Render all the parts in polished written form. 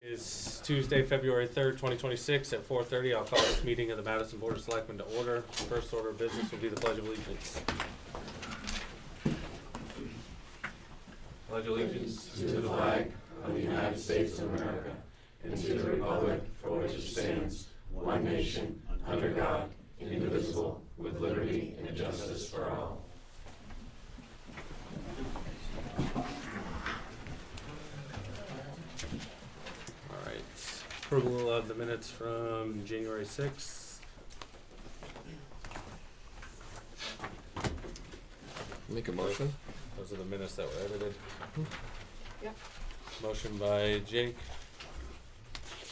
Is Tuesday, February 3rd, 2026 at 4:30. I'll call this meeting of the Madison Board of Selectmen to order. First order of business will be the Pledge of Allegiance. Pledge allegiance to the flag of the United States of America and to the republic for which it stands, one nation, under God, indivisible, with liberty and justice for all. All right. Approval of the minutes from January 6th. Make a motion. Those are the minutes that were edited. Yep. Motion by Jake,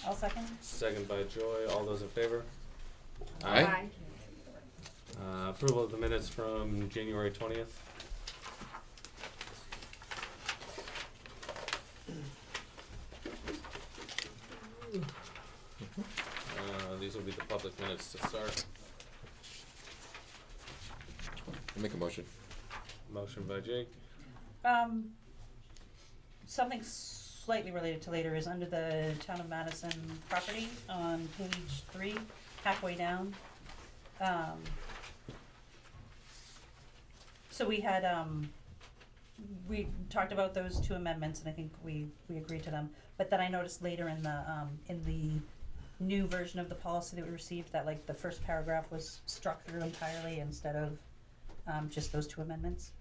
I'll second. second by Joy. All those in favor? Aye. Approval of the minutes from January 20th. These will be the public minutes to start. Make a motion. Motion by Jake. Something slightly related to later is under the Town of Madison property on page 3, halfway down. So we had, we talked about those two amendments, and I think we agreed to them. But then I noticed later in the new version of the policy that we received, that like the first paragraph was struck through entirely instead of just those two amendments.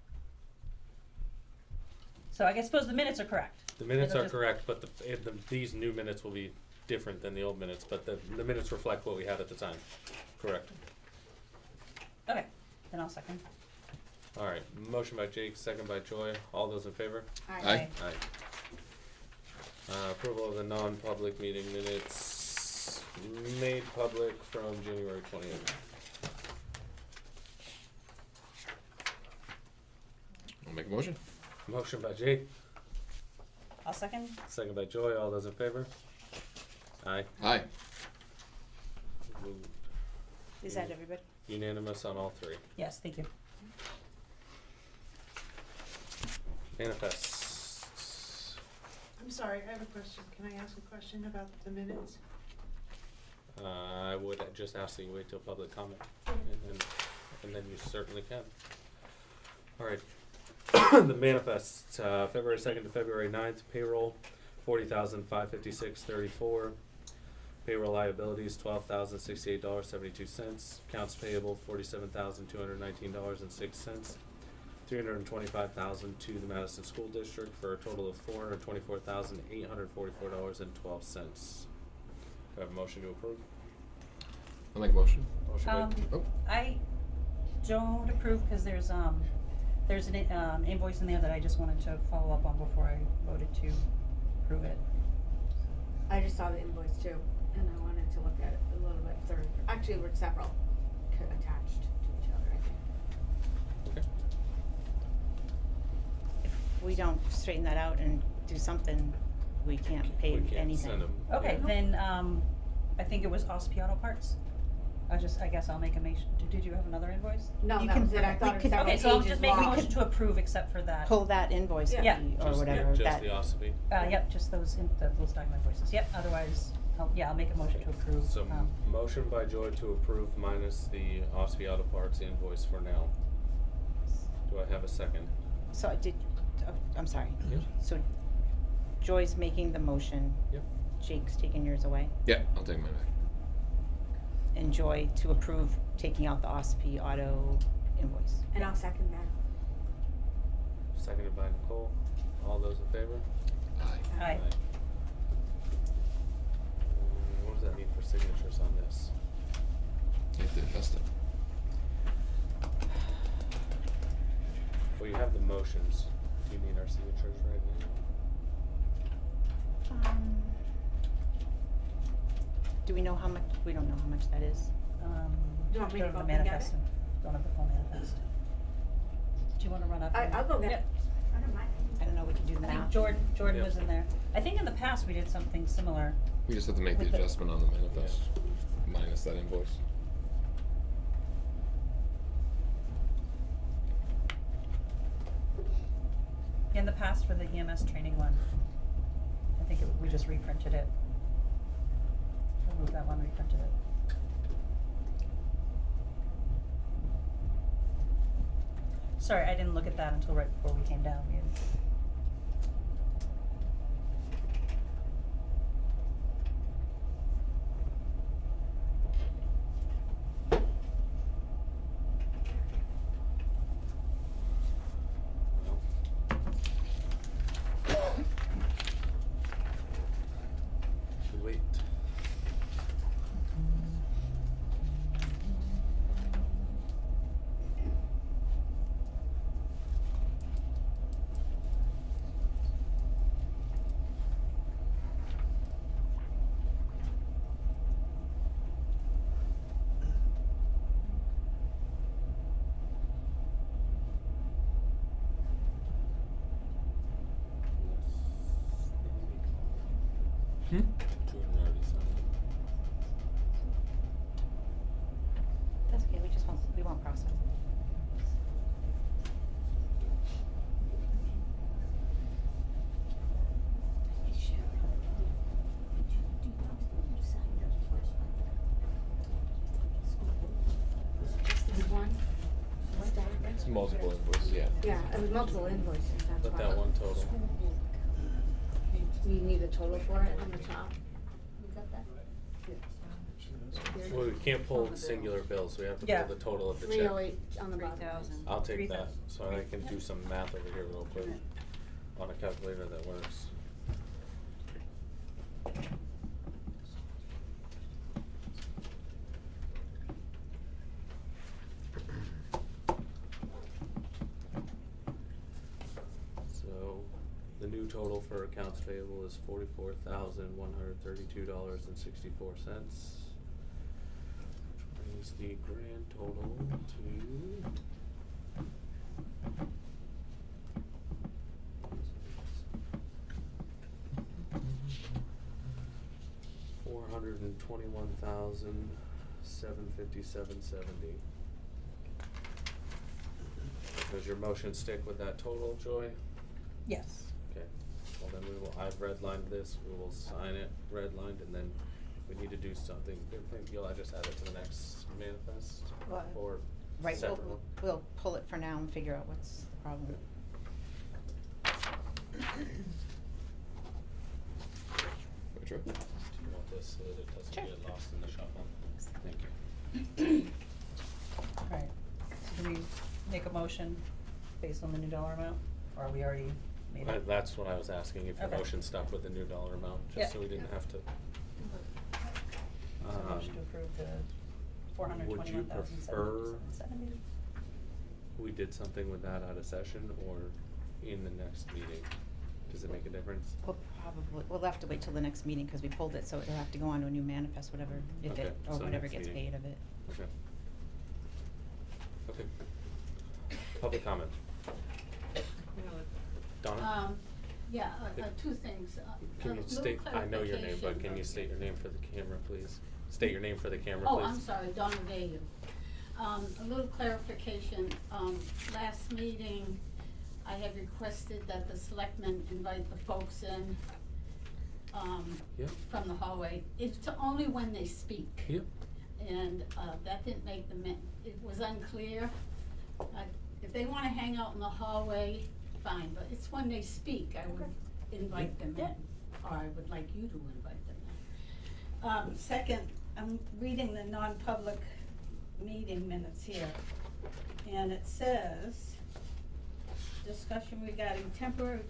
So I suppose the minutes are correct. The minutes It'll are just- correct, but these new minutes will be different than the old minutes, but the minutes reflect what we had at the time. Correct. Okay, then I'll second. All right, motion by Jake, second by Joy. All those in favor? Aye. Aye. Approval of the non-public meeting minutes made public from January 20th. I'll make a motion. Motion by Jake, I'll second. second by Joy. All those in favor? Aye. Aye. Moved. Is that everybody? Unanimous on all three. Yes, thank you. Manifests. I'm sorry, I have a question. Can I ask a question about the minutes? I would just ask that you wait till public comment, and then you certainly can. All right. The manifests, February 2nd to February 9th, payroll, $40,556.34. Payroll liabilities, $12,068.72. Accounts payable, $47,219.06. $325,000 to the Madison School District for a total of $424,844.12. Do I have a motion to approve? I'll make a motion. Motion by Oh. I don't approve because there's an invoice in there that I just wanted to follow up on before I voted to approve it. I just saw the invoice too, and I wanted to look at it a little bit further. Actually, we're several attached to each other, I think. Okay. If we don't straighten that out and do something, we can't pay We can't anything. send them. Okay, then, I think it was OSP Auto Parts. I guess I'll make a motion. Did you have another invoice? No, You that can- was it. I we thought it could- was Okay, so I'll just make a pages motion long. to approve except for that. Pull that invoice Yeah. fee or Just- whatever, Just that, the OSPI. Yep, just those document invoices. Yep, otherwise, I'll make a motion to approve. So, motion by Joy to approve minus the OSPI Auto Parts invoice for now. Do I have a second? so I did, I'm sorry. Yep. So Joy's making the motion. Yep. Jake's taking yours away. Yeah, I'll take mine back. And Joy to approve taking out the OSP auto invoice. And I'll second that. Seconded by Nicole. All those in favor? Aye. Aye. What does that mean for signatures on this? You have to adjust it. Well, you have the motions. Do you need our signatures right now? Do we know how much, we don't know how much that is. Do you want me to go go the up and get manifest it? and don't have the full manifest. Do you wanna run up? and- I'll go get Yep. it. I don't mind. I don't know, we can do the I think math. Jordan Yep. was in there. I think in the past we did something similar. We just have to make the With the- adjustment on the manifest, minus that invoice. In the past for the EMS training one, I think we we just reprinted it. Remove that one, reprinted it. Sorry, I didn't look at that until right before we came down. Should wait. Hmm? Jordan already signed. That's okay, we won't process it. This one? What's that? It's multiple invoices, yeah. Yeah, it was multiple invoices, that's Let why. that one total. You need a total for it on the top? You got that? Well, we can't pull singular bills, we have to Yeah. pull the total of the check. 308 on the bottom. 3,000. I'll take 3,000. that, so I can do some math over here real quick on a calculator that works. So, the new total for accounts payable is $44,132.64. Brings the grand total to $421,757.70. Does your motion stick with that total, Joy? Yes. Okay, well then I've redlined this, we will sign it redlined, and then if we need to do something different, you'll just add it to the next manifest, Well, or Right, separately? we'll pull it for now and figure out what's the problem. Which one? Do you want this so that it doesn't Sure. get lost in the shuffle? Thank you. Alright, so do we make a motion based on the new dollar amount, or are we already made it? That's what I was asking, if your Okay. motion stuck with the new dollar amount, Yeah. just so we didn't have to. So motion to approve the $421,757.70. We did something with that out of session or in the next meeting? Does it make a difference? We'll have to wait till the next meeting, cause we pulled it, so it'll have to go on to a new manifest, whatever, if Okay, it, or so whatever next gets meeting. paid of it. Okay. Okay. Public comment. Donna? Yeah, two things. Can you state, I know your name, but can you state your name for the camera, please? State your name for the camera, please. Oh, I'm sorry, Donna Vayu. A little clarification, last meeting, I had requested that the selectmen invite the folks in, Yep. from the hallway. It's only when they speak. Yep. And, that didn't make it was unclear. If they wanna hang out in the hallway, fine, but it's when they speak, I would invite them in. Yeah. Or I would like you to invite them in. Second, I'm reading the non-public meeting minutes here, and it says, discussion regarding temporary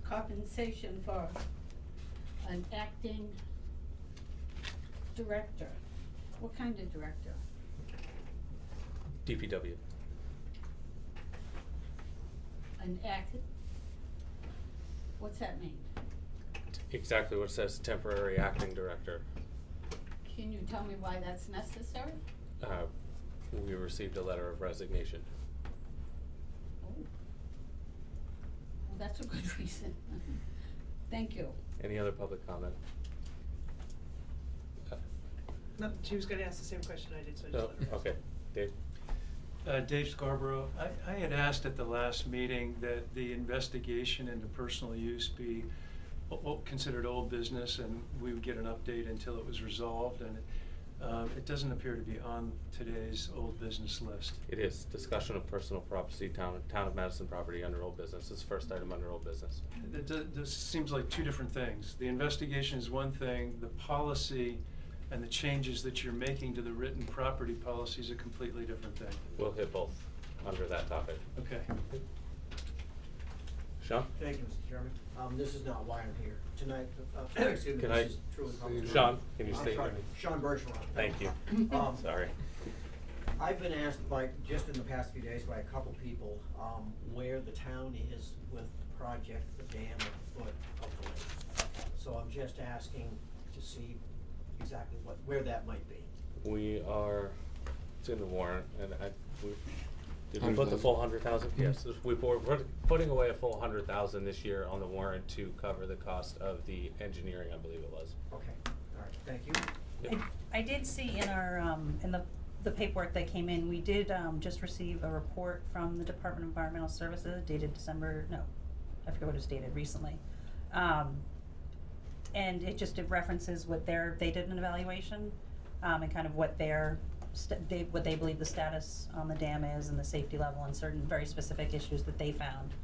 compensation for an acting director. What kind of director? DPW. What's that mean? Exactly what it says, temporary acting director. Can you tell me why that's necessary? We received a letter of resignation. Oh. Well, that's a good reason. Thank you. Any other public comment? No, she was gonna ask the same question I did, so I just No, let her ask. okay, Dave? Dave Scarborough, I had asked at the last meeting that the investigation into personal use be considered old business, and we would get an update until it was resolved, and it doesn't appear to be on today's old business list. It is discussion of personal property, town of Madison property under old business. It's the first item under old business. This seems like two different things. The investigation is one thing, the policy and the changes that you're making to the written property policy is a completely different thing. We'll hit both under that topic. Okay. Sean? Thank you, Mr. Chairman. This is not why I'm here tonight. Excuse me, Can this is truly public. Sean, can you I'm state your sorry, name? Sean Bergeron. Thank you. Sorry. I've been asked by, just in the past few days, by a couple people, where the town is with the project, the dam at the foot of the lake. So I'm just asking to see exactly where that might be. It's in the warrant, and did we put the full 100,000? Yes, we're putting away a full 100,000 this year on the warrant to cover the cost of the engineering, I believe it was. Okay, all right, thank you. Yep. I did see in our, in the paperwork that came in, we did, just receive a report from the Department of Environmental Services dated I forget what it was dated, recently. And it references they did an evaluation, and kind of what what they believe the status on the dam is and the safety level and certain very specific issues that they found.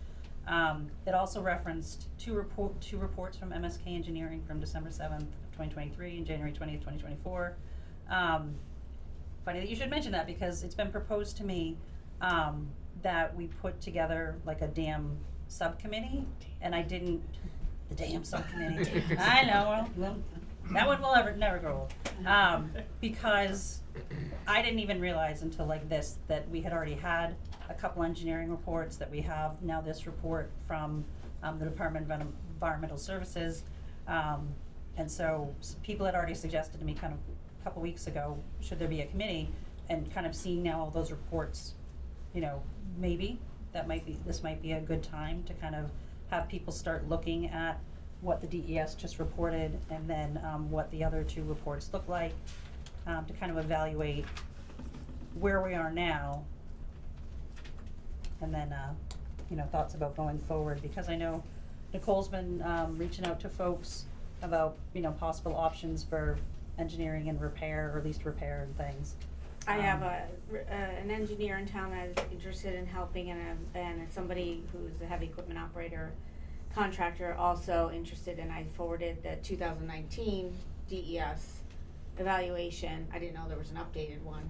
It also referenced two reports from MSK Engineering from December 7th, 2023 and January 20th, 2024. Funny that you should mention that, because it's been proposed to me that we put together like a dam subcommittee, and I didn't. The dam subcommittee. I know. Well, that one will never grow old. Because I didn't even realize until like this that we had already had a couple engineering reports, that we have now this report from the Department of Environmental Services. And so people had already suggested to me kind of a couple weeks ago, should there be a committee, and kind of seeing now all those reports, maybe this might be a good time to kind of have people start looking at what the DES just reported, and then what the other two reports look like, to kind of evaluate where we are now, and then thoughts about going forward, because I know Nicole's been reaching out to folks about possible options for engineering and repair, or at least repair and things. I have an engineer in town that is interested in helping, and somebody who's a heavy equipment operator, contractor, also interested, and I forwarded the 2019 DES evaluation. I didn't know there was an updated one.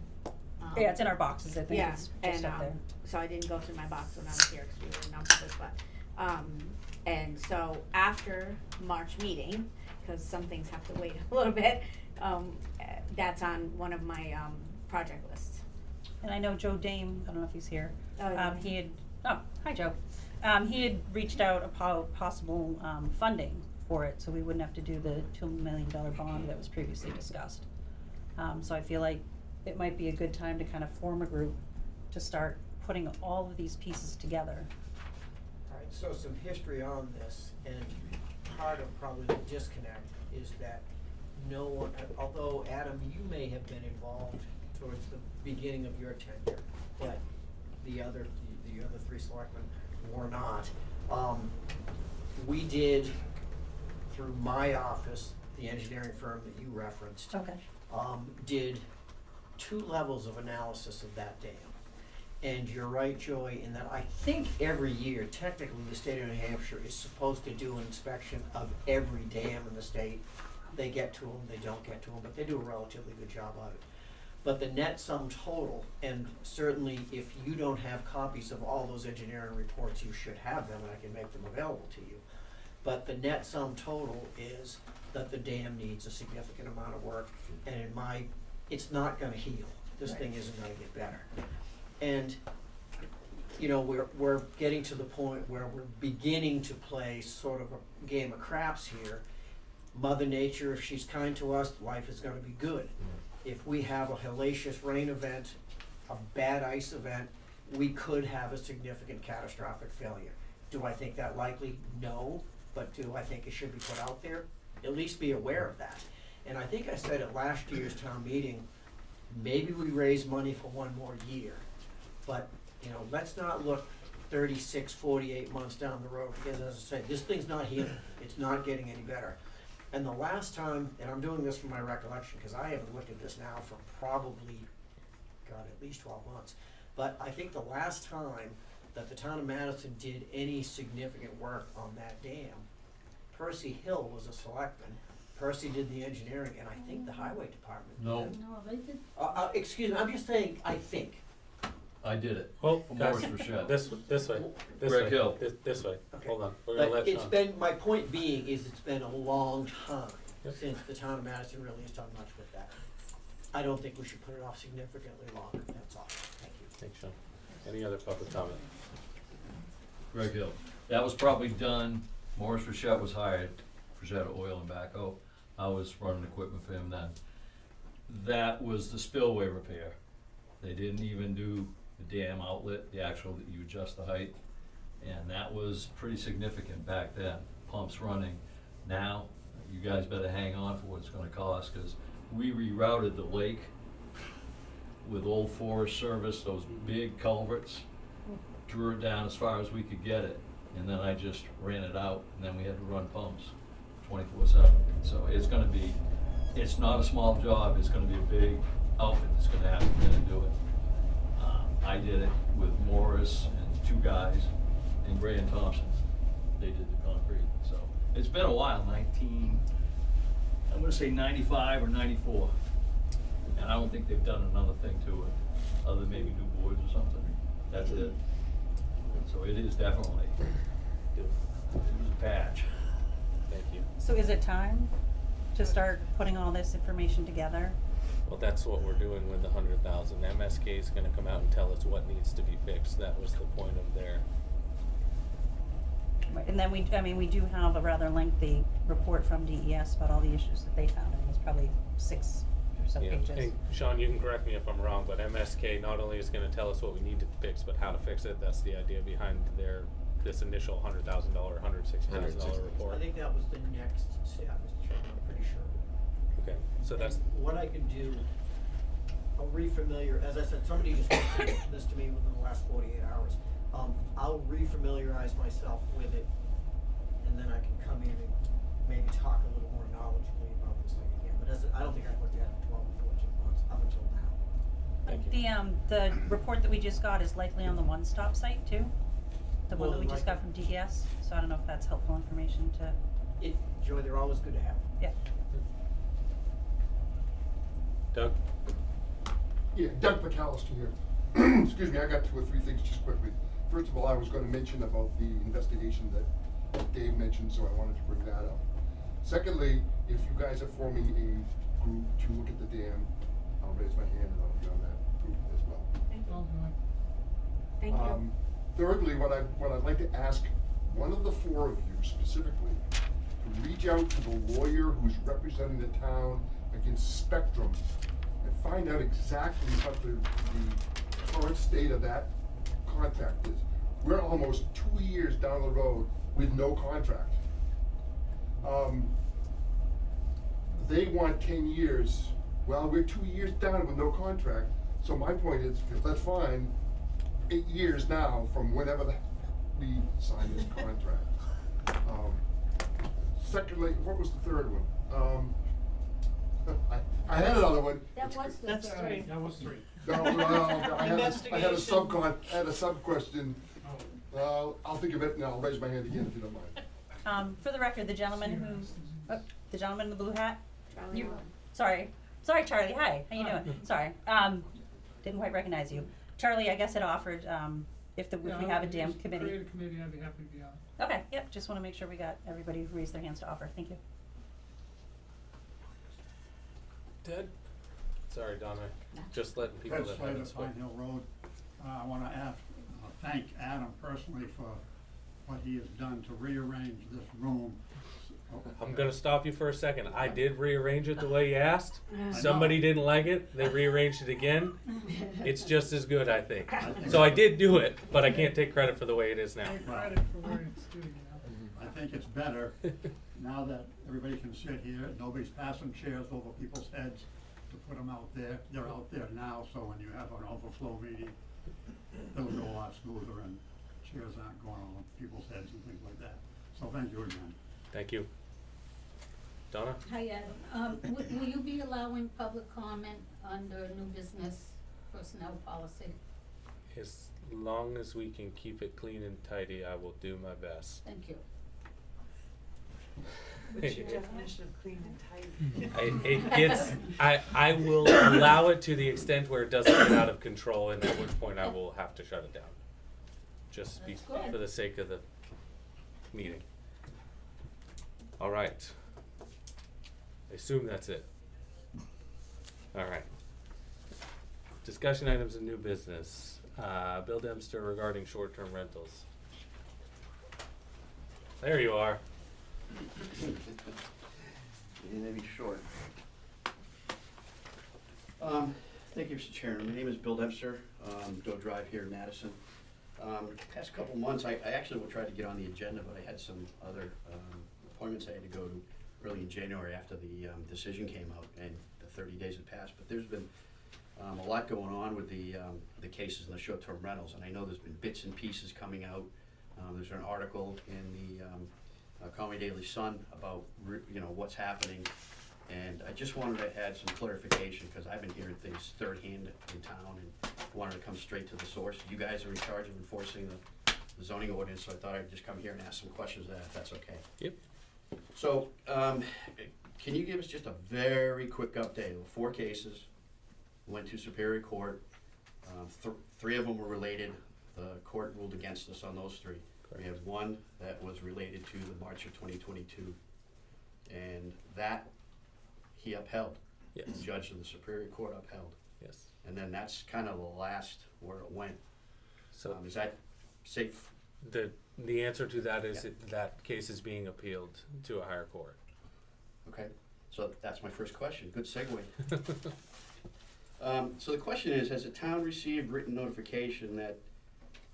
Yeah, it's in our boxes, I think Yeah, it's just and up there. so I didn't go through my box when I was here because we were in non-public, but and so after March meeting, because some things have to wait a little bit, that's on one of my project lists. And I know Joe Dame, I don't know if he's here. Oh, yeah. Hi Joe. He had reached out about possible funding for it, so we wouldn't have to do the $2 million bond that was previously discussed. So I feel like it might be a good time to kind of form a group to start putting all of these pieces together. All right, so some history on this, and part of probably the disconnect is that no one, although Adam, you may have been involved towards the beginning of your tenure, but the other three selectmen were not. We did, through my office, the engineering firm that you referenced, Okay. did 2 levels of analysis of that dam. And you're right, Joy, in that I think every year, technically, the state of New Hampshire is supposed to do an inspection of every dam in the state. They get to them, they don't get to them, but they do a relatively good job of it. But the net sum total, and certainly if you don't have copies of all those engineering reports, you should have them, and I can make them available to you. But the net sum total is that the dam needs a significant amount of work, and it's not gonna heal. This thing isn't gonna get better. And, we're getting to the point where we're beginning to play sort of a game of craps here. Mother Nature, if she's kind to us, life is gonna be good. If we have a hellacious rain event, a bad ice event, we could have a significant catastrophic failure. Do I think that likely? No, but do I think it should be put out there? At least be aware of that. And I think I said at last year's town meeting, maybe we raise money for one more year. But, let's not look 36, 48 months down the road, because as I say, this thing's not here, it's not getting any better. And the last time, and I'm doing this from my recollection, because I haven't looked at this now for probably, God, at least 12 months. But I think the last time that the town of Madison did any significant work on that dam, Percy Hill was a selectman. Percy did the engineering, and I think the highway department did. No, No, they did. Excuse me, I'm just saying, I think. I did it. Well, For guys, Morris Rochelle. this way, this Greg way, Hill. this way. Okay. Hold on, we're gonna But let it's Sean. been, my point being is it's been a long time Yep. since the town of Madison really has done much with that. I don't think we should put it off significantly longer, that's all. Thank you. Thanks, Sean. Any other public comment? Greg Hill. That was probably done, Morris Rochelle was hired, Frazetta Oil and Backhoe. I was running equipment for him then. That was the spillway repair. They didn't even do the dam outlet, the actual, that you adjust the height. And that was pretty significant back then, pumps running. Now, you guys better hang on for what it's gonna cost, cause we rerouted the lake with Old Forest Service, those big culverts, drew it down as far as we could get it, and then I just ran it out, and then we had to run pumps 24/7. So it's gonna be, it's not a small job, it's gonna be a big outfit that's gonna have to come in and do it. I did it with Morris and two guys, and Gray and Thompson. They did the concrete, so it's been a while, I'm gonna say 95 or 94. And I don't think they've done another thing to it, other than maybe new boards or something. That's it. So it is definitely, it was a patch. Thank you. So is it time to start putting all this information together? Well, that's what we're doing with the 100,000. MSK is gonna come out and tell us what needs to be fixed. That was the point of their, And then we do have a rather lengthy report from DES about all the issues that they found. I mean, it's probably 6 or so yeah. pages. Hey, Sean, you can correct me if I'm wrong, but MSK not only is gonna tell us what we need to fix, but how to fix it. That's the idea behind this initial $100,000, $160,000 report. I think that was the next step, Mr. Chairman, I'm pretty sure. Okay, so that's, And what I could do, I'll refamiliar, as I said, somebody just mentioned this to me within the last 48 hours. I'll refamiliarize myself with it, and then I can come in and maybe talk a little more knowledgeably about this thing again. But I don't think I've looked at it in 12 or 14 months, up until now. thank you. The report that we just got is likely on the One Stop site too? The one More that we than just got from likely. DES, so I don't know if that's helpful information to, Joy, they're always good to have. yeah. Doug? Yeah, Doug McAllister here. Excuse me, I got 2 or 3 things just quickly. First of all, I was gonna mention about the investigation that Dave mentioned, so I wanted to bring that up. Secondly, if you guys are forming a group to look at the dam, I'll raise my hand and I'll be on that group as well. Thank you. Thirdly, what I'd like to ask one of the 4 of you specifically to reach out to the lawyer who's representing the town against Spectrum and find out exactly what the current state of that contract is. We're almost 2 years down the road with no contract. They want 10 years. Well, we're 2 years down with no contract. So my point is, that's fine, 8 years now from whenever we signed this contract. Secondly, what was the third one? I had another one. That was the That's third. 3. That was 3. No, I had a sub-question. I'll think of it and I'll raise my hand again if you don't mind. For the record, the gentleman the gentleman in the blue hat, Charlie Allen. sorry, Charlie, hi, how you doing? Sorry, didn't quite recognize you. Charlie, I guess had offered, if we have a dam committee. Create a committee, I'd be happy to be on. Okay, yep, just wanna make sure we got everybody who raised their hands to offer, thank you. Ted? Sorry, Donna, just letting people Ted that Slater, haven't spoken. Pine Hill Road. I wanna thank Adam personally for what he has done to rearrange this room. I'm gonna stop you for a second. I did rearrange it the way you asked. know. Somebody didn't like it, they rearranged it again. It's just as good, I think. So I did do it, but I can't take credit for the way it is now. Take credit for where it's doing, I think it's better now that everybody can sit here, nobody's passing chairs over people's heads to put them out there. They're out there now, so when you have an overflow meeting, it'll go a lot smoother and chairs aren't going on people's heads and things like that. So thank you again. Thank you. Donna? Hi, Adam. Will you be allowing public comment under new business personnel policy? As long as we can keep it clean and tidy, I will do my best. Thank you. What's your definition of clean and tidy? It gets, I will allow it to the extent where it doesn't get out of control, and at which point I will have to shut it down. Just That's good. for the sake of the meeting. All right. I assume that's it. All right. Discussion items and new business. Bill Dempster regarding short-term rentals. There you are. It may be short. Thank you, Mr. Chairman. My name is Bill Dempster, Doe Drive here in Madison. Past couple months, I actually will try to get on the agenda, but I had some other appointments I had to go to early in January after the decision came out and the 30 days had passed. But there's been a lot going on with the cases and the short-term rentals, and I know there's been bits and pieces coming out. There's an article in the Conway Daily Sun about what's happening, and I just wanted to add some clarification because I've been hearing things third hand in town and wanted to come straight to the source. You guys are in charge of enforcing the zoning ordinance, so I thought I'd just come here and ask some questions if that's okay. Yep. So, can you give us just a very quick update of 4 cases? Went to Superior Court. 3 of them were related. The court ruled against us on those 3. We have 1 that was related to the March of 2022, and that he upheld. Yes. The judge of the Superior Court upheld. Yes. And then that's kind of the last where it went. So Is that safe? the answer to that is Yeah. that case is being appealed to a higher court. Okay, so that's my first question. Good segue. So the question is, has the town received written notification that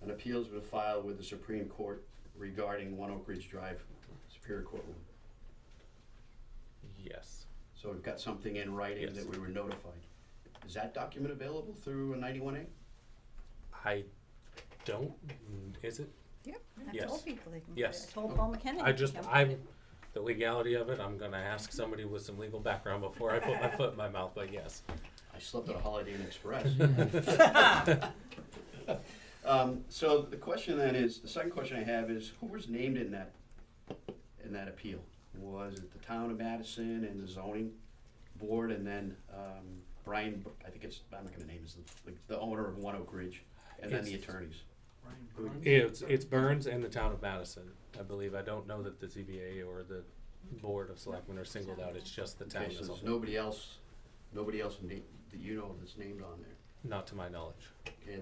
an appeal has been filed with the Supreme Court regarding One Oak Ridge Drive Superior Court ruling? Yes. So we've got something in writing Yes. that we were notified. Is that document available through a 91A? I don't, is it? Yep, I Yes. told people they can. Yes. I told Paul McKenna. The legality of it, I'm gonna ask somebody with some legal background before I put my foot in my mouth, but yes. I slept at a Holiday Inn Express. So the question then is, the second question I have is, who was named in that appeal? Was it the town of Madison and the zoning board, and then Brian, I'm not gonna name his, the owner of One Oak Ridge, and then the attorneys? It's Burns and the town of Madison, I believe. I don't know that the ZBA or the Board of Selectmen are singled out, it's just the town Okay, so as a there's whole. nobody else that you know that's named on there? Not to my knowledge. Okay, are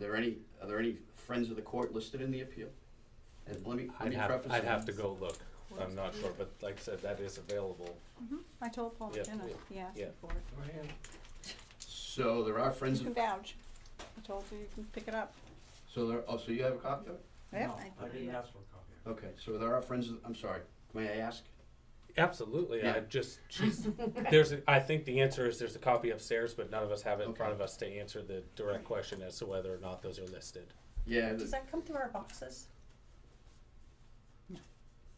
there any friends of the court listed in the appeal? And let me I'd preface have that. to go look, I'm not sure, but like I said, that is available. I told Paul Yeah, McKenna, yeah, he asked yeah. me for it. So there are friends You of, can vouch. I told you can pick it up. so you have a copy of it? Yep. I didn't ask for a copy. Okay, so there are friends, I'm sorry, may I ask? Absolutely, Yeah. I think the answer is there's a copy upstairs, but none of us have it in front of us to answer the direct question as to whether or not those are listed. Yeah, Does that come through our boxes?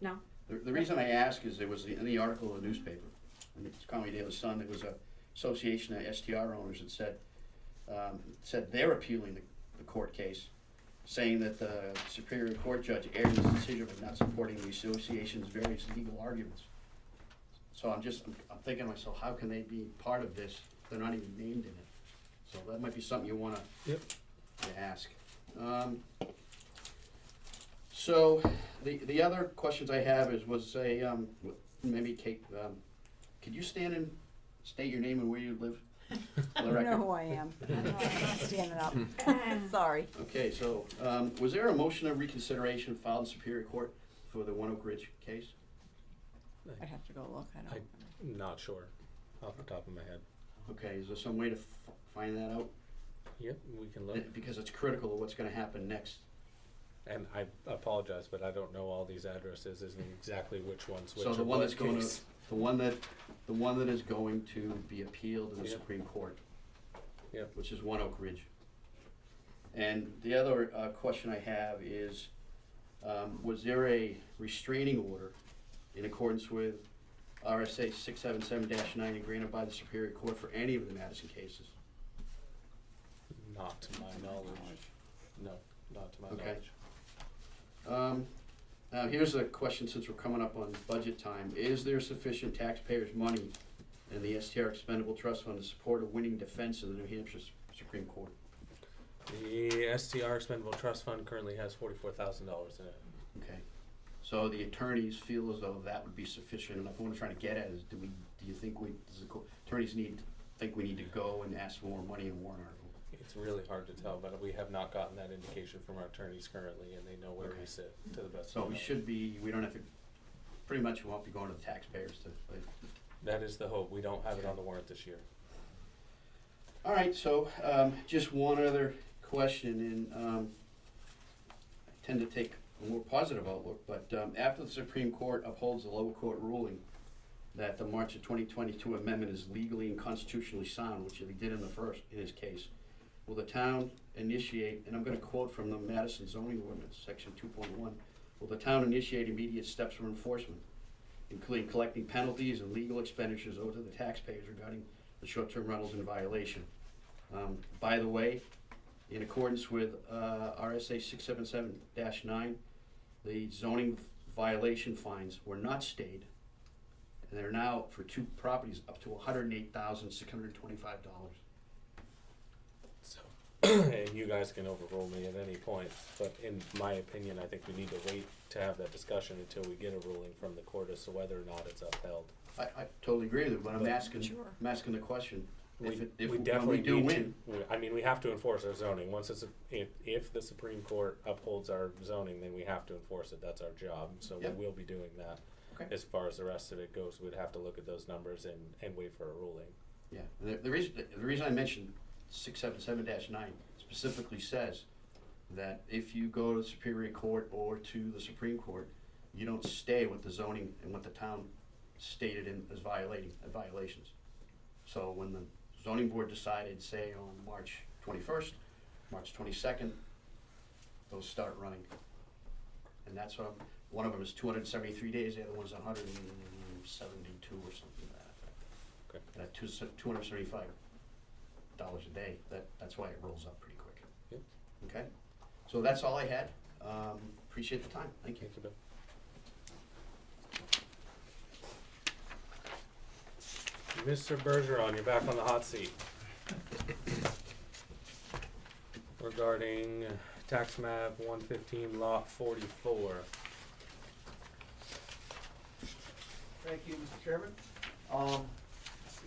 No? the reason I ask is there was in the article in the newspaper, in the Conway Daily Sun, there was a association of STR owners that said they're appealing the court case, saying that the Superior Court judge erred in his decision of not supporting the association's various legal arguments. So I'm thinking to myself, how can they be part of this if they're not even named in it? So that might be something you wanna ask. So the other questions I have maybe Kate, could you stand and state your name and where you live? For the You record? know who I am. I'm not standing up. Sorry. Okay, so, was there a motion of reconsideration filed in Superior Court for the One Oak Ridge case? I'd have to go look, I don't. I'm not sure off the top of my head. Okay, is there some way to find that out? Yep, we can look. Because it's critical of what's gonna happen next. And I apologize, but I don't know all these addresses and exactly which ones which So are the one what that's going to, case. the one that is going to be appealed in the Yep. Supreme Court. Yep. Which is One Oak Ridge. And the other question I have is, Was there a restraining order in accordance with RSA 677-9 and granted by the Superior Court for any of the Madison cases? Not to my knowledge. No, not to my Okay. knowledge. Now, here's a question since we're coming up on budget time. Is there sufficient taxpayers' money in the STR Expendable Trust Fund to support a winning defense in the New Hampshire Supreme Court? The STR Expendable Trust Fund currently has $44,000 in it. Okay. So the attorneys feel as though that would be sufficient enough. What I'm trying to get at is, do you think attorneys think we need to go and ask for more money in warrant article? It's really hard to tell, but we have not gotten that indication from our attorneys currently, and they know where we sit, to the best of So my we knowledge. should be, we don't have to, pretty much we won't be going to the taxpayers to, like. That is the hope. We don't have it on the warrant this year. All right, so, just one other question, and, I tend to take a more positive outlook, but, after the Supreme Court upholds the lower court ruling that the March of 2022 amendment is legally and constitutionally sound, which they did in his case, will the town initiate, and I'm gonna quote from the Madison zoning ordinance, section 2.1, will the town initiate immediate steps for enforcement, including collecting penalties and legal expenditures owed to the taxpayers regarding the short-term rentals in violation? By the way, in accordance with RSA 677-9, the zoning violation fines were not stayed, and they're now, for two properties, up to $108,625. So, and you guys can overrule me at any point, but in my opinion, I think we need to wait to have that discussion until we get a ruling from the court as to whether or not it's upheld. I totally agree with you, but I'm But- asking the question, We when definitely we do need win. I mean, we have to enforce our zoning. Once if the Supreme Court upholds our zoning, then we have to enforce it. That's our job. So Yep. we will be doing that. Okay. As far as the rest of it goes, we'd have to look at those numbers and wait for a ruling. Yeah, and the reason I mentioned 677-9 specifically says that if you go to the Superior Court or to the Supreme Court, you don't stay with the zoning and what the town stated as violations. So when the zoning board decided, say, on March 21st, March 22nd, those start running. And that's what one of them is 273 days, the other one's 172 or something to that effect. Okay. And at $275 a day, that's why it rolls up pretty quick. Yep. Okay? So that's all I had. Appreciate the time. Thank you. Thank you, Bill. Mr. Bergeron, you're back on the hot seat. Regarding tax map 115 lot 44. Thank you, Mr. Chairman. A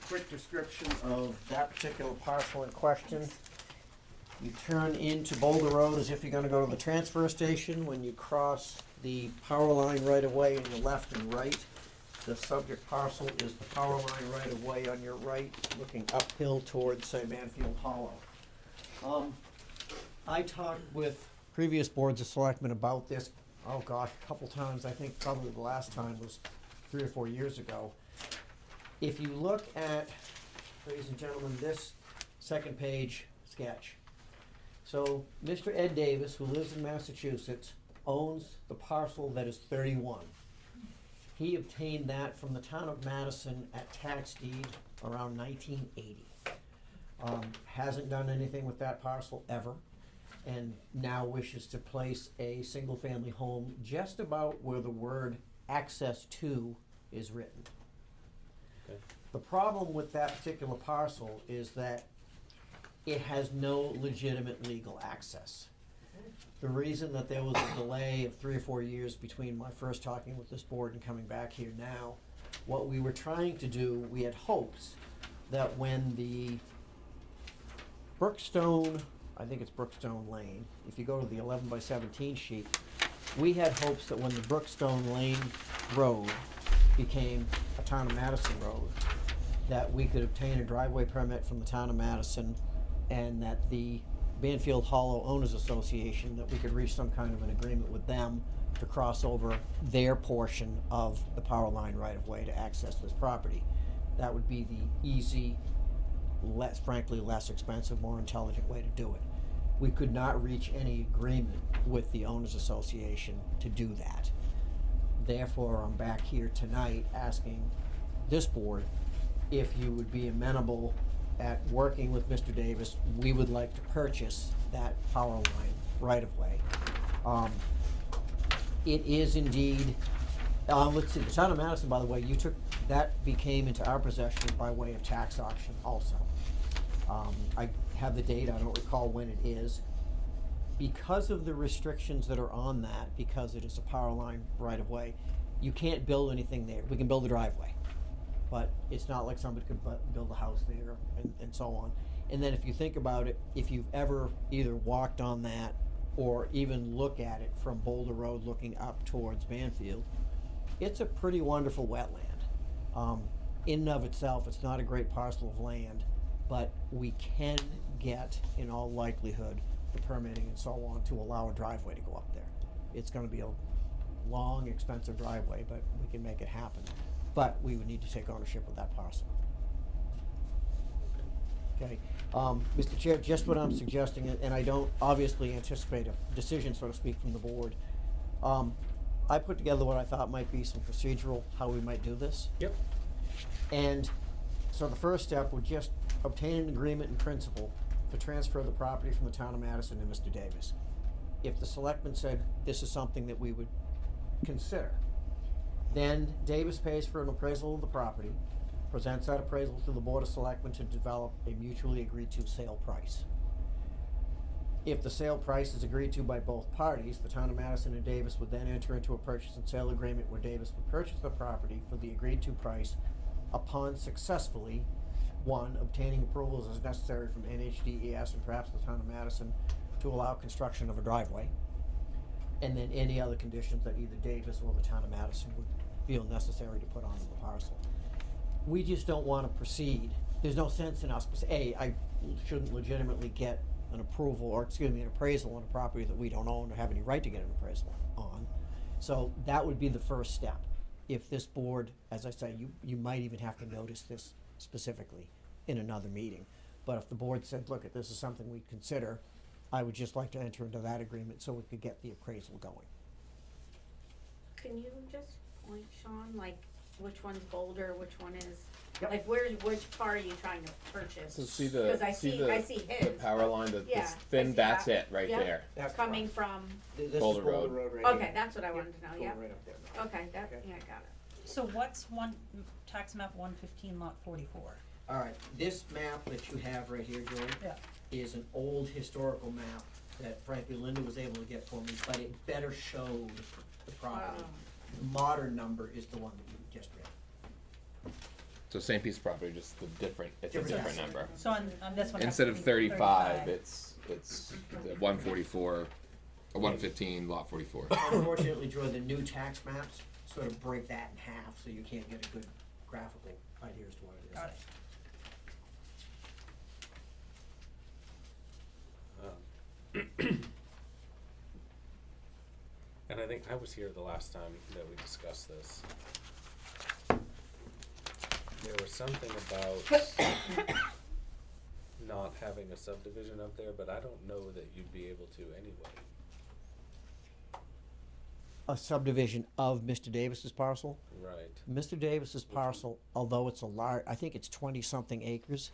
quick description of that particular parcel in question. You turn into Boulder Road as if you're gonna go to the transfer station. When you cross the power line right away on your left and right, the subject parcel is the power line right away on your right, looking uphill towards, say, Manfield Hollow. I talked with previous boards of selectmen about this, oh gosh, a couple times. I think probably the last time was 3 or 4 years ago. If you look at, ladies and gentlemen, this second page sketch. So Mr. Ed Davis, who lives in Massachusetts, owns the parcel that is 31. He obtained that from the town of Madison at tax deed around 1980. Hasn't done anything with that parcel ever, and now wishes to place a single-family home just about where the word access to is written. Okay. The problem with that particular parcel is that it has no legitimate legal access. The reason that there was a delay of 3 or 4 years between my first talking with this board and coming back here now, what we were trying to do, we had hopes that when the Brookstone, I think it's Brookstone Lane, if you go to the 11/17 sheet, we had hopes that when the Brookstone Lane Road became a town of Madison road, that we could obtain a driveway permit from the town of Madison, and that the Banfield Hollow Owners Association, that we could reach some kind of an agreement with them to cross over their portion of the power line right of way to access this property. That would be the easy, frankly less expensive, more intelligent way to do it. we could not reach any agreement with the owners association to do that. Therefore, I'm back here tonight asking this board if you would be amenable at working with Mr. Davis. We would like to purchase that power line right of way. It is indeed, let's see, the town of Madison, by the way, that became into our possession by way of tax auction also. I have the date, I don't recall when it is. Because of the restrictions that are on that, because it is a power line right of way, you can't build anything there. We can build a driveway, but it's not like somebody could build a house there and so on. And then if you think about it, if you've ever either walked on that or even look at it from Boulder Road looking up towards Banfield, it's a pretty wonderful wetland. In and of itself, it's not a great parcel of land, but we can get, in all likelihood, the permitting and so on to allow a driveway to go up there. It's gonna be a long, expensive driveway, but we can make it happen. But we would need to take ownership of that parcel. Okay, Mr. Chair, just what I'm suggesting, and I don't obviously anticipate a decision, so to speak, from the board. I put together what I thought might be some procedural, how we might do this. Yep. And so the first step would just obtain an agreement in principle to transfer the property from the town of Madison to Mr. Davis. If the selectmen said this is something that we would consider, then Davis pays for an appraisal of the property, presents that appraisal to the Board of Selectmen to develop a mutually agreed to sale price. If the sale price is agreed to by both parties, the town of Madison and Davis would then enter into a purchase and sale agreement where Davis would purchase the property for the agreed to price upon successfully, one, obtaining approvals as necessary from NHDES and perhaps the town of Madison to allow construction of a driveway, and then any other conditions that either Davis or the town of Madison would feel necessary to put onto the parcel. We just don't wanna proceed. There's no sense in us, I shouldn't legitimately get an approval, or excuse me, an appraisal on a property that we don't own or have any right to get an appraisal on. So that would be the first step. If this board, as I say, you might even have to notice this specifically in another meeting. But if the board said, look, this is something we'd consider, I would just like to enter into that agreement so we could get the appraisal going. Can you just point, Sean, like, which one's Boulder, which one is, Yep. like, which part are you trying to purchase? So see the 'Cause I see the his, power line, the yeah, I thin. see That's that. it right Yep. there. That's coming from, This is Boulder Boulder Road. Road right here. okay, that's what I wanted to know, Going yeah. right up there. Okay, that, Okay. yeah, got it. So what's tax map 115 lot 44? All right, this map that you have right here, Joey, Yeah. is an old historical map that frankly Linda was able to get for me, but it better showed the property. Wow. The modern number is the one that you just read. So same piece of property, just the different. It's a Different different aspect. number. So on this one. it has Instead to of be 35, it's the 144, or 115 lot 44. Unfortunately, Joy, the new tax maps sort of break that in half, so you can't get a good graphical idea as to what it is. Got it. And I think I was here the last time that we discussed this. There was something about not having a subdivision up there, but I don't know that you'd be able to anyway. A subdivision of Mr. Davis's parcel. Right. Mr. Davis's parcel, although it's a large, I think it's 20-something acres,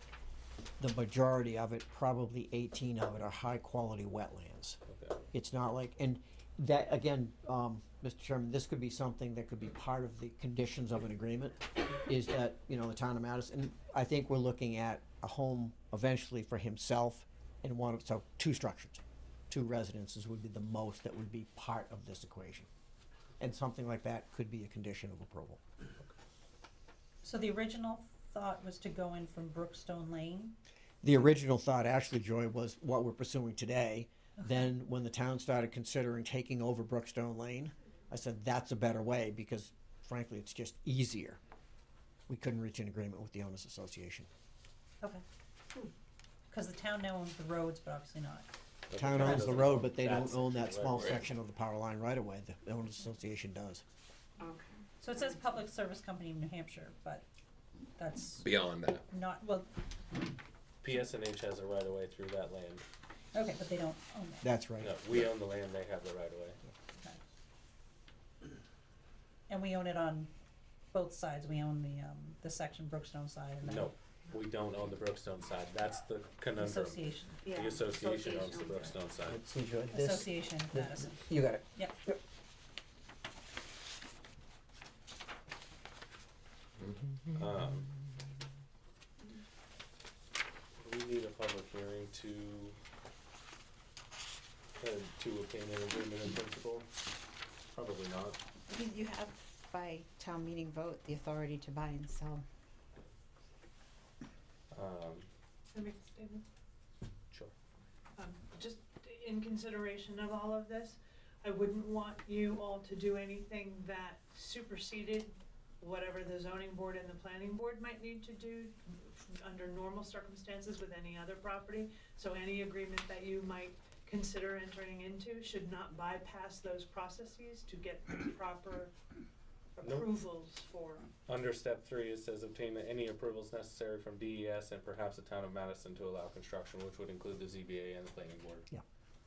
the majority of it, probably 18 of it, are high-quality wetlands. Okay. It's not like, and that, again, Mr. Chairman, this could be something that could be part of the conditions of an agreement, is that, you know, the town of Madison, I think we're looking at a home eventually for himself and so 2 structures, 2 residences would be the most that would be part of this equation. And something like that could be a condition of approval. So the original thought was to go in from Brookstone Lane? The original thought, actually, Joy, was what we're pursuing today. Then when the town started considering taking over Brookstone Lane, I said, that's a better way because frankly, it's just easier. We couldn't reach an agreement with the owners association. Okay. Cause the town now owns the roads, but obviously not. The town owns the road, but they don't own that small Right. section of the power line right away. The owners association does. Okay. So it says Public Service Company of New Hampshire, but that's Beyond that. not, well, PSNH has a right of way through that land. Okay, but they don't own it. That's right. No, we own the land, they have the right of way. Okay. And we own it on both sides, we own the section Brookstone side and then. No, we don't own the Brookstone side, that's the conundrum. Association, Yeah, The association owns the owns it. Brookstone side. Let's see, Joy, this, Association Madison, you got it. yep. Um, do we need a public hearing to obtain an agreement in principle? Probably not. You have by town meeting vote the authority to buy and sell. Can I make a statement? Sure. Just in consideration of all of this, I wouldn't want you all to do anything that superseded whatever the zoning board and the planning board might need to do under normal circumstances with any other property. So any agreement that you might consider entering into should not bypass those processes to get the proper Nope. approvals for. Under step 3, it says obtain any approvals necessary from DES and perhaps the town of Madison to allow construction, which would include the ZBA and the planning board.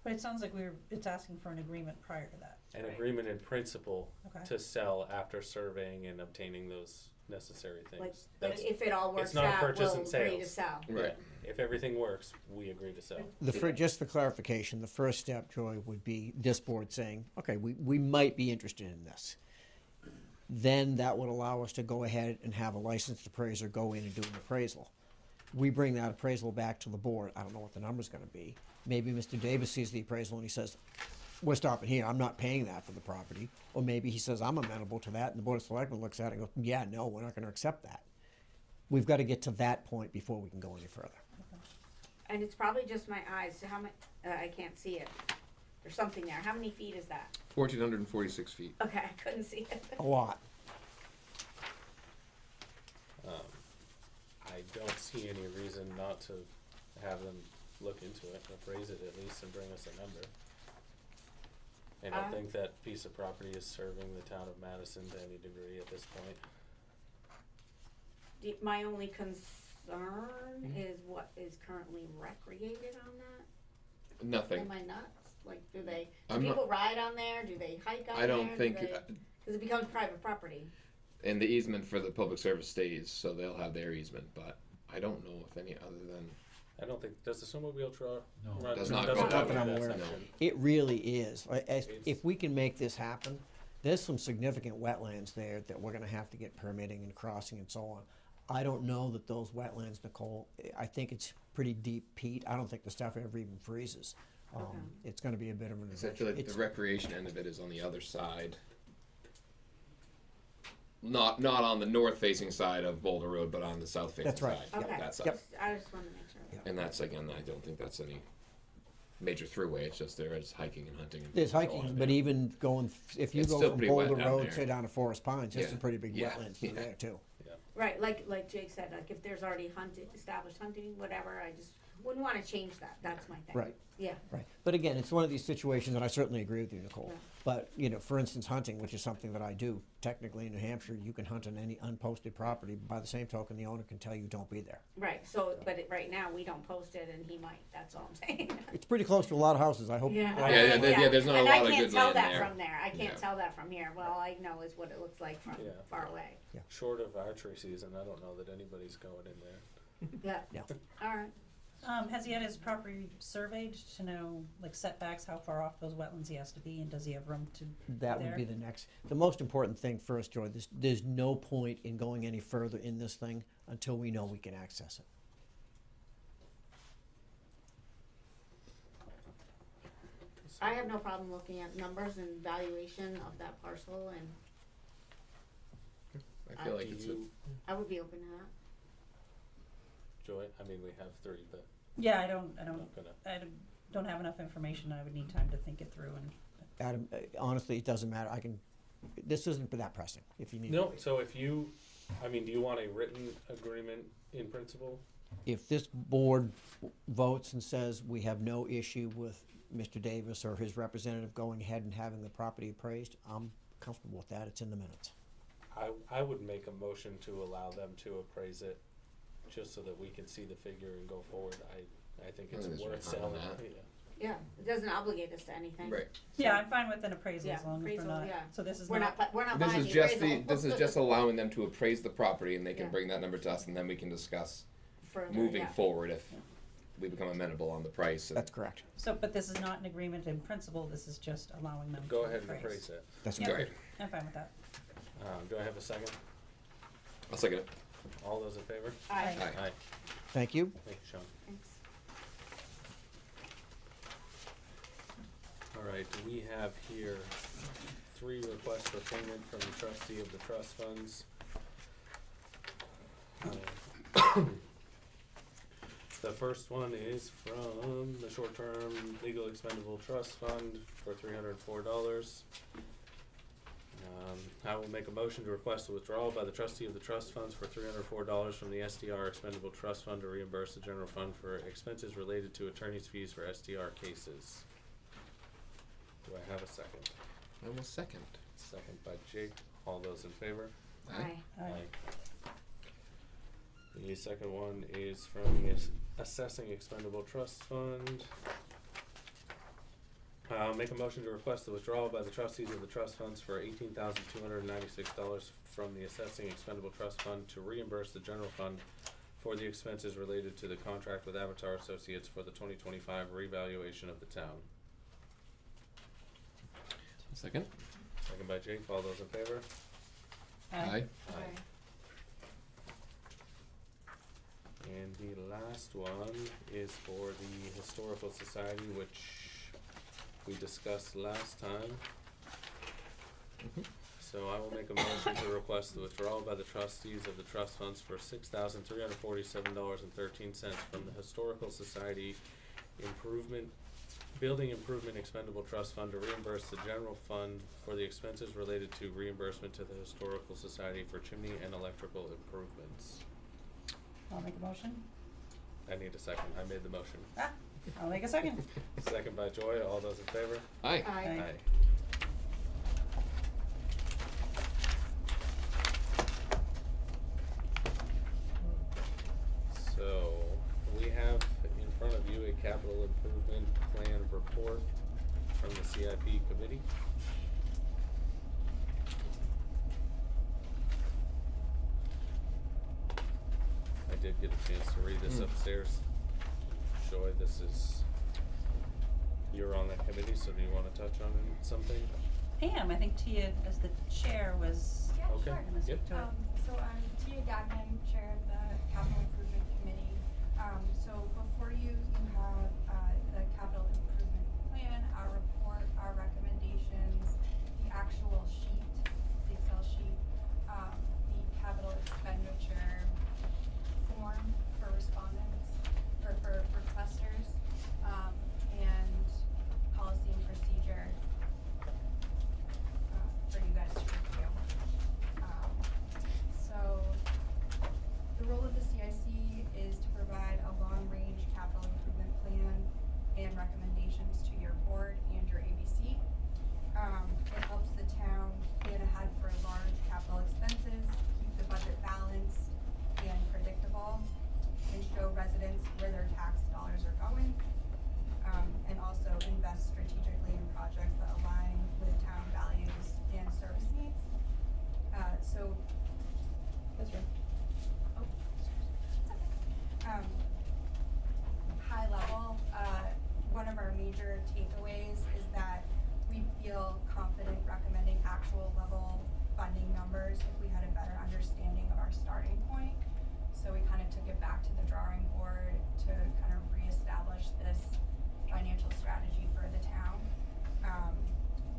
But it sounds like it's asking for an agreement prior to that. An Right. agreement in principle Okay. to sell after surveying and obtaining those necessary things. Like That's, if it all works not a out, purchase we'll and agree to sales. sell. Right. if everything works, we agree to sell. Just for clarification, the first step, Joy, would be this board saying, okay, we might be interested in this. Then that would allow us to go ahead and have a licensed appraiser go in and do an appraisal. We bring that appraisal back to the board. I don't know what the number's gonna be. Maybe Mr. Davis sees the appraisal and he says, we're stopping here, I'm not paying that for the property. Or maybe he says, I'm amenable to that, and the Board of Selectmen looks at it and goes, yeah, no, we're not gonna accept that. We've gotta get to that point before we can go any further. And it's probably just my eyes, so how much, I can't see it. There's something there. How many feet is that? 1,446 feet. Okay, I couldn't see it. A lot. I don't see any reason not to have them look into it, appraise it at least, and bring us a number. I don't think that piece of property is serving the town of Madison to any degree at this point. My only concern is what is currently recreated on that. Nothing. Am I nuts? Like, do I'm not- people ride on there? Do they hike on there? I don't think, Because it becomes private property. and the easement for the public service stays, so they'll have their easement, but I don't know if any other than, I don't think, does the snowmobile trail No. run? Does not doesn't go have that that I'm aware of. section. It really is. It's- If we can make this happen, there's some significant wetlands there that we're gonna have to get permitting and crossing and so on. I don't know that those wetlands, Nicole, I think it's pretty deep peat. I don't think the stuff ever even freezes. Okay. It's gonna be a bit of an 'cause I adventure. feel like It's- the recreation end of it is on the other side. Not on the north facing side of Boulder Road, but on the south facing That's right. side. Okay. That side. Yep. I just wanted to make sure. Yeah. And that's, again, I don't think that's any major throughway, it's just there is hiking and hunting. And There's so on hiking, but there. even going, if you It's go still from pretty wet Boulder down Road, there. say down to Forest Pines, there's Yeah. some pretty big Yeah. wetlands through Yeah. there too. Right, like Jake said, like if there's already established hunting, whatever, I just wouldn't wanna change that. That's my thing. Right. Yeah. Right, but again, it's one of these situations, and I certainly agree with you, Nicole. Yeah. But, you know, for instance, hunting, which is something that I do, technically in New Hampshire, you can hunt on any unposted property. By the same token, the owner can tell you, don't be there. Right, so, but right now, we don't post it and he might, that's all I'm saying. It's pretty close to a lot of houses, I hope. Yeah. There's not a lot of good land And I can't tell that there. from there, I can't Yeah. tell that from here, well, I know is what it looks like from Yeah. far away. Short of archery season, I don't know that anybody's going in there. Yeah. Yeah. Alright, Has he had his property surveyed to know, like setbacks, how far off those wetlands he has to be, and does he have room to That would be the next, the most important thing first, Joy, there's no point in going any further in this thing until we know we can access it. I have no problem looking at numbers and valuation of that parcel, and I feel like it's I would be open to that. Joy, I mean, we have 3, but Yeah, I I'm don't not gonna. have enough information, I would need time to think it through and. Adam, honestly, it doesn't matter, this isn't that pressing, if you need. No, so if you, I mean, do you want a written agreement in principle? If this board votes and says we have no issue with Mr. Davis or his representative going ahead and having the property appraised, I'm comfortable with that, it's in the minutes. I would make a motion to allow them to appraise it, just so that we can see the figure and go forward. I think I it's think there's worth no harm in selling. that. Yeah. Yeah, it doesn't obligate us to anything. Right. Yeah, I'm fine with an appraisal Yeah, as long as we're appraisal, not, yeah. so this is We're not. not, we're not This buying is the just appraisal. this is just allowing them to appraise the property, and they can Yeah. bring that number to us, and then we can discuss Further, moving yeah. forward if we become amenable on the price. And That's correct. So, but this is not an agreement in principle, this is just allowing them to Go ahead and appraise it. That's Yep. correct. Right. I'm fine with that. Do I have a second? I'll second it. All those in favor? Aye. Aye. Aye. Thank you. Thank you, Sean. Thanks. All right, we have here 3 requests for payment from the trustee of the trust funds. The first one is from the short-term legal expendable trust fund for $304. I will make a motion to request a withdrawal by the trustee of the trust funds for $304 from the SDR expendable trust fund to reimburse the general fund for expenses related to attorney's fees for SDR cases. Do I have a second? I will second. Second by Jake. All those in favor? Aye. Aye. The second one is from the assessing expendable trust fund. I'll make a motion to request the withdrawal by the trustees of the trust funds for $18,296 from the assessing expendable trust fund to reimburse the general fund for the expenses related to the contract with Avatar Associates for the 2025 revaluation of the town. Second. Second by Jake. All those in favor? Aye. Aye. And the last one is for the Historical Society, which we discussed last time. So I will make a motion to request the withdrawal by the trustees of the trust funds for $6,347.13 from the Historical Society Building Improvement Expendable Trust Fund to reimburse the general fund for the expenses related to reimbursement to the Historical Society for chimney and electrical improvements. I'll make a motion. I need a second. I made the motion. I'll make a second. Second by Joy. All those in favor? Aye. Aye. So, we have in front of you a capital improvement plan report from the CIP committee. I did get a chance to read this upstairs. Joy, this is, you're on that committee, so do you wanna touch on something? I think Tia, as the chair, was Yeah, Okay. sure. gonna speak Yep. to it. So I'm Tia Gagnon, Chair of the Capital Improvement Committee. So before you, you have the Capital Improvement Plan, our report, our recommendations, the actual sheet, the Excel sheet, the capital expenditure form for respondents, or for requesters, and policy and procedure for you guys to review. So the role of the CIC is to provide a long-range capital improvement plan and recommendations to your board and your ABC. It helps the town plan ahead for large capital expenses, keep the budget balanced and predictable, and show residents where their tax dollars are going. And also invest strategically in projects that align with town values and service needs. So. That's right. High level, one of our major takeaways is that we feel confident recommending actual level funding numbers if we had a better understanding of our starting point. So we kind of took it back to the drawing board to kind of reestablish this financial strategy for the town.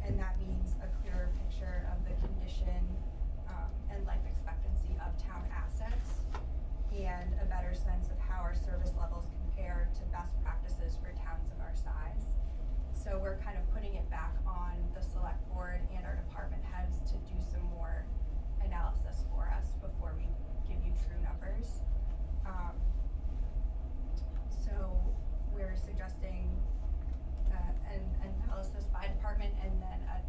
And that means a clearer picture of the condition and life expectancy of town assets, and a better sense of how our service levels compare to best practices for towns of our size. So we're kind of putting it back on the select board and our department heads to do some more analysis for us before we give you true numbers. So we're suggesting an analysis by department and then a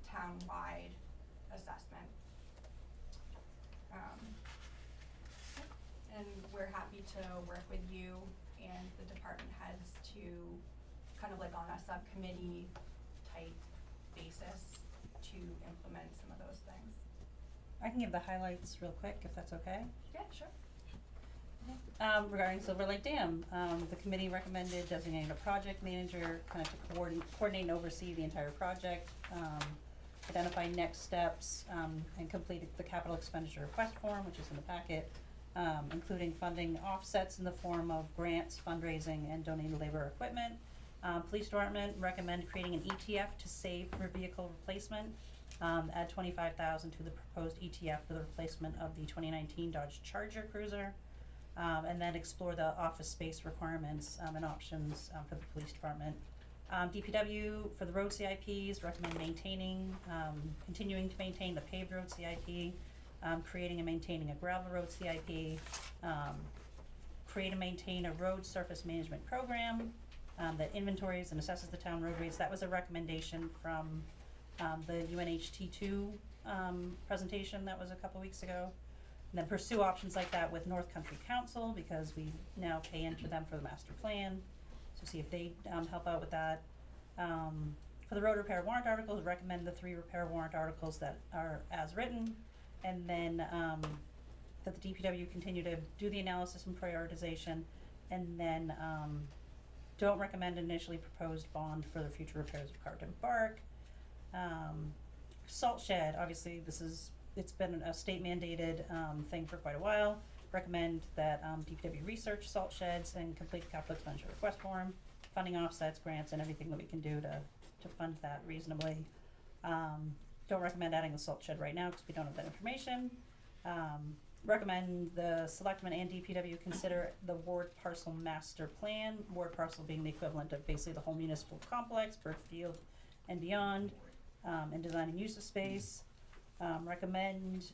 town-wide assessment. And we're happy to work with you and the department heads to kind of like on a subcommittee type basis to implement some of those things. I can give the highlights real quick, if that's okay. Yeah, sure. Regarding Silver Lake Dam, the committee recommended designating a project manager kind of to coordinate and oversee the entire project, identify next steps, and complete the capital expenditure request form, which is in the packet, including funding offsets in the form of grants, fundraising, and donated labor or equipment. Police department recommend creating an ETF to save for vehicle replacement. Add $25,000 to the proposed ETF for the replacement of the 2019 Dodge Charger Cruiser. And then explore the office space requirements and options for the police department. DPW for the road CIPs recommend continuing to maintain the paved road CIP, creating and maintaining a gravel road CIP, create and maintain a road surface management program that inventories and assesses the town roadways. That was a recommendation from the UNHT2 presentation that was a couple weeks ago. And then pursue options like that with North Country Council, because we now pay into them for the master plan. So see if they help out with that. For the road repair warrant articles, recommend the 3 repair warrant articles that are as written. And then that the DPW continue to do the analysis and prioritization. And then don't recommend initially proposed bond for the future repairs of Carden Bark. Salt shed, obviously it's been a state mandated thing for quite a while. Recommend that DPW research salt sheds and complete the capital expenditure request form, funding offsets, grants, and everything that we can do to fund that reasonably. Don't recommend adding the salt shed right now because we don't have that information. Recommend the selectmen and DPW consider the ward parcel master plan, ward parcel being the equivalent of basically the whole municipal complex, Berkfield and beyond, and design and use of space. Recommend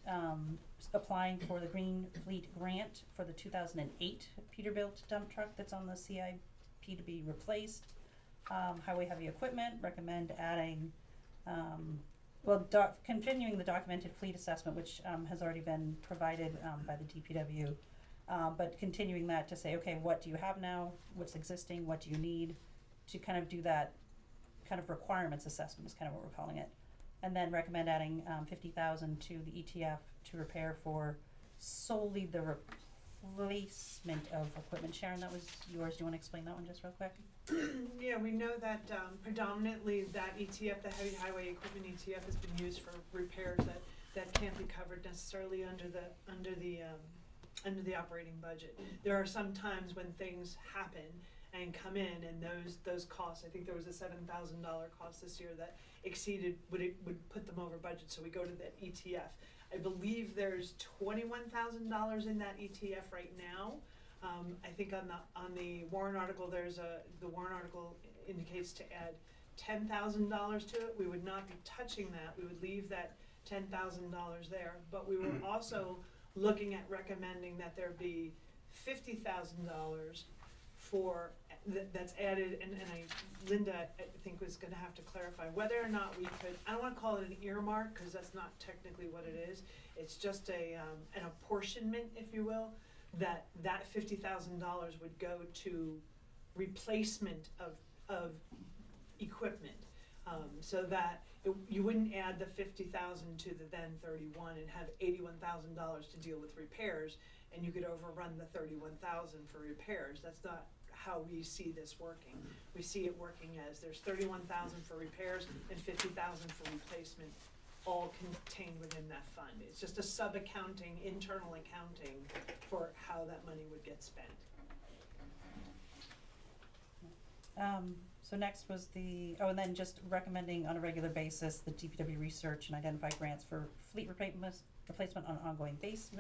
applying for the Green Fleet Grant for the 2008 Peterbilt dump truck that's on the CIP to be replaced. Highway heavy equipment, recommend adding, continuing the documented fleet assessment, which has already been provided by the DPW, but continuing that to say, okay, what do you have now, what's existing, what do you need, to kind of do that kind of requirements assessment is kind of what we're calling it. And then recommend adding $50,000 to the ETF to repair for solely the replacement of equipment. Sharon, that was yours. Do you want to explain that one just real quick? Yeah, we know that predominantly that ETF, the heavy highway equipment ETF, has been used for repairs that can't be covered necessarily under the operating budget. There are some times when things happen and come in, and those costs, I think there was a $7,000 cost this year that exceeded, would put them over budget, so we go to that ETF. I believe there's $21,000 in that ETF right now. I think on the warrant article, the warrant article indicates to add $10,000 to it. We would not be touching that. We would leave that $10,000 there, but we were also looking at recommending that there be $50,000 for that's added, and Linda, I think, was gonna have to clarify whether or not we could, I don't wanna call it an earmark, cause that's not technically what it is. It's just an apportionment, if you will, that $50,000 would go to replacement of equipment. So that you wouldn't add the $50,000 to the then 31 and have $81,000 to deal with repairs, and you could overrun the 31,000 for repairs. That's not how we see this working. We see it working as there's 31,000 for repairs and 50,000 for replacement, all contained within that fund. It's just a sub-accounting, internal accounting for how that money would get spent. So next was and then just recommending on a regular basis the DPW research and identify grants for fleet replacement on an ongoing basis.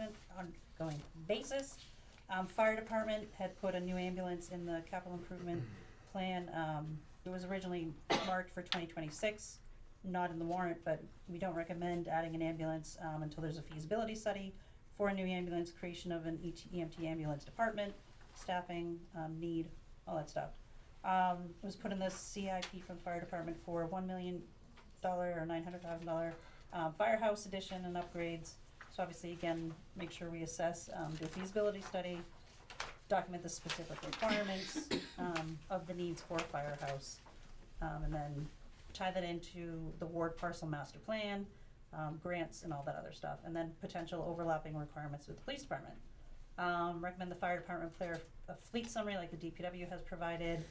Fire department had put a new ambulance in the capital improvement plan. It was originally marked for 2026, not in the warrant, but we don't recommend adding an ambulance until there's a feasibility study for a new ambulance, creation of an EMT ambulance department, staffing, need, all that stuff. It was put in the CIP from the fire department for $1 million or $900,000 firehouse addition and upgrades. So obviously, again, make sure we assess, do a feasibility study, document the specific requirements, of the needs for a firehouse. And then tie that into the ward parcel master plan, grants and all that other stuff, and then potential overlapping requirements with the police department. Recommend the fire department prepare a fleet summary like the DPW has provided,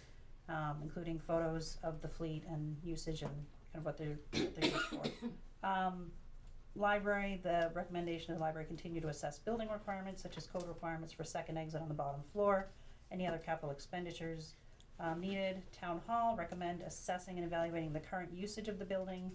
including photos of the fleet and usage and kind of what they're used for. Library, the recommendation of the library continue to assess building requirements such as code requirements for second exit on the bottom floor, any other capital expenditures needed. Town hall, recommend assessing and evaluating the current usage of the building,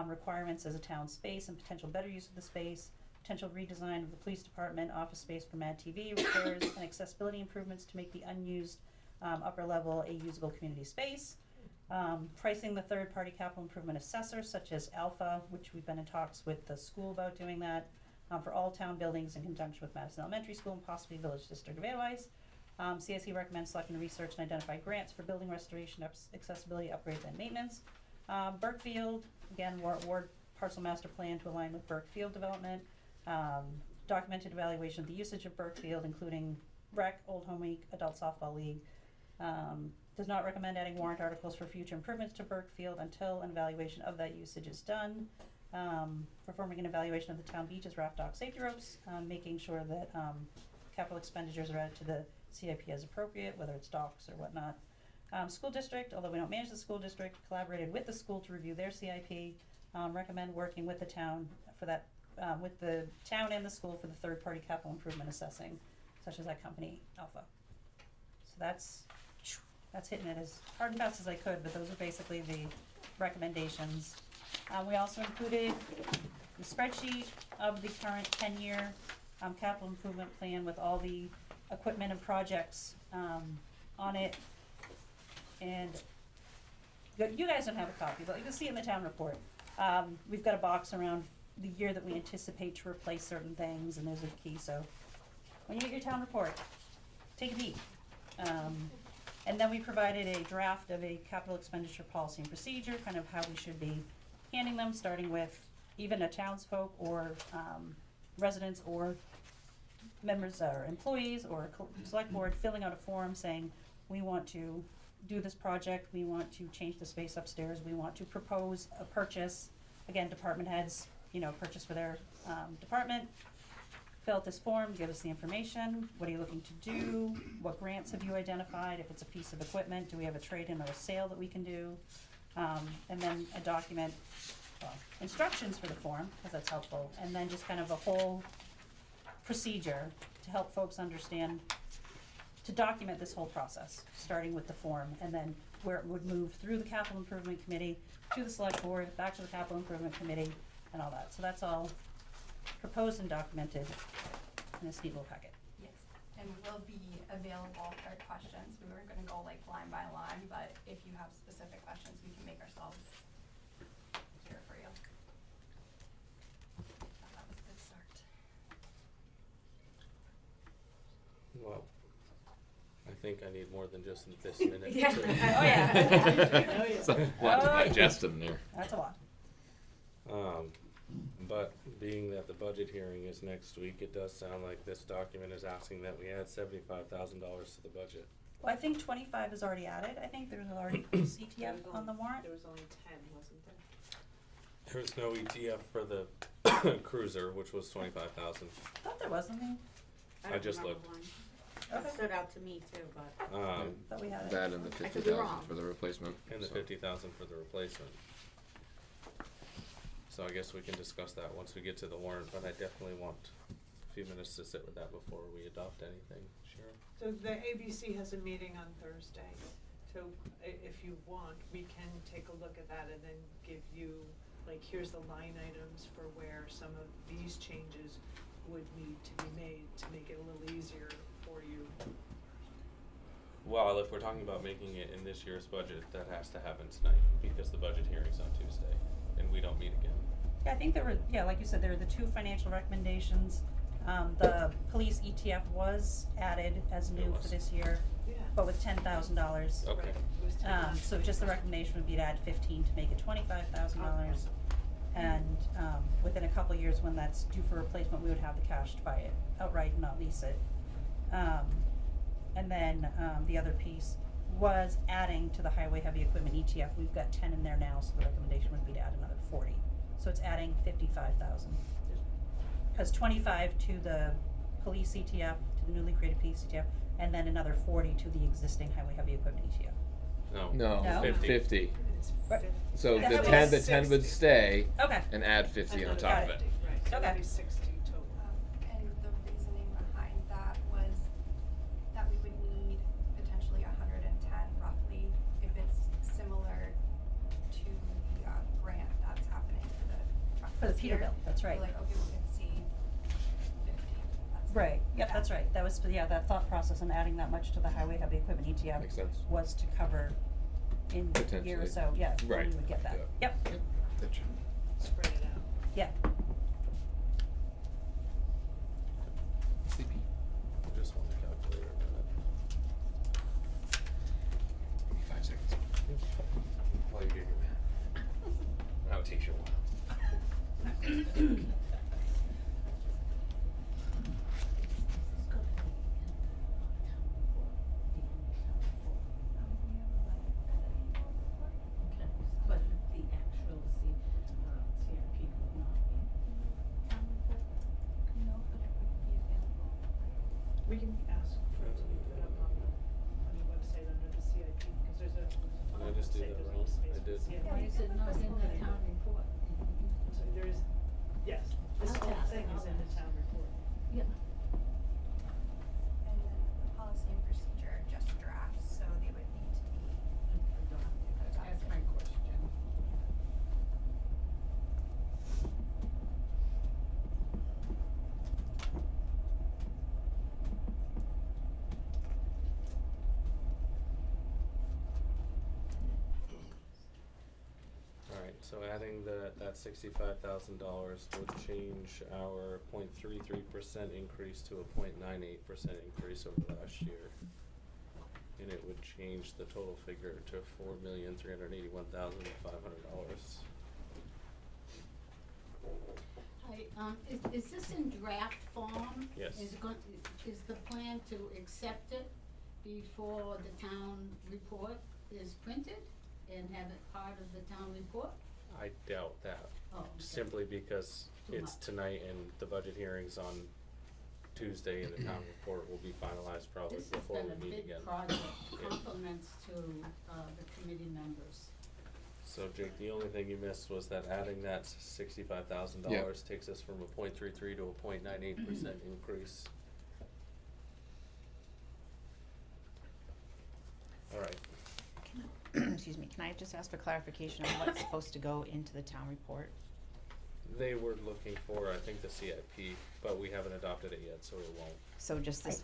requirements as a town space and potential better use of the space, potential redesign of the police department, office space for Mad TV, repairs and accessibility improvements to make the unused upper level a usable community space. Pricing the third-party capital improvement assessor such as Alpha, which we've been in talks with the school about doing that, for all town buildings in conjunction with Madison Elementary School and possibly Village District of Alewife. CIC recommends selecting research and identify grants for building restoration, accessibility, upgrades, and maintenance. Burkefield, again, ward parcel master plan to align with Burkefield development. Documented evaluation of the usage of Burkefield, including rec, Old Home Week, Adult Softball League. Does not recommend adding warrant articles for future improvements to Burkefield until an evaluation of that usage is done. Performing an evaluation of the town beaches, raft dock, safety ropes, making sure that capital expenditures are added to the CIP as appropriate, whether it's docks or whatnot. School district, although we don't manage the school district, collaborated with the school to review their CIP. Recommend working with the town for that, with the town and the school for the third-party capital improvement assessing, such as that company, Alpha. So that's hitting it as hard and fast as I could, but those are basically the recommendations. We also included the spreadsheet of the current 10-year capital improvement plan with all the equipment and projects on it. And you guys don't have a copy, but you can see in the town report. We've got a box around the year that we anticipate to replace certain things, and there's a key, so when you get your town report, take a peek. And then we provided a draft of a capital expenditure policy and procedure, kind of how we should be handling them, starting with even a townsfolk or residents or members or employees or select board filling out a form saying, we want to do this project, we want to change the space upstairs, we want to propose a purchase. Again, department heads, purchase for their department. Fill out this form, give us the information, what are you looking to do, what grants have you identified, if it's a piece of equipment, do we have a trade-in or a sale that we can do, and then a document, instructions for the form, because that's helpful, and then just kind of a whole procedure to help folks understand, to document this whole process, starting with the form, and then where it would move through the capital improvement committee, to the select board, back to the capital improvement committee, and all that, so that's all proposed and documented in this neat little packet. Yes, and we'll be available for questions. We weren't gonna go like line by line, but if you have specific questions, we can make ourselves here for you. That was a good start. Well, I think I need more than just this minute. Yeah. to- Oh, yeah. It's a lot to digest in there. That's a lot. But being that the budget hearing is next week, it does sound like this document is asking that we add $75,000 to the budget. Well, I think 25 is already added, I think there's already CTF on the warrant. There was only 10, wasn't there? There's no ETF for the cruiser, which was 25,000. I thought there was something, I just looked. That stood out to me too, but. thought we had it. That and the I could be 50,000 wrong. for the replacement. And the so. 50,000 for the replacement. So I guess we can discuss that once we get to the warrant, but I definitely want a few minutes to sit with that before we adopt anything. Sharon? So the ABC has a meeting on Thursday, so if you want, we can take a look at that and then give you, like, here's the line items for where some of these changes would need to be made to make it a little easier for you. Well, if we're talking about making it in this year's budget, that has to happen tonight, because the budget hearing's on Tuesday, and we don't meet again. Yeah, I think there were, like you said, there were the two financial recommendations. The police ETF was added as new for this year, Yeah. but with $10,000. Okay. Right, it was 10. So just the recommendation would be to add 15 to make it $25,000. And within a couple years, when that's due for replacement, we would have the cash to buy it outright and not lease it. And then, the other piece was adding to the highway heavy equipment ETF. We've got 10 in there now, so the recommendation would be to add another 40. So it's adding 55,000. Cause 25 to the police ETF, to the newly created police ETF, and then another 40 to the existing highway heavy equipment ETF. No. No? 50. It's Right. 50. So That's the what 10, it the is. 10 would stay Okay, and add 50 on Another top of it. 50, right, so Okay. it'd be 60 total. And the reasoning behind that was that we would need potentially 110 roughly if it's similar to the grant that's happening for the truck for the this year. Peterbilt, that's right. We're like, okay, we can see 50. That's Right, yep, yeah. that's right. That was, yeah, that thought process and adding that much to the highway heavy equipment ETF Makes sense. was to cover in a year or Potentially. so, yeah, Right. we would get that. Yeah. Yep, Spread it out. yeah. Sleepy. I just want the calculator a minute. Give me 5 seconds. While you're doing your math. That would take you a while. But the actual CIP would not be. No, but it would be available. We can ask for it to be put up on the website under the CIP, because there's a. Did I just do say that there's a wrong? space I for did. CIP. Why is it not in the town report? So there is, yes, this I'll whole ask, thing is I'll in the ask. town report. Yeah. And then the policy and procedure are just drafts, so they would need to be That's my question. Alright, so adding that $65,000 would change our 0.33% increase to a 0.98% increase over last year. And it would change the total figure to $4,381,500. Is this in draft form? Yes. Is the plan to accept it before the town report is printed and have it part of the town report? I doubt that, Oh, okay. simply because Too it's much. tonight and the budget hearing's on Tuesday and the town report will be finalized probably This has before been we a meet big again. project, Yeah. compliments to, the committee members. So Jake, the only thing you missed was that adding that $65,000 takes us from a 0.33 to a 0.98% increase. Alright, Excuse me, can I just ask for clarification on what's supposed to go into the town report? they were looking for, I think, the CIP, but we haven't adopted it yet, so it won't. So just this,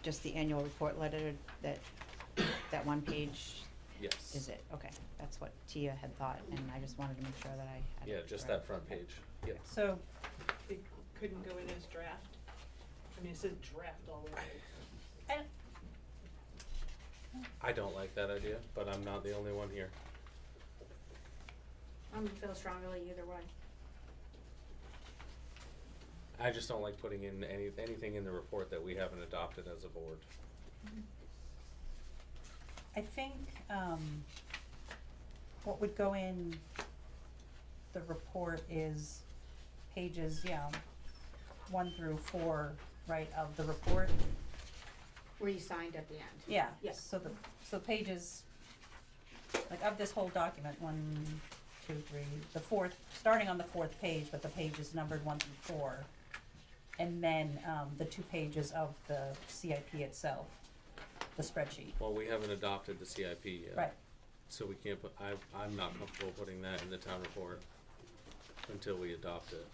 just the annual report letter, that one page, Yes. is it? Okay, that's what Tia had thought, and I just wanted to make sure that I had it Yeah, just correct. that front page, yep. So, It couldn't go in as draft. I mean, it says draft all over it. I don't like that idea, but I'm not the only one here. I feel strongly either way. I just don't like putting in anything in the report that we haven't adopted as a board. I think, what would go in the report is pages, 1 through 4, right, of the report. Where you signed at the end. Yeah, Yeah. so pages, like of this whole document, 1, 2, 3, the fourth, starting on the 4th page, but the page is numbered 1 through 4. And then, the 2 pages of the CIP itself, the spreadsheet. Well, we haven't adopted the CIP yet. Right. So we can't put, I'm not comfortable putting that in the town report until we adopt it.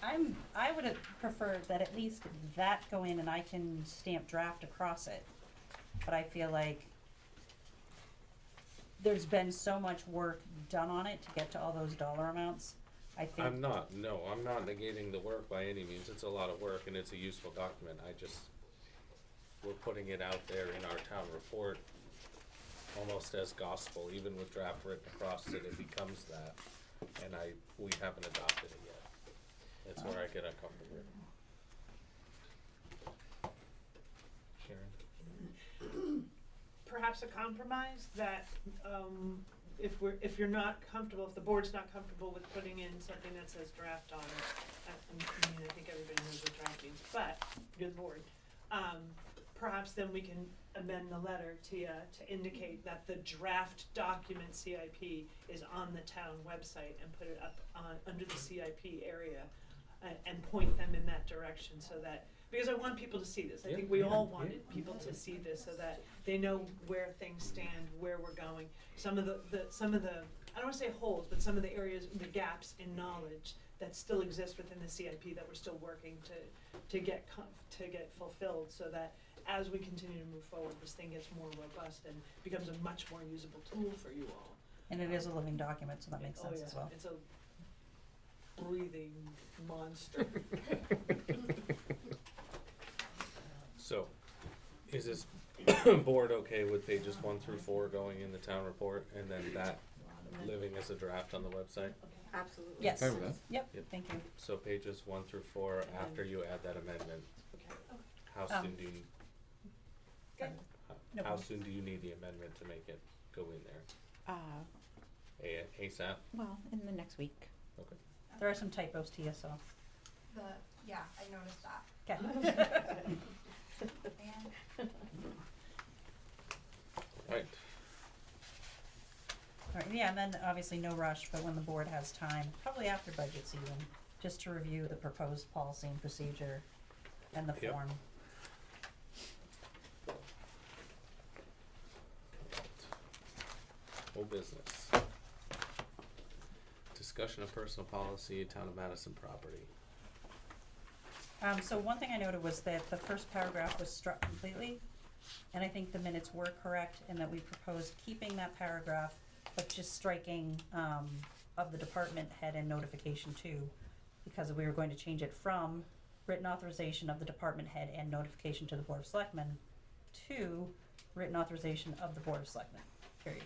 I would have preferred that at least that go in and I can stamp draft across it. But I feel like there's been so much work done on it to get to all those dollar amounts. I think. I'm not negating the work by any means. It's a lot of work and it's a useful document. We're putting it out there in our town report almost as gospel, even with draft written across it, it becomes that. And we haven't adopted it yet. That's where I get uncomfortable. Sharon? perhaps a compromise that, if you're not comfortable, if the board's not comfortable with putting in something that says draft on it, I mean, I think everybody knows what draft means, but you're the board. Perhaps then we can amend the letter to indicate that the draft document CIP is on the town website and put it up under the CIP area, and point them in that direction so that, because I want people to see this. I think we all wanted people to see this so that they know where things stand, where we're going. Some of the I don't wanna say holes, but some of the areas, the gaps in knowledge that still exist within the CIP that we're still working to get fulfilled, so that as we continue to move forward, this thing gets more robust and becomes a much more usable tool for you all. And it is a living document, so that makes Oh, sense yeah, as well. it's a breathing monster. So, is this board okay with pages 1 through 4 going in the town report, and then that living as a draft on the website? Absolutely. Yes. Fine with that. Yep, Yep. thank you. So pages 1 through 4, after you add that amendment, Okay. how Um, soon do you, Good. No how problem. soon do you need the amendment to make it go in there? ASAP? Well, in the next week. Okay. There are some typos to you, so. Yeah, I noticed that. Okay. And Right. Alright, yeah, and then obviously no rush, but when the board has time, probably after budget season, just to review the proposed policy and procedure and the Yep. form. Whole business. Discussion of personal policy, town of Madison property. So one thing I noted was that the first paragraph was struck completely, and I think the minutes were correct, and that we proposed keeping that paragraph, but just striking, of the department head and notification too, because we were going to change it from written authorization of the department head and notification to the Board of Selectmen to written authorization of the Board of Selectmen, period.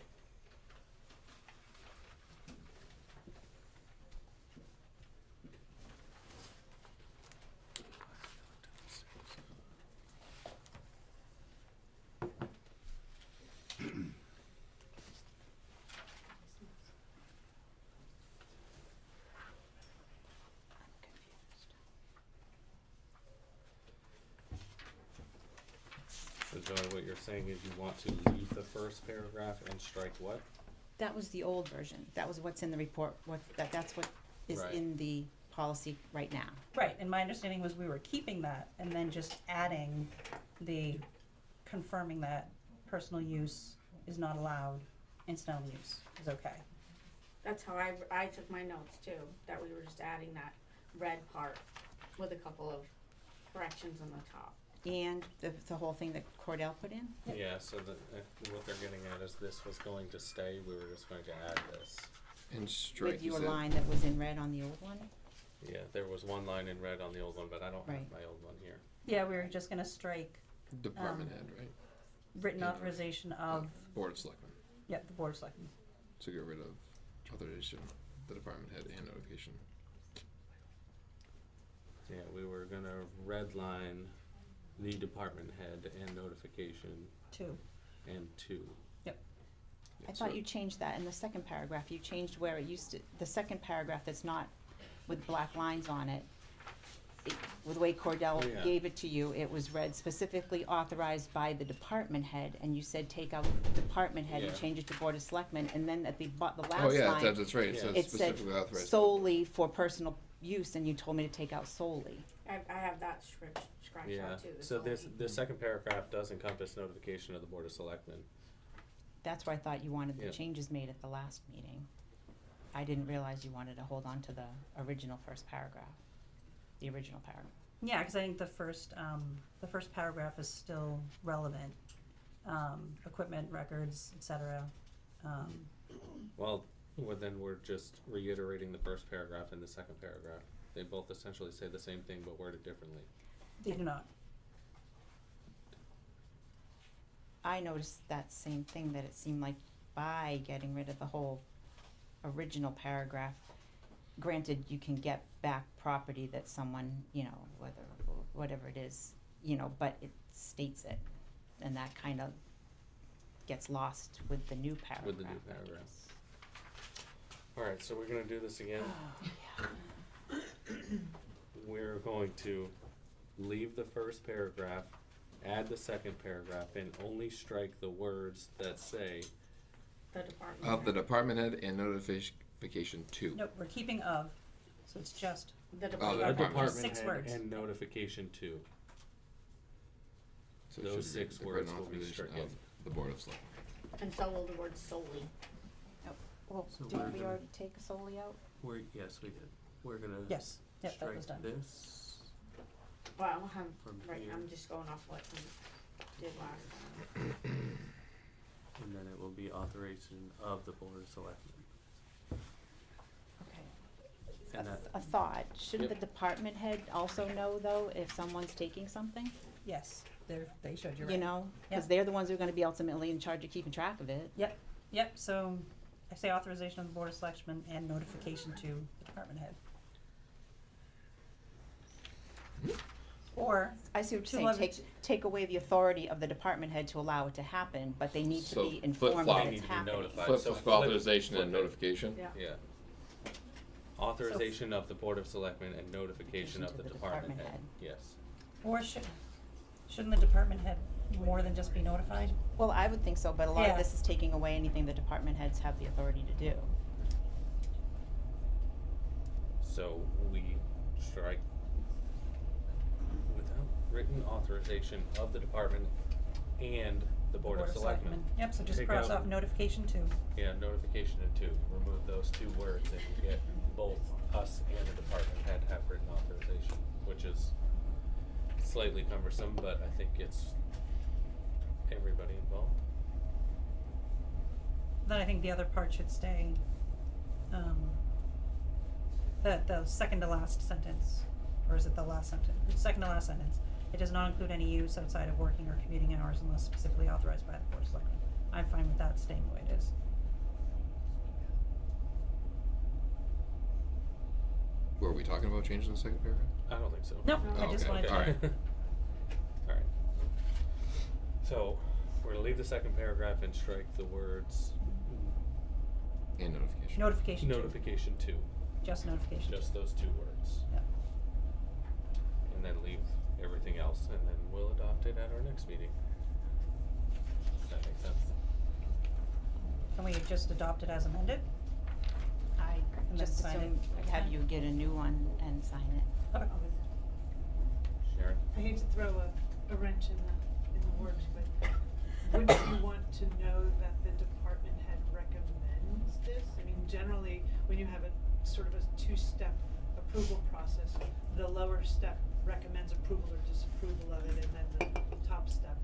So Joey, what you're saying is you want to leave the first paragraph and strike what? That was the old version. That was what's in the report, that's what is Right. in the policy right now. Right, and my understanding was we were keeping that and then just adding the confirming that personal use is not allowed, incidental use is okay. That's how I took my notes too, that we were just adding that red part with a couple of corrections on the top. And the whole thing that Cordell put in? Yeah, so what they're getting at is this was going to stay, we were just going to add this. And strike, With you your said. line that was in red on the old one? Yeah, there was one line in red on the old one, but I don't have Right. my old one here. Yeah, we were just gonna strike Department head, right? written And- authorization of, Board of Selectmen. yep, the Board of Selectmen. So get rid of authorization, the department head and notification. Yeah, we were gonna redline the department head and notification Two. and 2. I Yeah, thought so- you changed that in the second paragraph. You changed where it used to, the second paragraph that's not with black lines on it. With the way Cordell Oh, yeah. gave it to you, it was read specifically authorized by the department head, and you said take out department head and Yeah. change it to Board of Selectmen, and then at the Oh, last yeah, line, that's right, it Yeah. says it said specifically authorized. solely for personal use, and you told me to take out solely. I have that scratched Yeah, out too. so this, whole- the second paragraph does encompass notification of the Board of Selectmen. That's where I thought you wanted the Yeah. changes made at the last meeting. I didn't realize you wanted to hold on to the original first paragraph, the original paragraph. Yeah, cause I think the first paragraph is still relevant, equipment, records, et cetera. Well, then we're just reiterating the first paragraph and the second paragraph. They both essentially say the same thing but worded differently. They do not. I noticed that same thing, that it seemed like by getting rid of the whole original paragraph, granted, you can get back property that someone, whatever it is, but it states it, and that kind of gets lost with the new paragraph. With the new paragraph. Alright, so we're gonna do this again. We're going to leave the first paragraph, add the second paragraph, and only strike the words that say, The department. Of the department head and notification to. Nope, we're keeping of, so it's just The Oh, the department. a department. department Six head words. and notification to. So it Those should read 6 the words written will be authorization stricken. of the Board of Selectmen. And so will the word solely. Well, So we're didn't we gonna- already take solely out? Yes, we did. We're gonna yes, yep, that was strike done. this Well, from right, here, I'm just going off what we did last time. and then it will be authorization of the Board of Selectmen. Okay. And that, A thought, shouldn't the Yep. department head also know though if someone's taking something? Yes, they should, you're right. You know, cause Yep. they're the ones who are gonna be ultimately in charge of keeping track of it. Yep, so I say authorization of the Board of Selectmen and notification to the department head. Or, I see what To you're love saying, it. take away the authority of the department head to allow it to happen, but they need to So be informed flip-flop. that They it's need to be happening. notified. Flip So for flip- authorization and flip it. notification. Yeah. yeah. Authorization of the Board of Selectmen and notification of the department head, yes. or shouldn't the department head more than just be notified? Well, I would think so, but a lot Yeah. of this is taking away anything the department heads have the authority to do. So we strike without written authorization of the department and the Board of Selectmen. Yep, so just Take cross out- off notification to. Yeah, notification and two, remove those 2 words and you get both us and the department head have written authorization, which is slightly cumbersome, but I think it's everybody involved. Then I think the other part should stay, the second to last sentence, or is it the last sentence? The second to last sentence. It does not include any use outside of working or commuting hours unless specifically authorized by the Board of Selectmen. I'm fine with that staying the way it is. Were we talking about changing the second paragraph? I don't think so. Nope, Oh, I just okay, wanted to. alright. Alright. So, we're gonna leave the second paragraph and strike the words And notification. Notification to. notification to, Just notification. just those 2 words. Yep. And then leave everything else, and then we'll adopt it at our next meeting. Does that make sense? Can we just adopt it as amended? I And just then sign assume it next have time? you get a new one and sign it. Okay. Sharon? I hate to throw a wrench in the works, but wouldn't you want to know that the department head recommends this? I mean, generally, when you have a sort of a 2-step approval process, the lower step recommends approval or disapproval of it, and then the top step.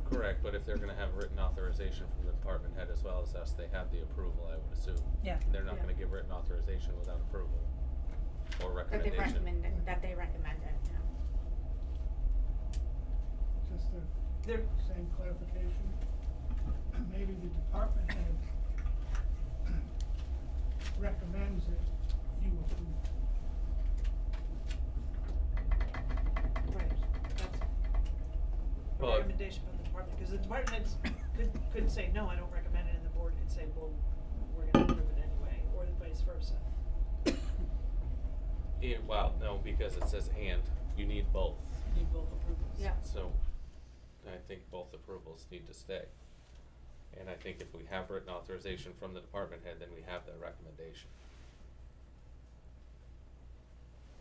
Correct, but if they're gonna have written authorization from the department head as well as us, they have the approval, I would assume. Yeah. They're not Yeah. gonna give written authorization without approval or That they recommendation. recommend it, that they recommend it, yeah. Just the There, same clarification, maybe the department head recommends it, you approve. right, that's a Well, recommendation from the department, because the department heads could say, no, I don't recommend it, and the board could say, well, we're gonna approve it anyway, or vice versa. Yeah, well, no, because it says and, you need both. Need both approvals. Yeah. So, I think both approvals need to stay. And I think if we have written authorization from the department head, then we have their recommendation.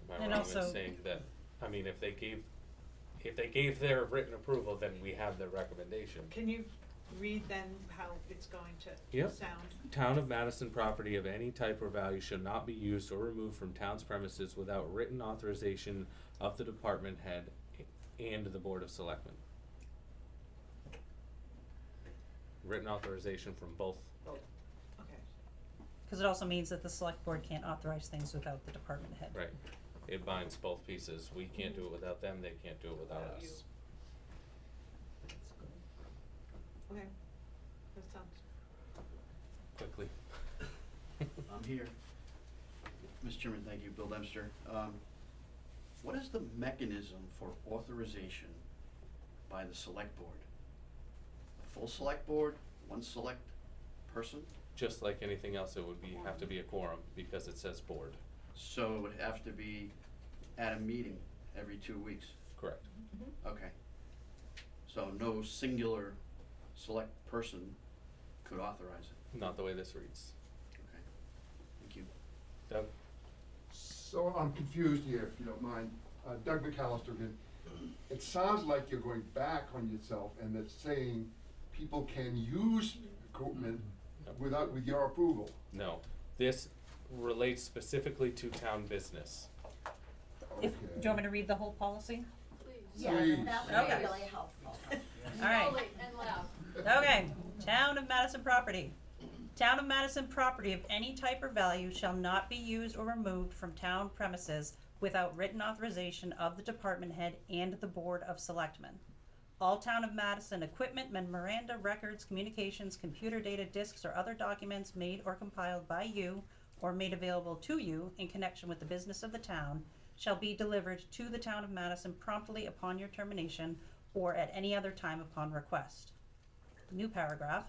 Am I And wrong in also- saying that, I mean, if they gave their written approval, then we have their recommendation. Can you read then how it's going to Yep. sound? Town of Madison property of any type or value shall not be used or removed from town's premises without written authorization of the department head and the Board of Selectmen. Written authorization from both. Okay. Cause it also means that the select board can't authorize things without the department head. Right. It binds both pieces. We can't do it without them, they can't do it without Without you. us. Okay, that sounds, Quickly. I'm here. Mr. Chairman, thank you. Bill Dempster. What is the mechanism for authorization by the select board? A full select board one select person? Just like anything else, it would have to be a quorum, because it says board. So it would have to be at a meeting every 2 weeks? Correct. Okay. So no singular select person could authorize it? Not the way this reads. Okay. Thank you. Doug? So I'm confused here, if you don't mind. Doug McAllister again. It sounds like you're going back on yourself and that's saying people can use equipment with your approval. No. This relates specifically to town business. Do you want me to read the whole policy? Yes, Please. that would Okay. be really helpful. All right. Slowly and loud. Okay, Town of Madison property. Town of Madison property of any type or value shall not be used or removed from town premises without written authorization of the department head and the Board of Selectmen. All Town of Madison equipment, memoranda, records, communications, computer data, disks, or other documents made or compiled by you or made available to you in connection with the business of the town shall be delivered to the Town of Madison promptly upon your termination or at any other time upon request. New paragraph.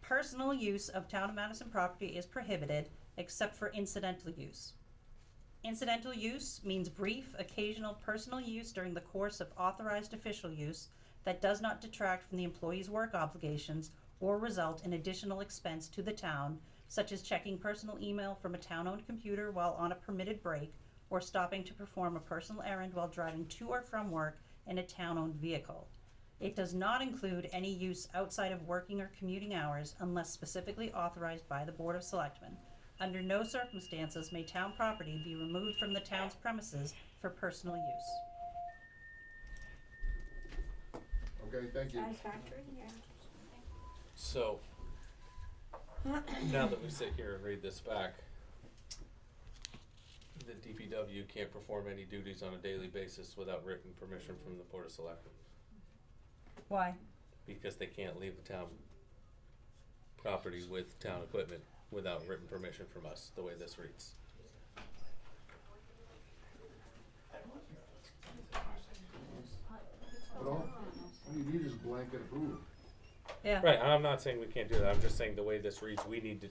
Personal use of Town of Madison property is prohibited except for incidental use. Incidental use means brief, occasional personal use during the course of authorized official use that does not detract from the employee's work obligations or result in additional expense to the town, such as checking personal email from a town-owned computer while on a permitted break or stopping to perform a personal errand while driving to or from work in a town-owned vehicle. It does not include any use outside of working or commuting hours unless specifically authorized by the Board of Selectmen. Under no circumstances may town property be removed from the town's premises for personal use. Okay, thank you. Satisfactory, yeah. So, now that we sit here and read this back, the DPW can't perform any duties on a daily basis without written permission from the Board of Selectmen, Why? because they can't leave the town property with town equipment without written permission from us, the way this reads. But all you need is blanket approval. Yeah. Right, I'm not saying we can't do that, I'm just saying the way this reads, we need to,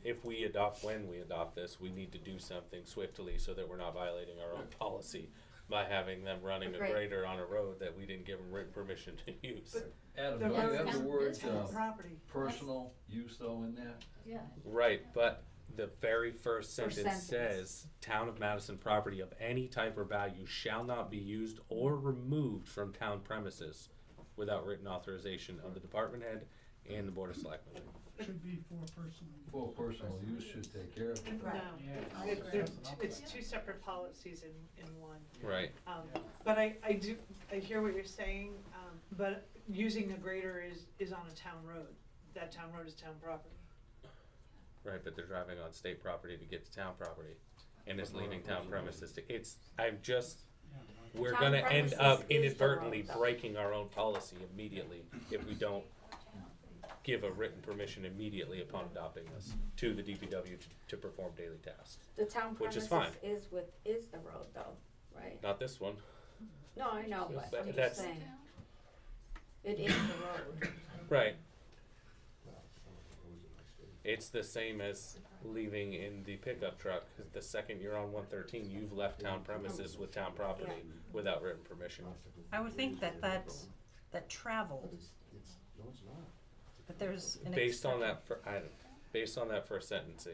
when we adopt this, we need to do something swiftly so that we're not violating our own policy by having them running a Agreed. grader on a road that we didn't give them written permission to use. Adam, The do you road have the is word, town property. personal use though in there? Yeah. Right, but the very first First sentence sentence. says, Town of Madison property of any type or value shall not be used or removed from town premises without written authorization of the department head and the Board of Selectmen. Should be for personal. Full personal use should take care of it. No, Yeah. it's two separate policies in one. Right, But I hear what you're saying, but using a grader is on a town road. That town road is town property. right, but they're driving on state property to get to town property, and it's leaving town premises to, we're Town gonna end premises up is the inadvertently road, though. breaking our own policy immediately if we don't give a written permission immediately upon adopting this to the DPW to perform daily tasks. The town Which is premises fine. is the road though, right? Not this one. No, I know, So but that- I'm just that's- saying. It is the road. Right. It's the same as leaving in the pickup truck, 'cause the second you're on 113, you've left town premises with town property without written permission. I would think that traveled, No, it's not. but there's an Based on exception. that, based on that first sentence,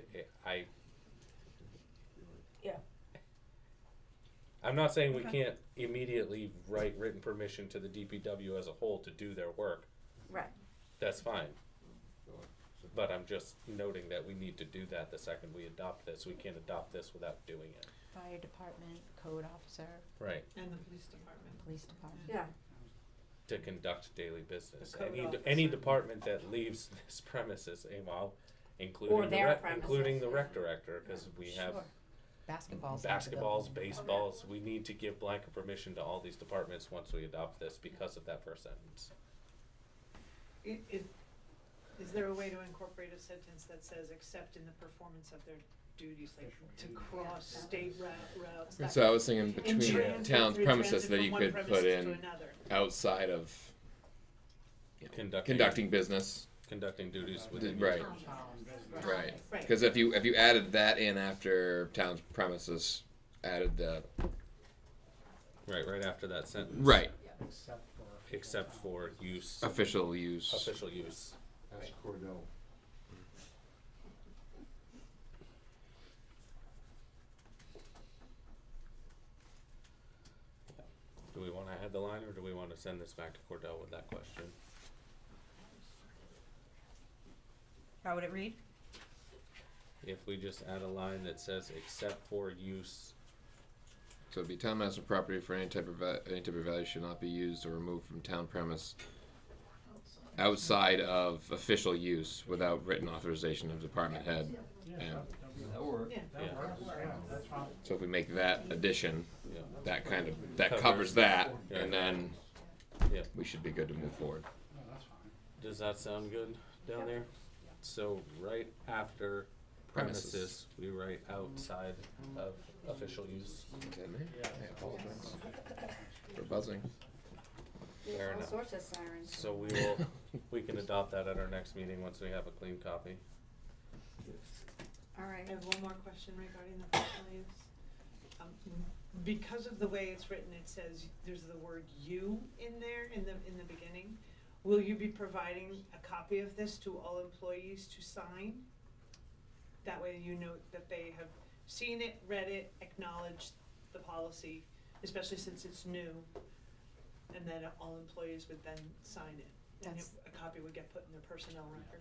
Yeah. I'm not saying we Okay. can't immediately write written permission to the DPW as a whole to do their work. Right. That's fine. But I'm just noting that we need to do that the second we adopt this. We can't adopt this without doing it. Fire department, code officer, Right. And the police department. police department. Yeah. To conduct daily business. The code Any officer. department that leaves this premises, including Or the their rec, premises, including the yeah. rec director, cause we have Sure. Basketballs. basketballs, baseballs. We need to give blanket permission to all these departments once we adopt this because of that first sentence. Is there a way to incorporate a sentence that says, except in the performance of their duties, like to cross state routes? that- So I was thinking in between transit, town's through premises transit that from you one could put premises to in another. outside of Conducting. conducting business. conducting duties within. Right. Right. Because if you added that in after town's premises, added the Right after that sentence. right Except for use. official use. Official use. Ask Cordell. Do we wanna add the line, or do we wanna send this back to Cordell with that question? How would it read? If we just add a line that says except for use, So it'd be town master property for any type of value should not be used or removed from town premise outside of official use without written authorization of department head. And That works. Yeah. yeah, so if we make that addition, yeah, that covers Covers. that, Yeah. and then yeah. we should be good to move forward. Does that sound good down there? So right after premises, we write outside of official use. I apologize for buzzing. There's Fair all enough. sorts of sirens. So we can adopt that at our next meeting once we have a clean copy. All right. I have one more question regarding the personal use. Because of the way it's written, it says there's the word "you" in there in the beginning. Will you be providing a copy of this to all employees to sign? That way you know that they have seen it, read it, acknowledged the policy, especially since it's new. And then all employees would then sign it. And That's- a copy would get put in their personnel record.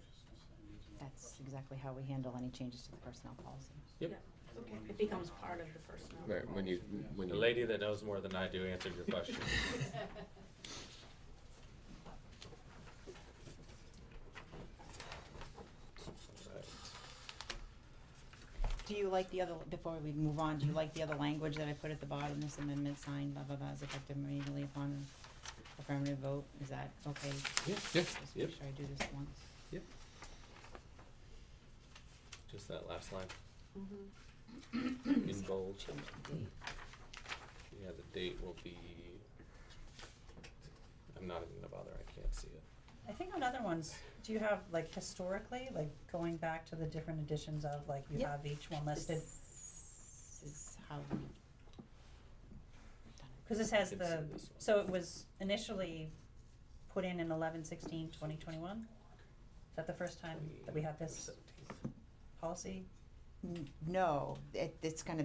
That's exactly how we handle any changes to the personnel policy. Yep. Yeah. Okay. It becomes part of the personnel. Right, when you The lady that knows more than I do answered your question. Right. Do you like the other, before we move on, do you like the other language that I put at the bottom, this amendment signed, blah, blah, blah, is effective immediately upon affirmative vote, is that okay? yeah, Just Yep. make sure I do this once. Just that last line Mm-hmm. in bold. Yeah, the date will be, I'm not even gonna bother, I can't see it. I think on other ones, do you have like historically, like going back to the different editions of like you Yep. have each one listed? This is how we. Cause this has Can the, see this one. so it was initially put in 11/16/2021? Is that the first time that we have this 17th. policy? No, it's gonna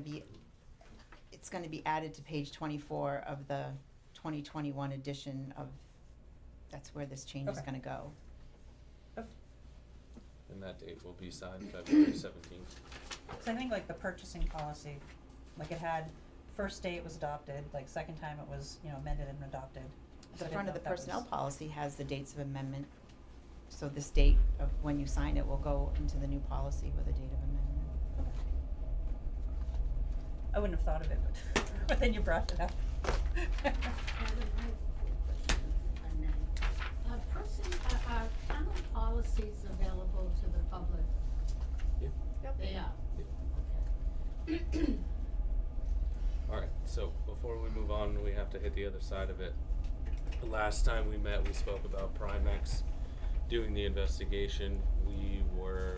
be added to page 24 of the 2021 edition of, that's where this change is Okay. gonna go. And that date will be signed February 17th. Cause I think like the purchasing policy, like it had, first day it was adopted, like second time it was, amended and adopted. The So I didn't front know of the if that was- personnel policy has the dates of amendment, so this date of when you sign it will go into the new policy with a date of amendment. I wouldn't have thought of it, but then you brought it up. Are town policies available to the public? Yeah. They are. Yeah. Alright, so before we move on, we have to hit the other side of it. The last time we met, we spoke about Primex doing the investigation. We were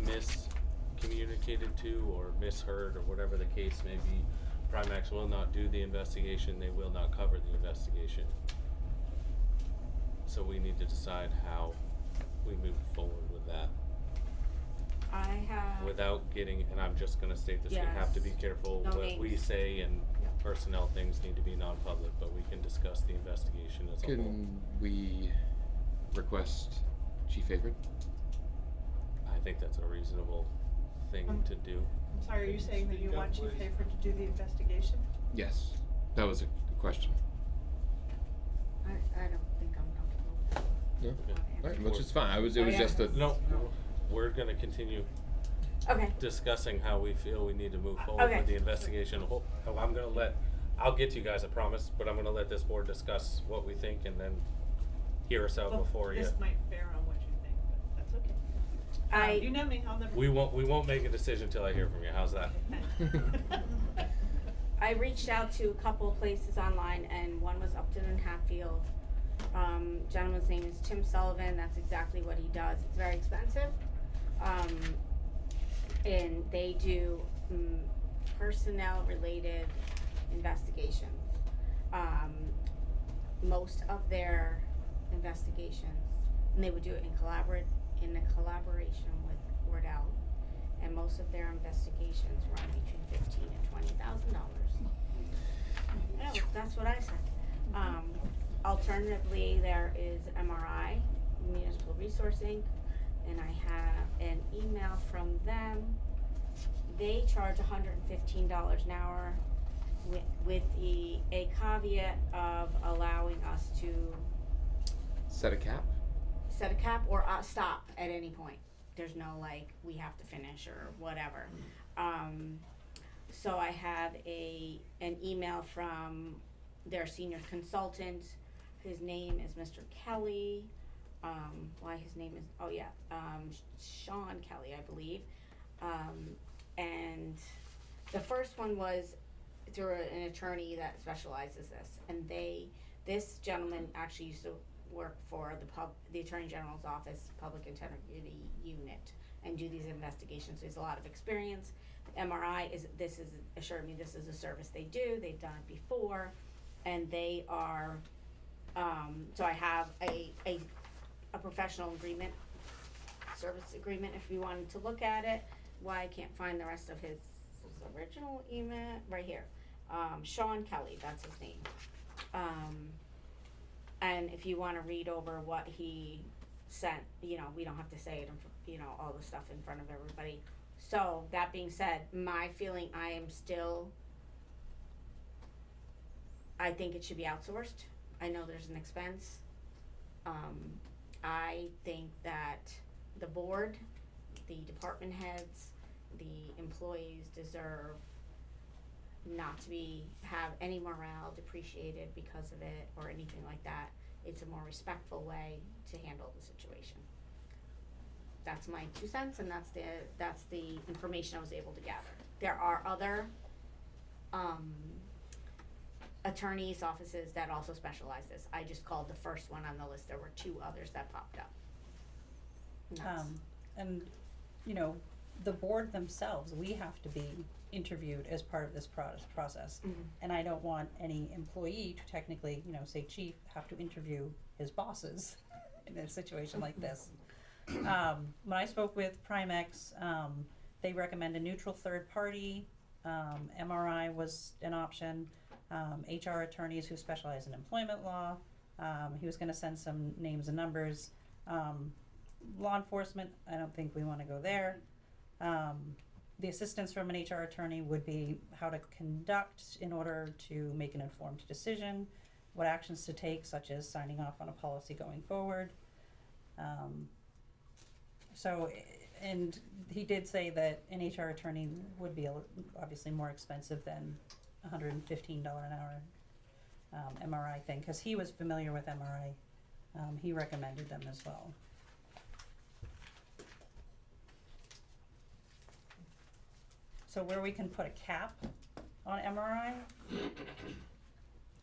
miscommunicated to or misheard or whatever the case may be. Primex will not do the investigation, they will not cover the investigation. So we need to decide how we move forward with that. I have. Without getting, and I'm just gonna state this, we have to be Yes. careful No what we names. say, and personnel things need to be non-public, but we can discuss the investigation as a whole. Can we request Chief Avery? I think that's a reasonable thing to do. I'm sorry, are you saying that you want Chief Hafer to do the investigation? Yes, that was a question. I don't think I'm comfortable with that. No? Okay. Alright, which is fine, it was Oh, yeah. just a. No, we're gonna continue Okay. discussing how we feel we need to move forward Okay. with the investigation. I'll get you guys a promise, but I'm gonna let this board discuss what we think and then hear us out Well, before you. this might bear on what you think, but that's okay. You know me, I'll never. We won't make a decision till I hear from you, how's that? I reached out to a couple of places online, and one was Upton and Hatfield, Gentleman's name is Tim Sullivan. That's exactly what he does. It's very expensive. And they do personnel related investigations. Most of their investigations, and they would do it in a collaboration with Wardell, and most of their investigations run between $15,000 and $20,000. Oh, that's what I said. Alternatively, there is MRI, Municipal Resourcing, and I have an email from them. They charge $115 an hour with a caveat of allowing us to Set a cap? set a cap or stop at any point. There's no like, we have to finish or whatever. So I have an email from their senior consultant. His name is Mr. Kelly. Why his name is, Sean Kelly, I believe. And the first one was through an attorney that specializes this. And this gentleman actually used to work for the Attorney General's Office Public Integrity Unit and do these investigations. So he has a lot of experience. The MRI assured me this is a service they do. They've done it before, and they are. So I have a professional agreement, service agreement. If you wanted to look at it, why I can't find the rest of his original email right here. Sean Kelly, that's his name. And if you want to read over what he sent, we don't have to say it, all the stuff in front of everybody. So that being said, my feeling, I think it should be outsourced. I know there's an expense. I think that the board, the department heads, the employees deserve not to have any morale depreciated because of it or anything like that. It's a more respectful way to handle the situation. That's my 2 cents, and that's the information I was able to gather. There are other attorneys' offices that also specialize this. I just called the first one on the list. There were 2 others that popped up. And the board themselves, we have to be interviewed as part of this process. Mm-hmm. And I don't want any employee to technically, say chief, have to interview his bosses in a situation like this. When I spoke with Primex, they recommend a neutral third party. MRI was an option. HR attorneys who specialize in employment law. He was gonna send some names and numbers. Law enforcement, I don't think we wanna go there. The assistance from an HR attorney would be how to conduct in order to make an informed decision, what actions to take, such as signing off on a policy going forward. And he did say that an HR attorney would be obviously more expensive than $115 an hour MRI thing, because he was familiar with MRI. He recommended them as well. So where we can put a cap on MRI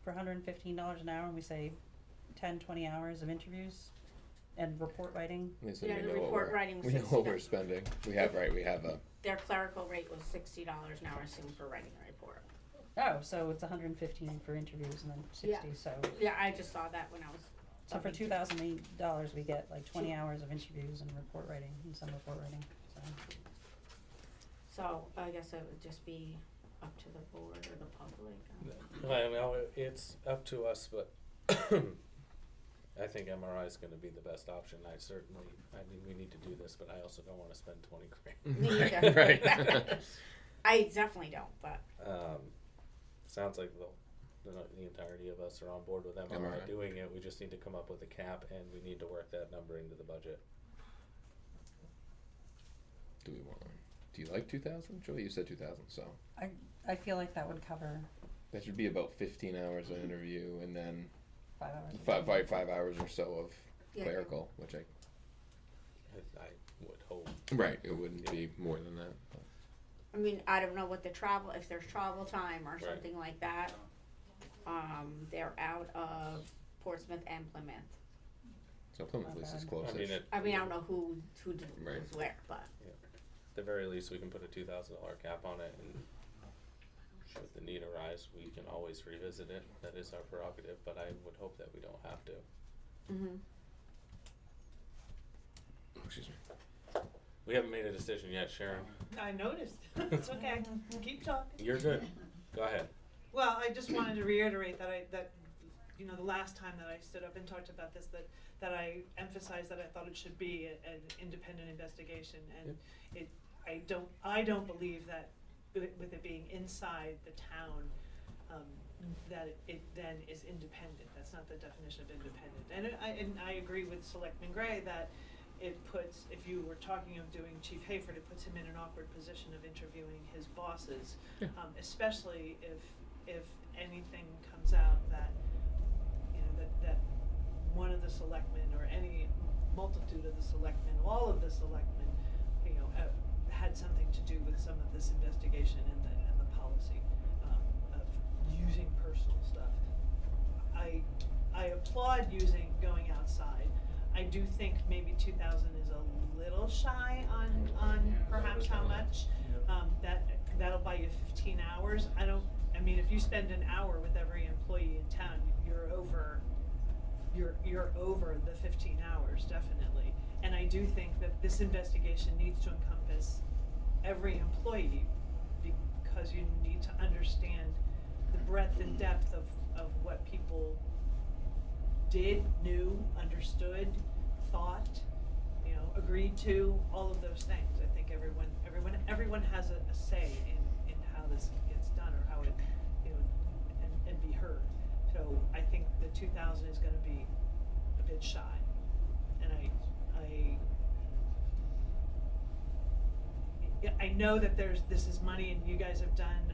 for $115 an hour, and we say 10, 20 hours of interviews and report writing. So Yeah, we the know report writing was we know $60. what we're spending. We have a. Their clerical rate was $60 an hour, assumed for writing a report. Oh, so it's $115 for interviews and then 60, Yeah. so. Yeah, I just saw that when I was. So for $2,008, we get like 20 hours of interviews and report writing, and some report writing, so. So I guess it would just be up to the board or the public. Well, it's up to us, but I think MRI is gonna be the best option. We need to do this, but I also don't wanna spend 20 grand. Me either. Right. I definitely don't, but. Sounds like the entirety of us are on board with MRI doing it. We just need to come up with a cap, and we need to work that number into the budget. Do you like 2,000? Joey, you said 2,000, so. I feel like that would cover That should be about 15 hours of interview, and then 5 hours. 5 hours or so of clerical, which I would hope. Right, it wouldn't be more than that. But. I mean, I don't know what if there's travel time or something like that. They're out of Portsmouth and Plymouth. So Plymouth at least is close. I mean, I mean, I don't know who did Right. who's where, but. at the very least, we can put a $2,000 cap on it, and should the need arise, we can always revisit it. That is our prerogative, but I would hope that we don't have to. Mm-hmm. Excuse me. We haven't made a decision yet, Sharon. I noticed. It's okay. Keep talking. You're good. Go ahead. Well, I just wanted to reiterate that you know, the last time that I stood up and talked about this, that I emphasized that I thought it should be an independent investigation, and I don't believe that with it being inside the town, that it then is independent. That's not the definition of independent. And I agree with Selectman Gray that it puts, if you were talking of doing Chief Hayford, it puts him in an awkward position of interviewing his bosses, especially if anything comes out that, you know, that one of the selectmen or any multitude of the selectmen, all of the selectmen, you know, had something to do with some of this investigation and the policy of using personal stuff. I applaud going outside. I do think maybe 2,000 is a little shy on perhaps how much. That'll buy you 15 hours. I mean, if you spend an hour with every employee in town, you're over the 15 hours, definitely. And I do think that this investigation needs to encompass every employee, because you need to understand the breadth and depth of what people did, knew, understood, thought, you know, agreed to, all of those things. I think everyone has a say in how this gets done, or how it, you know, and be heard. So I think the 2,000 is gonna be a bit shy. And I know that this is money, and you guys have done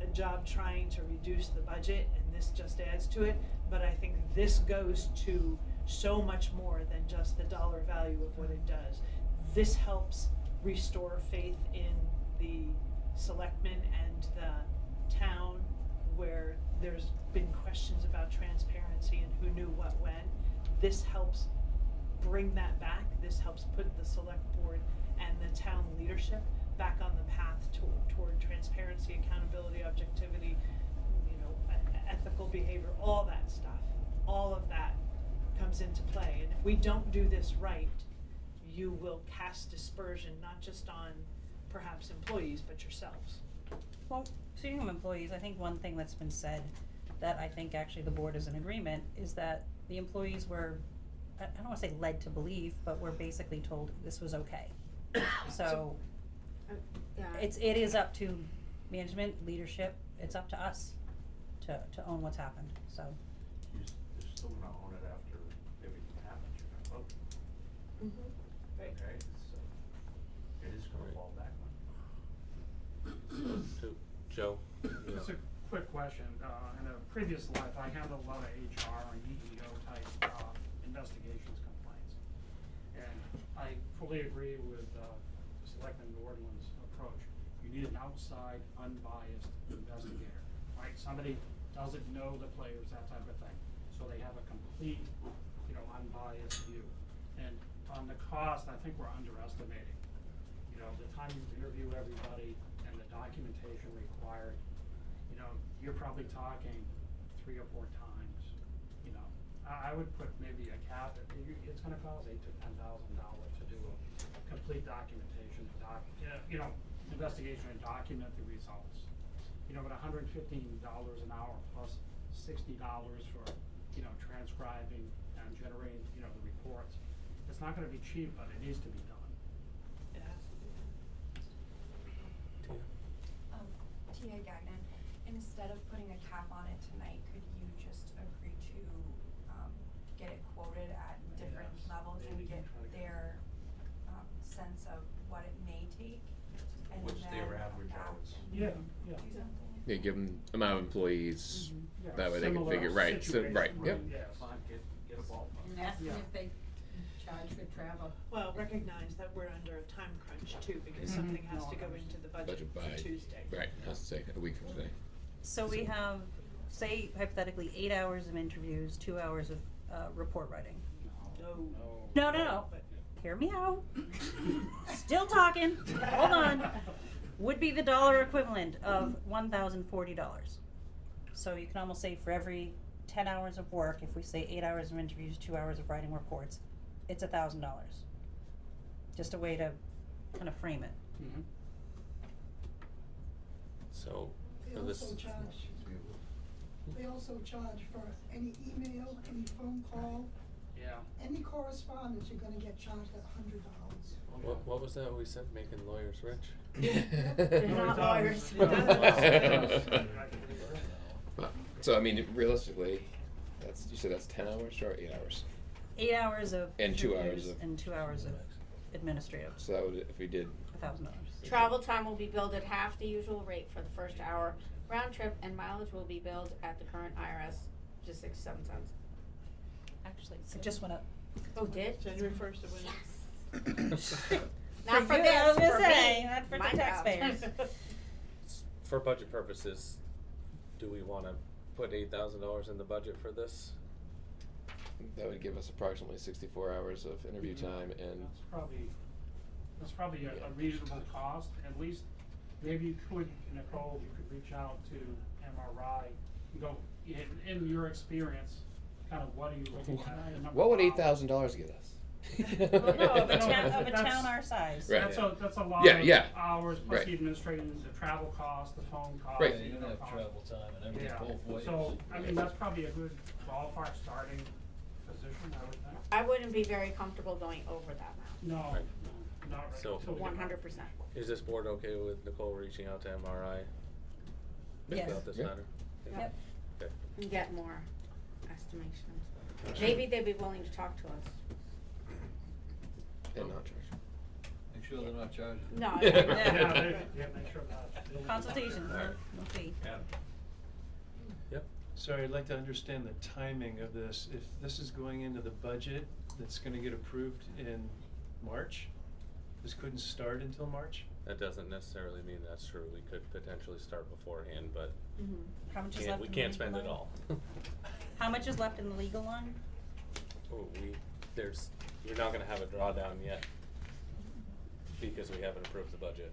a job trying to reduce the budget, and this just adds to it, but I think this goes to so much more than just the dollar value of what it does. This helps restore faith in the selectmen and the town, where there's been questions about transparency and who knew what when. This helps bring that back. This helps put the select board and the town leadership back on the path toward transparency, accountability, objectivity, you know, ethical behavior, all that stuff. All of that comes into play. And if we don't do this right, you will cast dispersion, not just on perhaps employees, but yourselves. Well, speaking of employees, I think one thing that's been said that I think actually the board is in agreement is that the employees were, I don't wanna say led to believe, but were basically told this was okay. So, Yeah. it is up to management, leadership, it's up to us to own what's happened, so. You're still gonna own it after everything happens, you're gonna vote. Mm-hmm. Right. Okay, so it is gonna fall back on. So, Joe? Just a quick question. In a previous life, I handled a lot of HR and EEO type investigations, complaints. And I fully agree with Selectman Nordland's approach. You need an outside, unbiased investigator, right? Somebody doesn't know the players, that type of thing. So they have a complete, you know, unbiased view. And on the cost, I think we're underestimating. You know, the time you interview everybody and the documentation required, you know, you're probably talking 3 or 4 times, you know. I would put maybe a cap, it's gonna cost $8,000 to $10,000 to do a complete documentation, you know, investigation and document the results. You know, at $115 an hour plus $60 for, you know, transcribing and generating, you know, the reports. It's not gonna be cheap, but it needs to be done. It has to be. Tia Gagnon, instead of putting a cap on it tonight, could you just agree to get it quoted at different levels and get their sense of what it may take? And What's then their average that hours? can Yeah, do yeah. something? Yeah, give them amount of employees, Yeah, that way they can similar figure, right, so, situation, right, yep. Yes. Fine, get a ballpark. And ask them Yeah. if they charge for travel. Well, recognize that we're under a time crunch too, because Mhm. something has No, to I go understand. into the budget Budget by, for Tuesday. right, has to say, a week from today. So we have say hypothetically 8 hours of interviews, 2 hours of, report writing. No. Hear me out. Still talking. Hold on. Would be the dollar equivalent of $1,040. So you can almost say for every 10 hours of work, if we say 8 hours of interviews, 2 hours of writing reports, it's $1,000. Just a way to kind of frame it. Mhm. So, They for this, also charge for any email, any phone call, Yeah. any correspondence, you're gonna get charged $100. what was that we said, making lawyers rich? They're not lawyers. So I mean, realistically, you said that's 10 hours or 8 hours. 8 hours of And 2 hours interviews of- and 2 hours of administrative. So that would, if we did, $1,000. Travel time will be billed at half the usual rate for the first hour round trip, and mileage will be billed at the current IRS, just 67 cents. Actually, So it just went up. Oh, did? January 1st it went up. Not for you, this, I was gonna for say, me. not for My the job. taxpayers. For budget purposes, do we wanna put $8,000 in the budget for this? that would give us approximately 64 hours of interview time and That's probably a reasonable cost. At least, maybe you could, Nicole, you could reach out to MRI and go, in your experience, kind of what are you looking at? The number what would of hours. $8,000 get us? Well, no, of a No, town, but that's- our size. Right. That's a lot Yeah, of yeah. hours, plus Right. the administrating, the travel cost, the phone cost. Right. Yeah, you're gonna have cost. travel time and everything Yeah. both ways. So, I mean, that's probably a good ballpark starting position, I would think. I wouldn't be very comfortable going over that amount. No, Right. no, not right. So- until we get 100%. Is this board okay with Nicole reaching out to MRI Yes. about this Yeah. matter? Yep. Okay. And get more estimations. Maybe they'd be willing to talk to us. And not charge. Make sure they're not charging. No, Yeah, yeah. make sure that. Consultation, Alright. no fee. Yep. Sorry, I'd like to understand the timing of this. If this is going into the budget that's gonna get approved in March, this couldn't start until March? That doesn't necessarily mean that's true. We could potentially start beforehand, but How much is can't, left we in the can't legal spend it line? all. How much is left in the legal line? Oh, we're not gonna have a drawdown yet because we haven't approved the budget.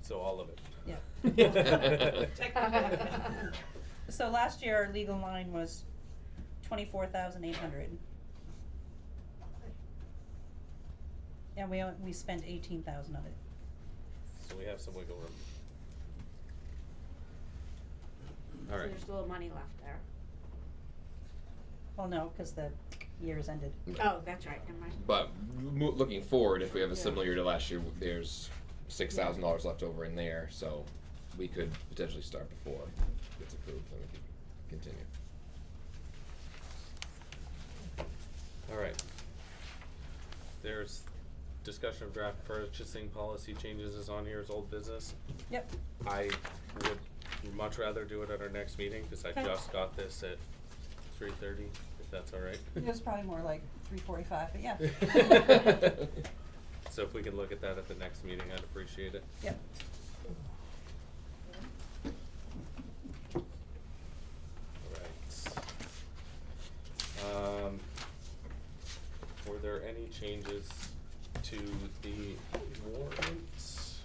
So all of it. Yeah. So last year, our legal line was 24,800. And we spent 18,000 of it. So we have some wiggle room. So All right. there's a little money left there. Well, no, cause the year's ended. Oh, that's right, never mind. But looking forward, if we have a Yeah. similar year to last year, there's $6,000 left over in there, so we could potentially start before it gets approved, and we could continue. All right. There's discussion of draft purchasing policy changes is on here as old business. Yep. I would much rather do it at our next meeting, cause I Okay. just got this at 3:30, if that's all right. It was probably more like 3:45, but yeah. So if we can look at that at the next meeting, I'd appreciate it. Yep. Alright. Were there any changes to the warrants?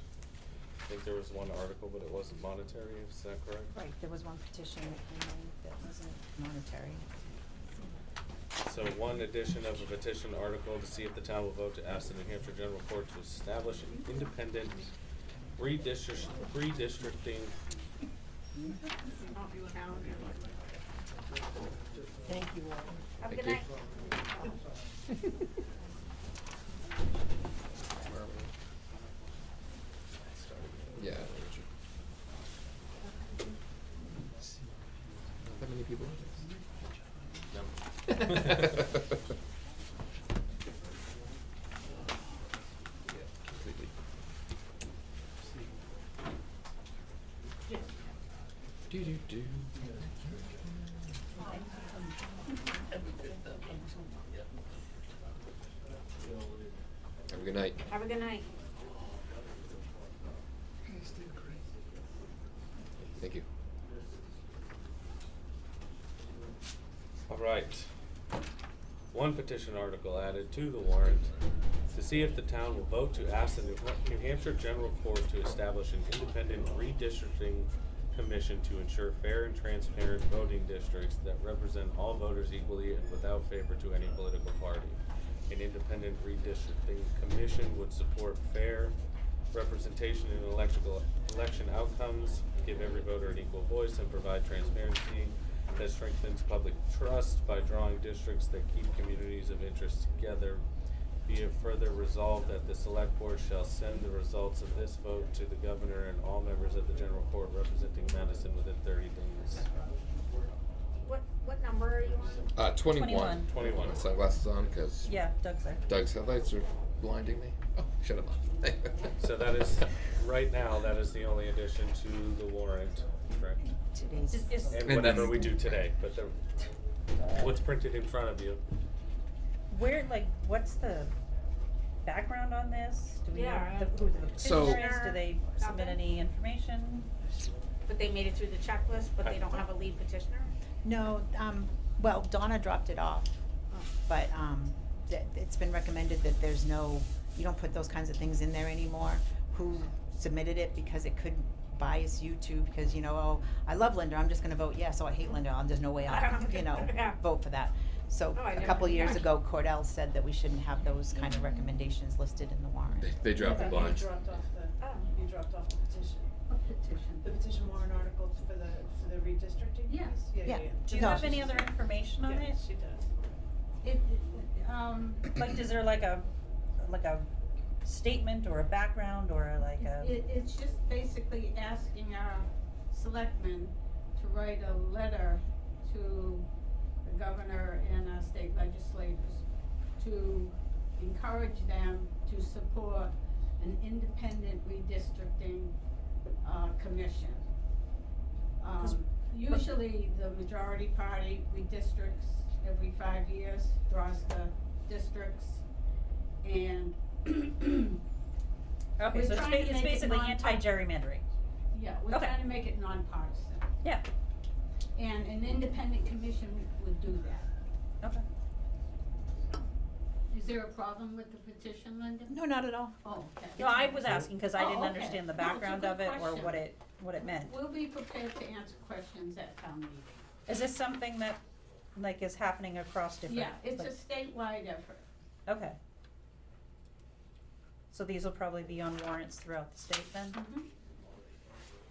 I think there was one article, but it wasn't monetary, is that correct? Right, there was one petition that came in that wasn't monetary. So one addition of a petition article to see if the town will vote to ask the New Hampshire General Court to establish an independent redistricting. Thank you all. Have a Thank good you. night. Yeah. That many people? Completely. Do. Have a good night. Have a good night. Thank you. stipulation article added to the warrant to see if the town will vote to ask the New Hampshire General Court to establish an independent redistricting commission to ensure fair and transparent voting districts that represent all voters equally and without favor to any political party. An independent redistricting commission would support fair representation in election outcomes, give every voter an equal voice, and provide transparency that strengthens public trust by drawing districts that keep communities of interest together. Be it further resolved that the select board shall send the results of this vote to the governor and all members of the general court representing Madison within 30 days. What number are you on? 21. 21. My sunglasses on, because Yeah, Doug's there. Doug's headlights are blinding me. Oh, shut them on. So that is, right now, that is the only addition to the warrant, correct? Today's. And whatever we do today, but what's printed in front of you. Where, like, what's the background on this? Do we know Yeah. who the So- petitioner is? Do they submit Nothing. any information? But they made it through the checklist, but they don't have a lead petitioner? No, well, Donna dropped it off, Oh. but, it's been recommended that there's no, you don't put those kinds of things in there anymore. Who submitted it, because it could bias you too, because, you know, oh, I love Linda, I'm just gonna vote yes, oh, I hate Linda, there's no way I'll, you know, Yeah. vote for that. So, Oh, I a never couple knew years that. ago, Cordell said that we shouldn't have those kind of recommendations listed in the warrant. They dropped the You blind. dropped off Oh. you dropped off the petition. What petition? The petition warrant articles for the redistricting Yeah. piece? Yeah. Do you No. have any other information on it? Yes, she does. Like, is there like a statement or a background or like a? It's just basically asking our selectmen to write a letter to the governor and our state legislators to encourage them to support an independent redistricting, commission. 'Cause- Usually the majority party redistricts every 5 years, draws the districts, and Okay, we're so trying to it's make it basically non-par- anti-gerrymandering. yeah, we're Okay. trying to make it nonpartisan, Yeah, and an independent commission would do that. okay. Is there a problem with the petition, Linda? No, not at all. Oh, okay. No, I was asking because I Oh, didn't okay. understand the No, it's a background good of it or question. what it meant. We'll be prepared to answer questions at town meeting. Is this something that, like, is happening across different? Yeah, it's a like- statewide effort. Okay. So these will probably be on warrants throughout the state then?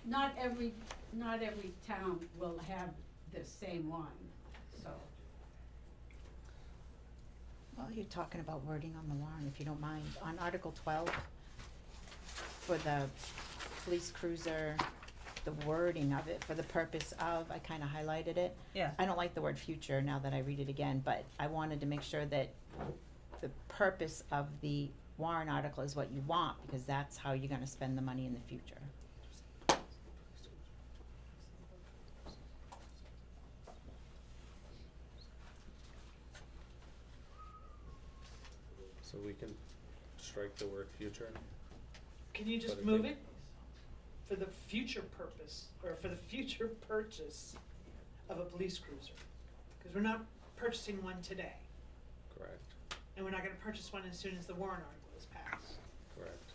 Not every town will have the same one, so. Well, you're talking about wording on the warrant, if you don't mind. On Article 12, for the police cruiser, the wording of it, for the purpose of, I kinda highlighted it. Yeah. I don't like the word future now that I read it again, but I wanted to make sure that the purpose of the warrant article is what you want, because that's how you're gonna spend the money in the future. So we can strike the word future. Can you just But I move think- it for the future purpose, or for the future purchase of a police cruiser? Cause we're not purchasing one today, Correct, and we're not gonna purchase one as soon as the warrant article is passed. correct.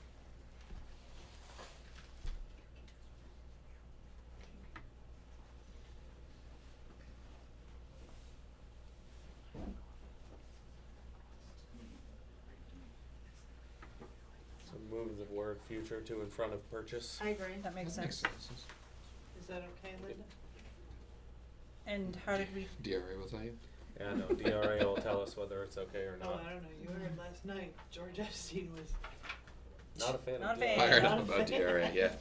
So move the word future to in front of purchase. I agree. That makes Makes sense. sense. Is that okay, Linda? And how did we, DRA will tell you. Yeah, no, DRA will tell us whether it's okay or Oh, not. I don't know, you heard last night, George Epstein was. Not a fan Not of a fan. DRA. Fired Not up a about fan. DRA, yeah.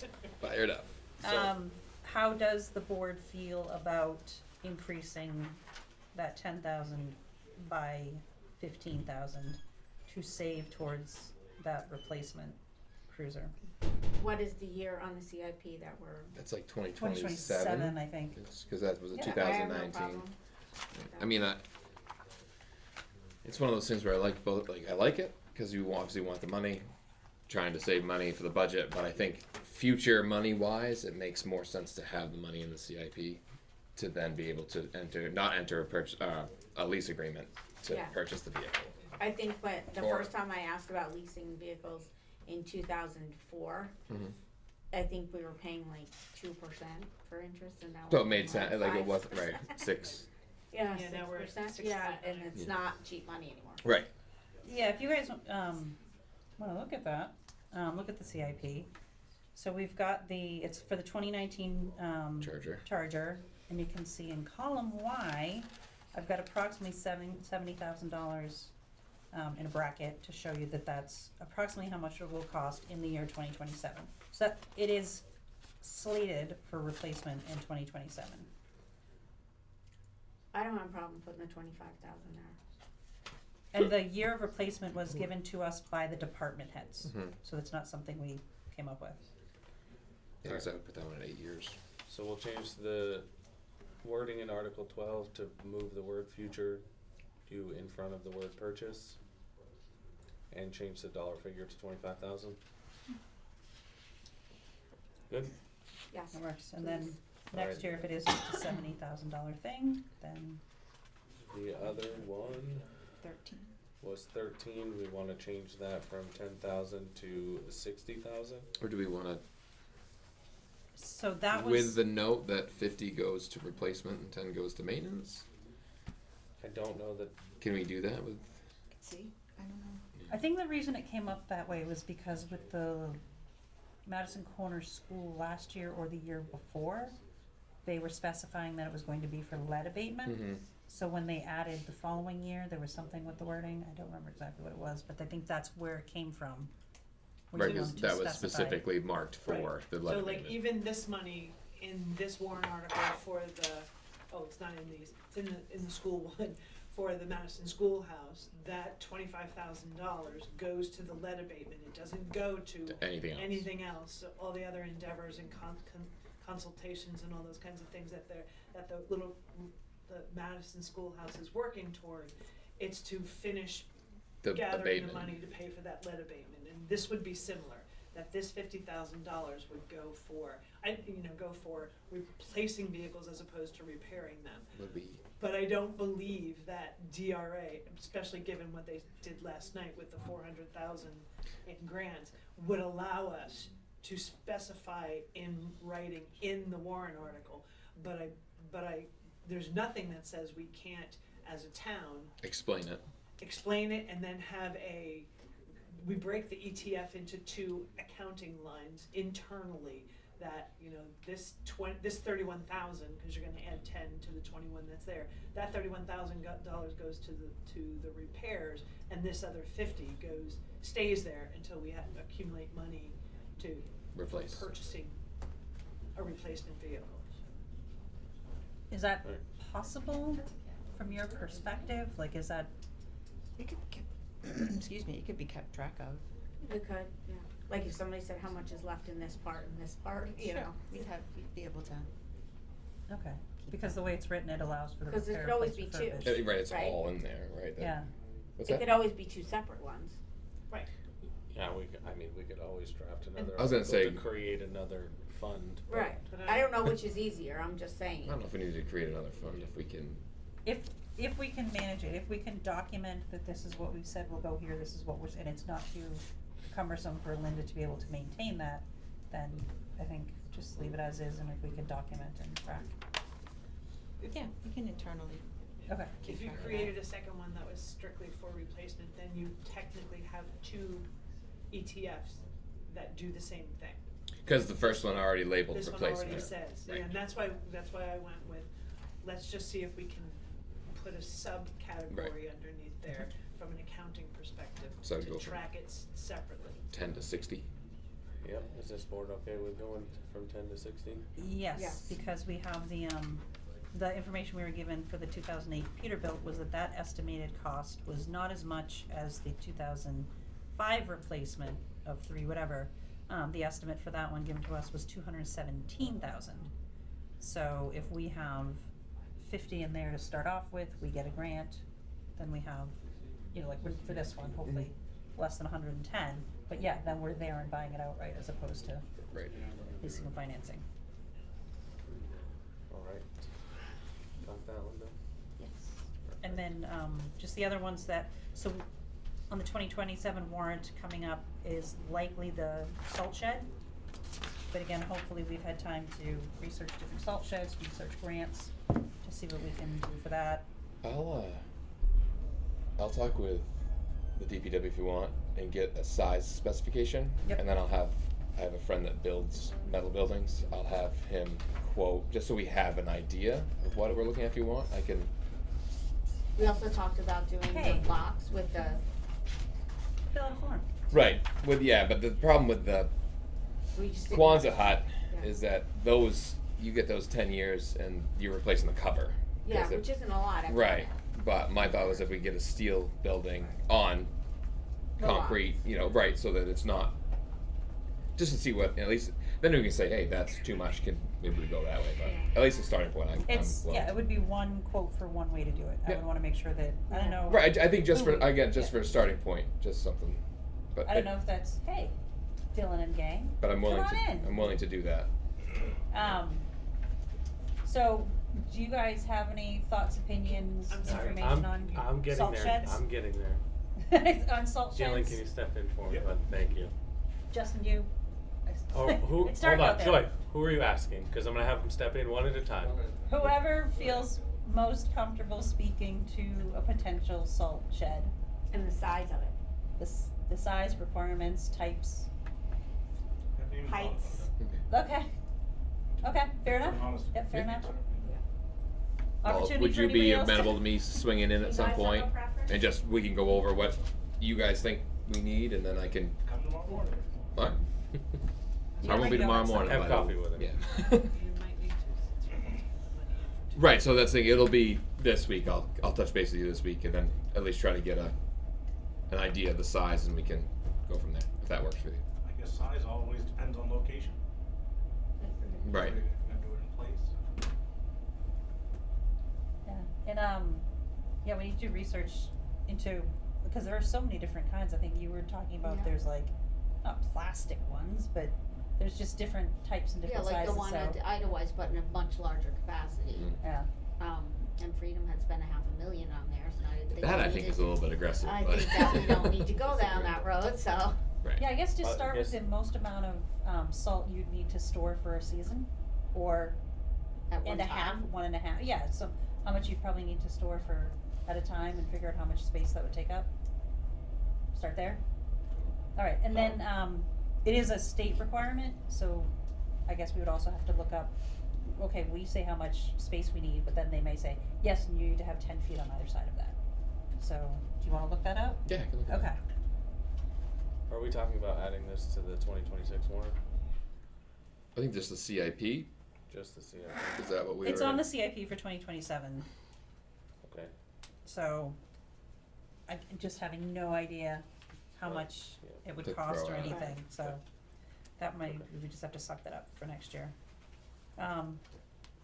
Fired up. So- how does the board feel about increasing that 10,000 by 15,000 to save towards that replacement cruiser? What is the year on the CIP that we're? That's like 2027, I think. Because that was a Yeah. 2019. problem. I mean, it's one of those things where I like both. Like I like it because you obviously want the money, trying to save money for the budget. But I think future money wise, it makes more sense to have the money in the CIP to then be able to not enter a lease agreement to Yeah. purchase the vehicle. I think when the Or- first time I asked about leasing vehicles in 2004, Mhm. I think we were paying like 2% for interest, and now So we're it made paying sense, like it 5. wasn't, right, 6, Yeah, Yeah, now we're at 6%. Yeah, 6%. and it's not cheap money anymore. right. Yeah, if you guys, wanna look at that, look at the CIP. So we've got it's for the 2019, Charger. and you can see in column Y, I've got approximately $70,000, in a bracket to show you that that's approximately how much it will cost in the year 2027. So that, it is slated for replacement in 2027. I don't have a problem putting the 25,000 there. And the year of replacement was given to us by the department heads, Mhm. so it's not something we came up with. Yeah, so I would put that one at 8 years. So we'll change the wording in Article 12 to move the word future to in front of the word purchase, and change the dollar figure to 25,000. Good? Yes. That works, and then please. next Alright. year, if it is just a $70,000 thing, then The other one 13. was 13. We want to change that from 10,000 to 60,000. Or do we wanna, so that was. with the note that 50 goes to replacement and 10 goes to maintenance? I don't know that. Can we do that with, See, I don't know. I think the reason it came up that way was because with the Madison Corner School last year or the year before, they were specifying that it was going to be for lead abatement. Mhm. So when they added the following year, there was something with the wording, I don't remember exactly what it was, but I think that's where it came from. Where right, you because wanted to that was specify- specifically marked for Right. the lead So like abatement. even this money in this warrant article for the, it's not in these, it's in the school one, for the Madison Schoolhouse, that $25,000 goes to the lead abatement. It doesn't go to Anything else. anything else. So all the other endeavors and consultations and all those kinds of things that the Madison Schoolhouse is working toward, it's to finish The gathering abatement. the money to pay for that lead abatement. And this would be similar, that this $50,000 would go for replacing vehicles as opposed to repairing them. Would be, But I don't believe that DRA, especially given what they did last night with the 400,000 in grants, would allow us to specify in writing in the warrant article. But there's nothing that says we can't, as a town, explain it. explain it and then have we break the ETF into 2 accounting lines internally, that, this 31,000, because you're gonna add 10 to the 21 that's there, that $31,000 goes to the repairs, and this other 50 stays there until we accumulate money to Replace. purchasing a replacement vehicle. Is that Right. possible from your perspective? Like, is that, It could be excuse me, it could be kept track of. We could, yeah. Like if somebody said how much is left in this part and this part, you know. You'd be able to. okay, because the way it's written, it allows for the Because it repair, could always replace, be two. refurbish. Right, it's Right. all in there, right? That- Yeah, What's It that? could always be 2 separate ones. Right. Yeah, we could always draft another I was gonna article say- to create another fund. but- Right. But I don't know which is easier, I'm just I saying. don't know if we need to create another fund, if we can, if we can manage it, if we can document that this is what we've said will go here, this is what and it's not too cumbersome for Linda to be able to maintain that, then I think just leave it as is, and if we can document and track. Yeah, we can internally. Okay. If you track of created that. a second one that was strictly for replacement, then you technically have 2 ETFs that do the same thing. because the first one already labeled This one replacement. already says, Right. and that's why I went with, let's just see if we can put a subcategory underneath there from an accounting perspective So to go from- track it separately. 10 to 60. Yep, is this board okay with going from 10 to 60? Yes, Yes. because we have the information we were given for the 2008 Peterbilt was that estimated cost was not as much as the 2005 replacement of 3 whatever. The estimate for that one given to us was 217,000. So if we have 50 in there to start off with, we get a grant, then we have, like for this one, hopefully less than 110. But yeah, then we're there and buying it outright as opposed to Right. leasing and financing. All right. Got that, Linda? Yes. All And then, just the other ones that, so on the 2027 warrant coming up is likely the salt shed. But again, hopefully we've had time to research different salt sheds, research grants, to see what we can do for that. I'll talk with the DPW if you want and get a size specification. Yep. And then I have a friend that builds metal buildings. I'll have him quote, just so we have an idea of what we're looking at if you want. I can, We also talked about doing Hey. the blocks with the, Fill out a form. right, but the problem with the we just didn't. Kwanzaa hut Yeah. is that those, you get those 10 years and you're replacing the cover. 'Cause Yeah, they're- which isn't a lot. I Right, find. but my thought was if we get a steel building on concrete, you know, right, so that it's not, just to see what, at least, then we can say, hey, that's too much, can, maybe we go that way, but Yeah. at least the starting point, It's, well. yeah, it would be one quote for one way to do it. I Yeah. would wanna make sure that, I don't know. Right, I think just for, Ooh, again, just yeah. for a starting point, just something, but. I don't know if that's, hey, Dylan and gang. But I'm willing Come on to, in. I'm willing to do that. So, do you guys have any thoughts, opinions, I'm sorry. information I'm on getting salt there. sheds? I'm getting there. On salt Jalen, sheds? can you step in for me, bud? Thank you. Justin, you? Oh, who, It's hold dark on, out there. Joy, who are you asking? Cause I'm gonna have them step in one at a time. Whoever feels most comfortable speaking to a potential salt shed. And the size of it. The size, requirements, types. Heights. Okay. Okay, fair enough. Yep, fair enough. Well, Opportunity would for you be anybody else to- amenable to me swinging in You at some guys have point? no preference? And just, we can go over what you guys think we need, and then I can, Come tomorrow morning. what? You I won't might be go tomorrow on morning, Have but coffee with him. yeah. You might need to, since we're putting the money in for Right, so that's the thing, it'll be this week, I'll touch base with you this week, and then at least try to get an idea of the size, and we can go from there, if that works for you. I guess size always depends on location. Right. You're gonna do it in place. Yeah, and yeah, we need to do research into, because there are so many different kinds. I think you were talking about Yeah. there's like, not plastic ones, but there's just different types and Yeah, different like the sizes, one so. at Idlewild, but in a much larger capacity. Mm. Yeah, And Freedom had spent $500,000 on theirs, and I didn't think. That we I think needed- is a little bit aggressive, I but. think that we don't need to go down that road, so. Right. yeah, I guess just I start with guess- the most amount of, salt you'd need to store for a season, or At one and a half, time. 1.5, yeah, so how much you'd probably need to store for, at a time, and figure out how much space that would take up. Start there. Alright, and then, it is a state requirement, so I guess we would also have to look up, okay, we say how much space we need, but then they may say, yes, and you need to have 10 feet on either side of that. So, do you wanna look that up? Yeah, I can look at Okay. that. Are we talking about adding this to the 2026 warrant? I think just the CIP, Just to see, is that what we were? It's on the CIP for 2027, okay. so just having no idea how Right, much yeah. it would To cost throw or out. anything, so Okay. that might, Okay. we just have to suck that up for next year.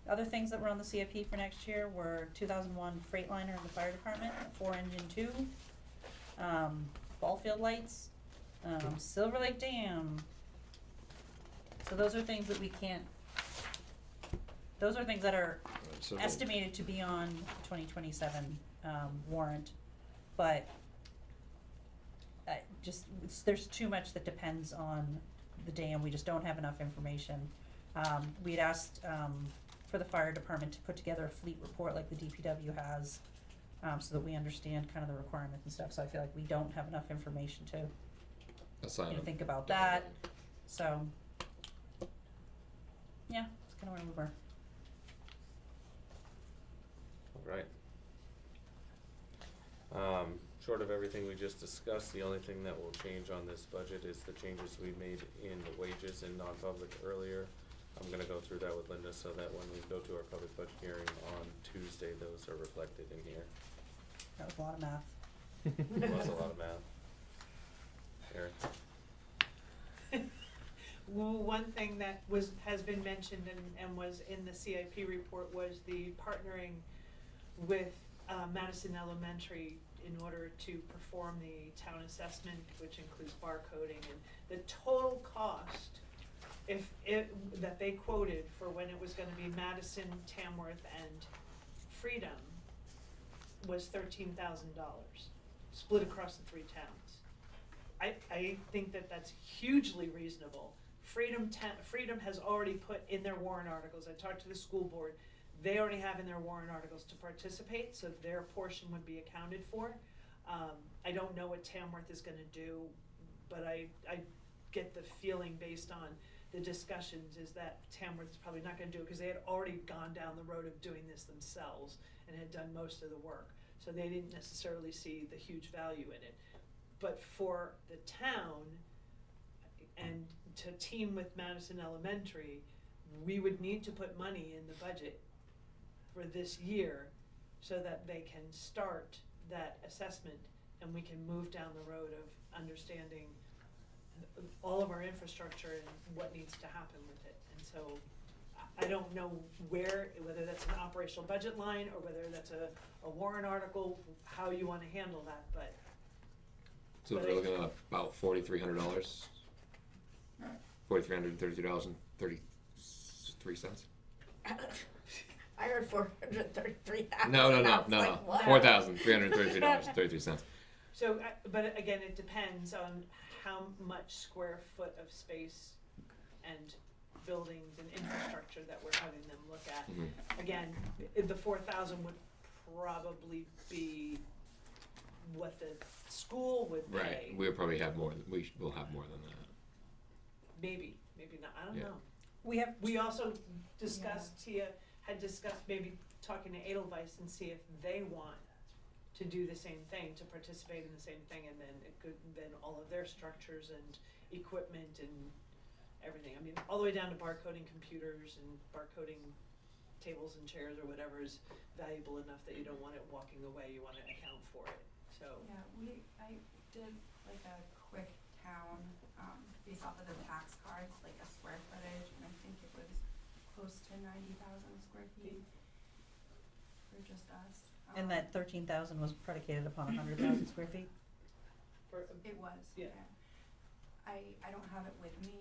Other things that were on the CIP for next year were 2001 Freightliner in the fire department, 4-engine 2, ball field lights, Silver Lake Dam. So those are things that we can't, those are things that are So estimated to be on 2027 warrant, but there's too much that depends on the dam, we just don't have enough information. We'd asked for the fire department to put together a fleet report like the DPW has, so that we understand kind of the requirements and stuff, so I feel like we don't have enough information to assign them. think about that, so. Yeah, that's kinda where we were. Alright. Short of everything we just discussed, the only thing that will change on this budget is the changes we made in the wages in non-public earlier. I'm gonna go through that with Linda so that when we go to our public budget hearing on Tuesday, those are reflected in here. That was a lot of math. It was a lot of math. Eric? Well, one thing that has been mentioned and was in the CIP report was the partnering with Madison Elementary in order to perform the town assessment, which includes barcoding, and the total cost that they quoted for when it was gonna be Madison, Tamworth, and Freedom was $13,000, split across the 3 towns. I think that that's hugely reasonable. Freedom has already put in their warrant articles, I talked to the school board, they already have in their warrant articles to participate, so their portion would be accounted for. I don't know what Tamworth is gonna do, but I get the feeling based on the discussions is that Tamworth's probably not gonna do it, because they had already gone down the road of doing this themselves and had done most of the work. So they didn't necessarily see the huge value in it. But for the town, and to team with Madison Elementary, we would need to put money in the budget for this year so that they can start that assessment and we can move down the road of understanding all of our infrastructure and what needs to happen with it. And so I don't know whether that's an operational budget line or whether that's a warrant article, how you wanna handle that, but. So we're looking at about $4,300. $4,332.33. I heard 433,000. No. Like, what? $4,333.33. So, but again, it depends on how much square foot of space and buildings and infrastructure that we're having them look at. Mhm. Again, the 4,000 would probably be what the school would pay. Right. We'll probably have more. We'll have more than that. Maybe not, I don't Yeah. know. We also discussed, Tia had discussed maybe talking to Edelweiss and see if they want to do the same thing, to participate in the same thing, and then then all of their structures and equipment and everything. I mean, all the way down to barcoding computers and barcoding tables and chairs or whatever is valuable enough that you don't want it walking away, you wanna account for it, so. Yeah, I did like a quick town, based off of the tax cards, like a square footage, and I think it was close to 90,000 square feet for just us. And that 13,000 was predicated upon 100,000 square feet? It was, Yeah. I don't have it with me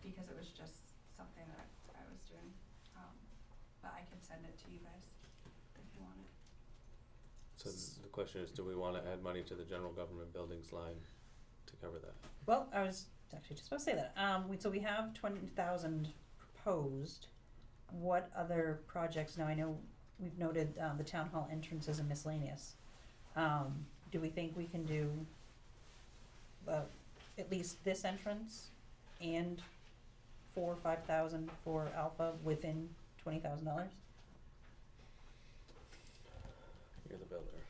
because it was just something that I was doing, but I can send it to you guys if you want it. So the question is, do we wanna add money to the general government buildings line to cover that? Well, I was actually just about to say that. So we have 20,000 proposed. What other projects, now I know we've noted, the town hall entrances and miscellaneous. Do we think we can do, at least this entrance and 4,000 or 5,000 for Alpha within $20,000? You're the builder.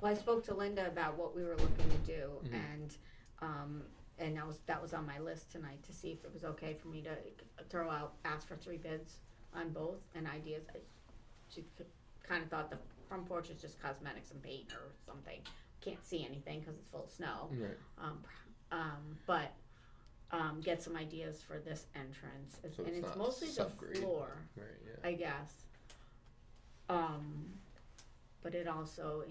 Well, I spoke to Linda about what we were looking to do, Mhm. and that was on my list tonight to see if it was okay for me to ask for 3 bids on both and ideas. She kind of thought the front porch is just cosmetics and paint or something. Can't see anything because it's full of snow. Right. But get some ideas for this entrance, So and it's it's not mostly the sub-grade. floor, Right. Yeah. I guess. But it also,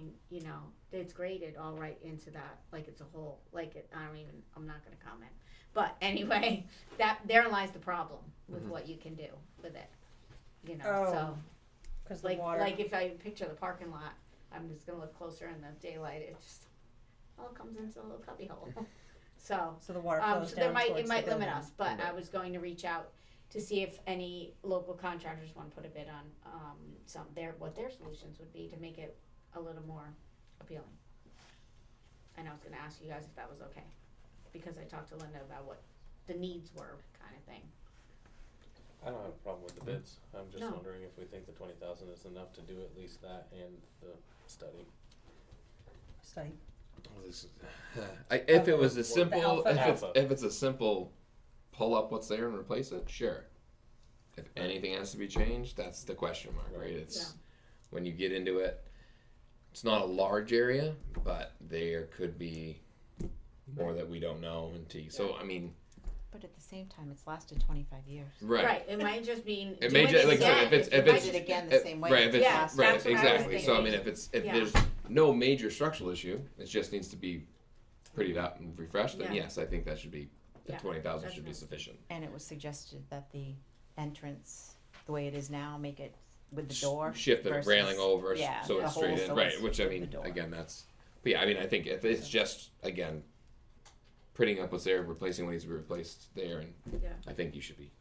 it's graded all right into that, like it's a whole, I'm not gonna comment. But anyway, therein lies the problem with Mhm. what you can do with it, Oh, so. 'Cause the water. Like if I picture the parking lot, I'm just gonna look closer in the daylight, it just all comes into a little cubby hole. So So the water flows so down it towards might the limit building. us, but I Right. was going to reach out to see if any local contractors wanna put a bid on, what their solutions would be to make it a little more appealing. And I was gonna ask you guys if that was okay, because I talked to Linda about what the needs were, kinda thing. I don't have a problem with the bids. I'm just No. wondering if we think the 20,000 is enough to do at least that and the study. Study. Well, if it was a simple, Alpha. if it's a simple, pull up what's there and replace it, sure. If anything has to be changed, that's the question mark, right? It's when you get into it. It's not a large area, but there could be more that we don't know. So I mean, But at the same time, it's lasted 25 years. right. It might just mean. It may just like again, if it's Did it again the same way. right, if it's Yes, right, that's what I was exactly. So I mean, thinking. if Yeah. there's no major structural issue, it just needs to be prettied up and refreshed. Then Yeah. yes, I think that should be the Yeah, 20,000 that's should be nice. sufficient. And it was suggested that the entrance, the way it is now, make it with the door shift the versus- railing over, yeah, so the it's whole straight in, so right, it's which I with the mean, door. again, that's, but yeah, I mean, I think if it's just, again, prettying up what's there, replacing what needs to be replaced there, and Yeah. I think you should be,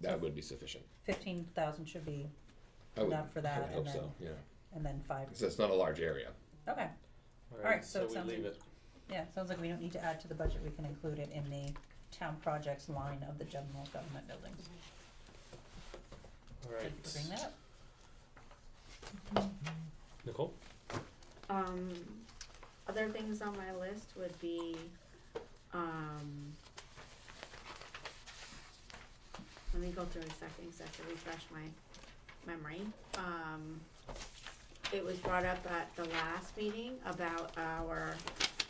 that would be sufficient. 15,000 should be I would, enough for I that, would and hope then, so, yeah, and then 5. because it's not a large area. Okay, Alright, so it we sounds leave like- it. yeah, sounds like we don't need to add to the budget, we can include it in the town projects line of the general government buildings. Alright. Thank you for bringing that up. Nicole? Other things on my list would be, let me go through a second, because I have to refresh my memory. It was brought up at the last meeting about our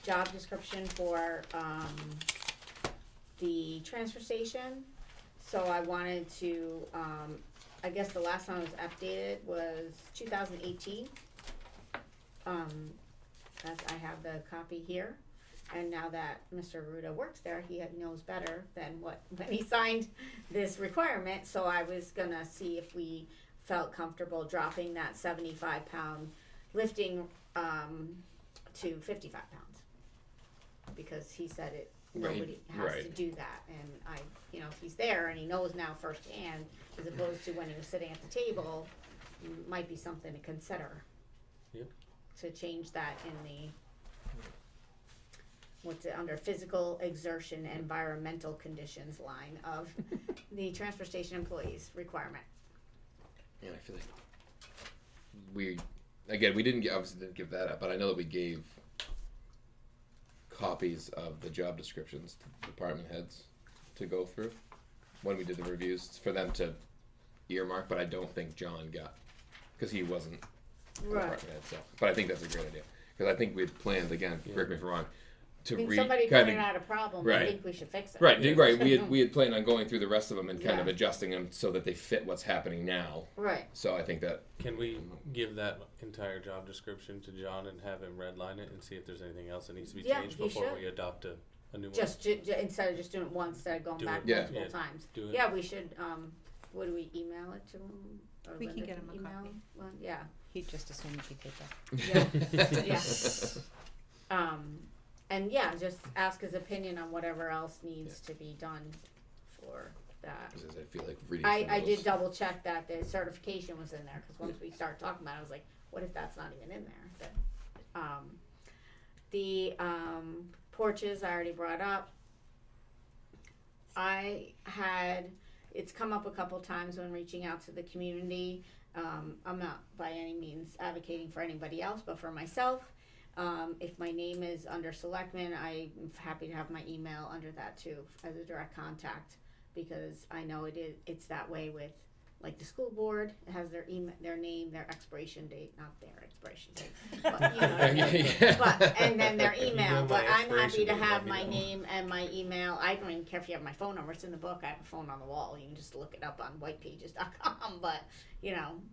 job description for, the transfer station. So I wanted to, I guess the last time it was updated was 2018. I have the copy here, and now that Mr. Ruda works there, he knows better than when he signed this requirement, so I was gonna see if we felt comfortable dropping that 75-pound lifting, to 55 pounds. Because he said nobody has to do that, and if he's there and he knows now firsthand, as opposed to when he was sitting at the table, might be something to consider. Yep. To change that in under physical exertion, environmental conditions line of the transfer station employees requirement. Yeah, I feel like we obviously didn't give that up, but I know that we gave copies of the job descriptions to department heads to go through when we did the reviews for them to earmark, but I don't think John got, because he wasn't a department head, so, but I think that's a great idea, because I think we'd planned, again, correct me if I'm wrong, to somebody pointed out a problem, I think we should fix it. Right, we had planned on going through the rest of them and kind of adjusting them so that they fit what's happening now. Right. So I think that. Can we give that entire job description to John and have him redline it and see if there's anything else that needs to be changed before we adopt a new one? Just instead of just doing it once, instead of going back multiple times. Yeah, we should, would we email it to him? Or We can Linda get him a email copy. One? Yeah. He'd just as soon take that. Yeah. Yeah. And yeah, just ask his opinion on whatever else needs to be done for that. I feel like reading I did double check that the certification was in there, because once we started talking about it, I was like, what if that's not even in there? But, the porches I already brought up. It's come up a couple times when reaching out to the community. I'm not by any means advocating for anybody else, but for myself. If my name is under Selectmen, I'm happy to have my email under that too, as a direct contact, because I know it's that way with, like, the school board. It has their email, their name, their expiration date, not their expiration date, but you know what I mean. But, and then their email, but I'm happy to have my name and my email. I don't even care if you have my phone number, it's in the book, I have a phone on the wall, you can just look it up on whitepages.com, but,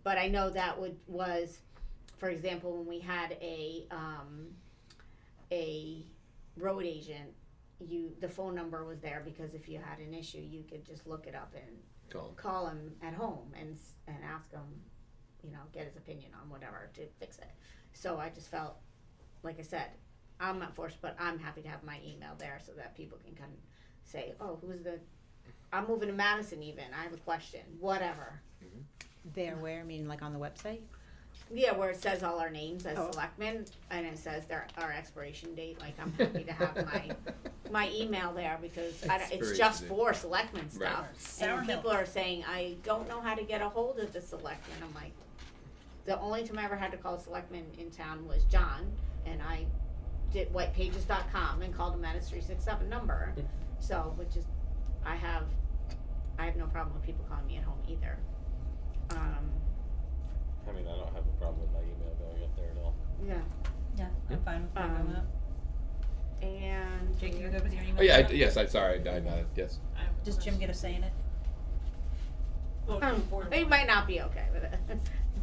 but I know that was, for example, when we had a road agent, the phone number was there, because if you had an issue, you could just look it up and call him at home and ask him, get his opinion on whatever to fix it. So I just felt, like I said, I'm not forced, but I'm happy to have my email there so that people can kind of say, oh, I'm moving to Madison even, I have a question, whatever. There, where, I mean, like on the website? Yeah, where it says all our names as selectmen, and it says our expiration date. Like, I'm happy to have my email there, because it's just for selectmen stuff. Right. And people are saying, I don't know how to get a hold of the selectmen. I'm like, the only time I ever had to call a selectman in town was John, and I did whitepages.com and called him at his 367 number. So, I have no problem with people calling me at home either. I mean, I don't have a problem with my email going up there at all. Yeah. Yeah, I'm fine with doing that. And Jake, you good with your email? Oh yeah, yes. Sorry, I yes. Does Jim get a say in it? He might not be okay with it.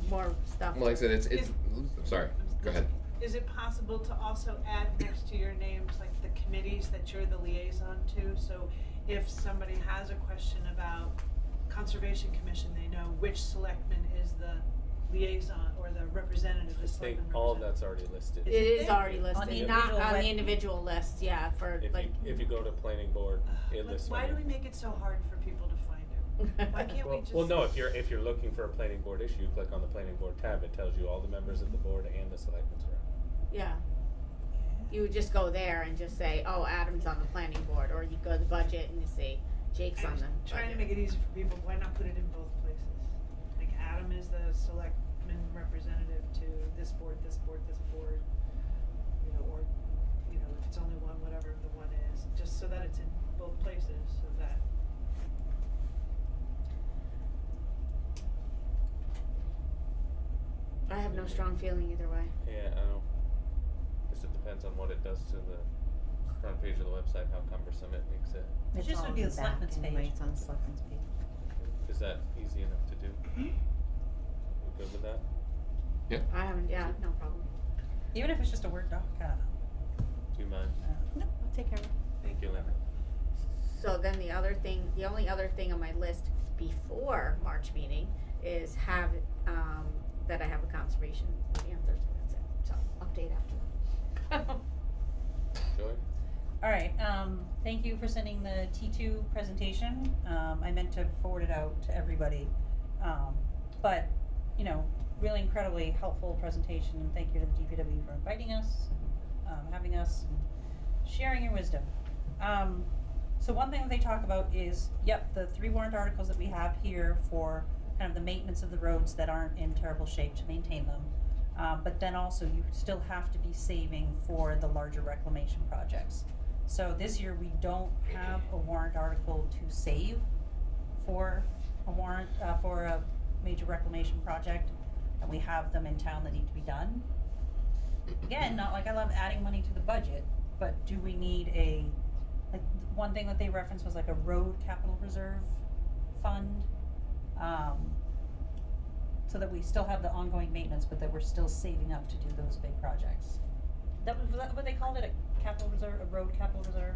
More stuff. Well, like I said, it's. I'm sorry. Go ahead. Is it possible to also add next to your names, like, the committees that you're the liaison to? So if somebody has a question about Conservation Commission, they know which selectman is the liaison or the representative, the I think selectman all of representative. that's already listed. It is already On the listed, not individual on the web- individual list, yeah, for If like. you go to planning board, it Like, lists. why on do it. we make it so hard for people to find it? Why can't we just? Well, no, if you're looking for a planning board issue, you click on the planning board tab, it tells you all the members of the board and the selectmen's rep. Yeah. You would just go there and just say, oh, Adam's on the planning board, or you go to the budget and you say, Jake's on I'm the budget. trying to make it easy for people, why not put it in both places? Like Adam is the selectman representative to this board, this board, this board, you know, or, you know, if it's only one, whatever the one is, just so that it's in both places, so that. I have no strong feeling either way. Yeah, I don't, guess it depends on what it does to the front page of the website, how cumbersome it makes it. It It's just all would be in the back selectmen's anyway, page. it's on the selectmen's page. Is that easy enough to do? We good with that? I haven't, yeah, no problem. Even if it's just a Word doc, I don't know. Do you mind? No, I'll take care of it. Thank you, Lynn. So then the only other thing on my list before March meeting is have, that I have a conservation meeting on Thursday, that's it. So, update after that. Joy? Alright, thank you for sending the T2 presentation. I meant to forward it out to everybody. But, you know, really incredibly helpful presentation, and thank you to the DPW for inviting us, having us, and sharing your wisdom. So one thing that they talk about is, yep, the 3 warrant articles that we have here for kind of the maintenance of the roads that aren't in terrible shape to maintain them. But then also you still have to be saving for the larger reclamation projects. So this year we don't have a warrant article to save for a warrant, for a major reclamation project, and we have them in town that need to be done. Again, not like I love adding money to the budget, but do we need like, one thing that they referenced was like a road capital reserve fund, so that we still have the ongoing maintenance, but that we're still saving up to do those big projects. Was that what they called it, a capital reserve, a road capital reserve?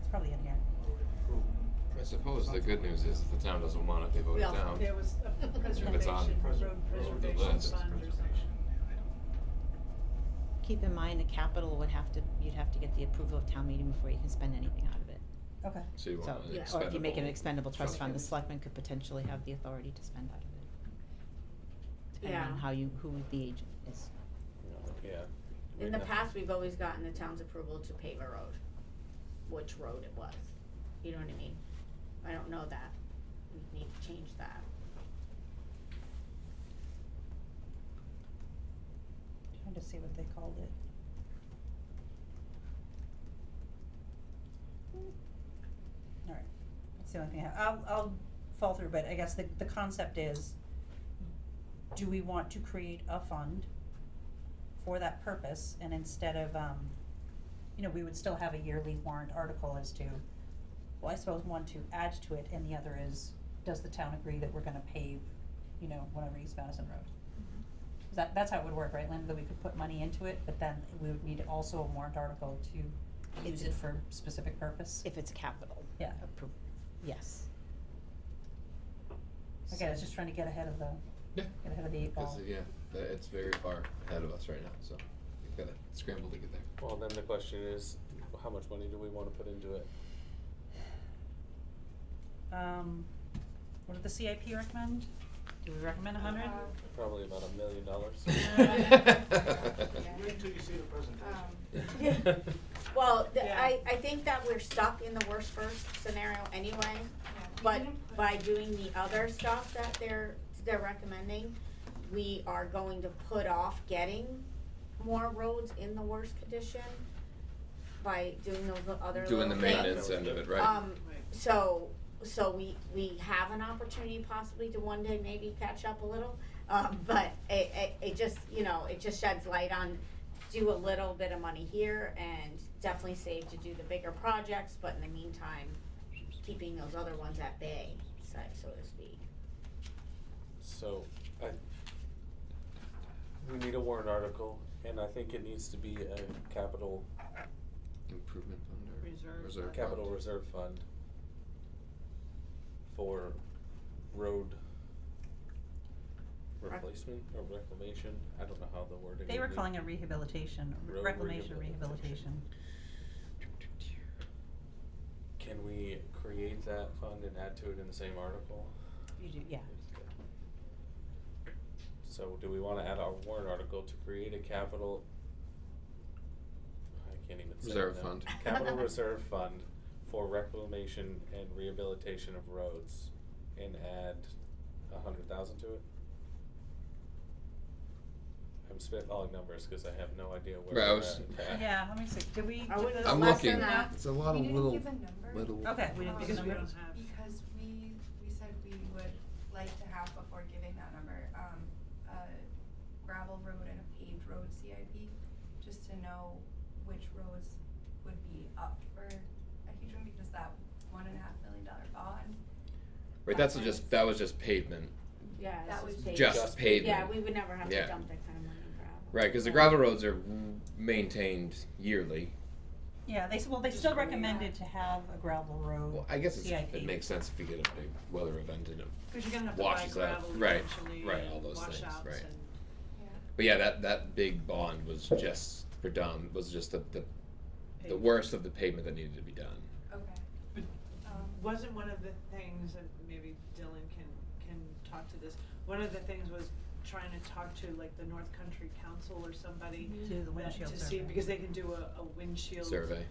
It's probably in here. I suppose the good news is if the town doesn't want it, they vote it Yeah. down. There was a If it's on preservation, road the preservation list. fund or something. Keep in mind, the capital you'd have to get the approval of town meeting before you can spend anything out of it. Okay. So you So, want Yeah. or if you make it an expendable expendable trust fund, the funds. selectmen could potentially have the authority to spend out of it. Depending Yeah. on who the agent is. Yeah. In the past, we've always gotten the town's approval to pave a road, which road it was. You know what I mean? I don't know that. We need to change that. Trying to see what they called it. Alright, that's the only thing I'll fall through, but I guess the concept is, do we want to create a fund for that purpose, and instead of, you know, we would still have a yearly warrant article as to, well, I suppose one to add to it, and the other is, does the town agree that we're gonna pave, you know, whatever East Madison Road? That's how it would work, right, Linda, that we could put money into it, but then we would need also a warrant article to use it for specific purpose? If it's capital. Yeah. Yes. Again, it's just trying to get ahead of the, Yeah. get ahead of the 8 ball. Because, it's very far ahead of us right now, so we've gotta scramble to get there. Well, then the question is, how much money do we wanna put into it? What did the CIP recommend? Do we recommend 100? Probably about $1 million. Wait till you see the presentation. Well, Yeah. I think that we're stuck in the worst first scenario anyway, but by doing the other stuff that they're recommending, we are going to put off getting more roads in the worst condition by doing those other Doing the little things. maintenance end of it, right? So we have an opportunity possibly to one day maybe catch up a little, but it just, you know, it just sheds light on, do a little bit of money here and definitely save to do the bigger projects, but in the meantime, keeping those other ones at bay, so to speak. So, we need a warrant article, and I think it needs to be a capital, Improvement fund or Reserve. capital fund. reserve fund for road replacement or reclamation, I don't know how the wording. They were would be. calling it rehabilitation, Road reclamation, rehabilitation. Can we create that fund and add to it in the same article? You do, yeah. So do we wanna add our warrant article to create a capital, I can't even say it Reserve now. fund. Capital reserve fund for reclamation and rehabilitation of roads and add 100,000 to it? I'm spitballing numbers cause I have no idea where Right, I we're was- at. Yeah, let me see, did we? I would- I'm less looking. than that. It's a lot We of didn't little, give a number. little. Okay, we didn't, because we don't don't. have. Because we said we would like to have, before giving that number, a gravel road and a paved road CIP, just to know which roads would be up for a huge one, because that $1.5 million bond. Right, that was just pavement. Yeah, That was Just pavement. Yeah, we would never have Yeah. to dump that kind of money in gravel. Right, because the gravel roads are maintained yearly. Yeah, they still recommended to have a gravel road Well, I guess CIP. it makes sense if you get a big weather event and it Cause you're gonna have to buy washes out. gravel Right, eventually right, and all those things, washouts right. and. But yeah, that big bond was just was just the worst of the pavement that needed to be done. Okay. Wasn't one of the things, and maybe Dylan can talk to this, one of the things was trying to talk to like the North Country Council or somebody. Do the windshield To see, survey. because they can do a windshield. Survey.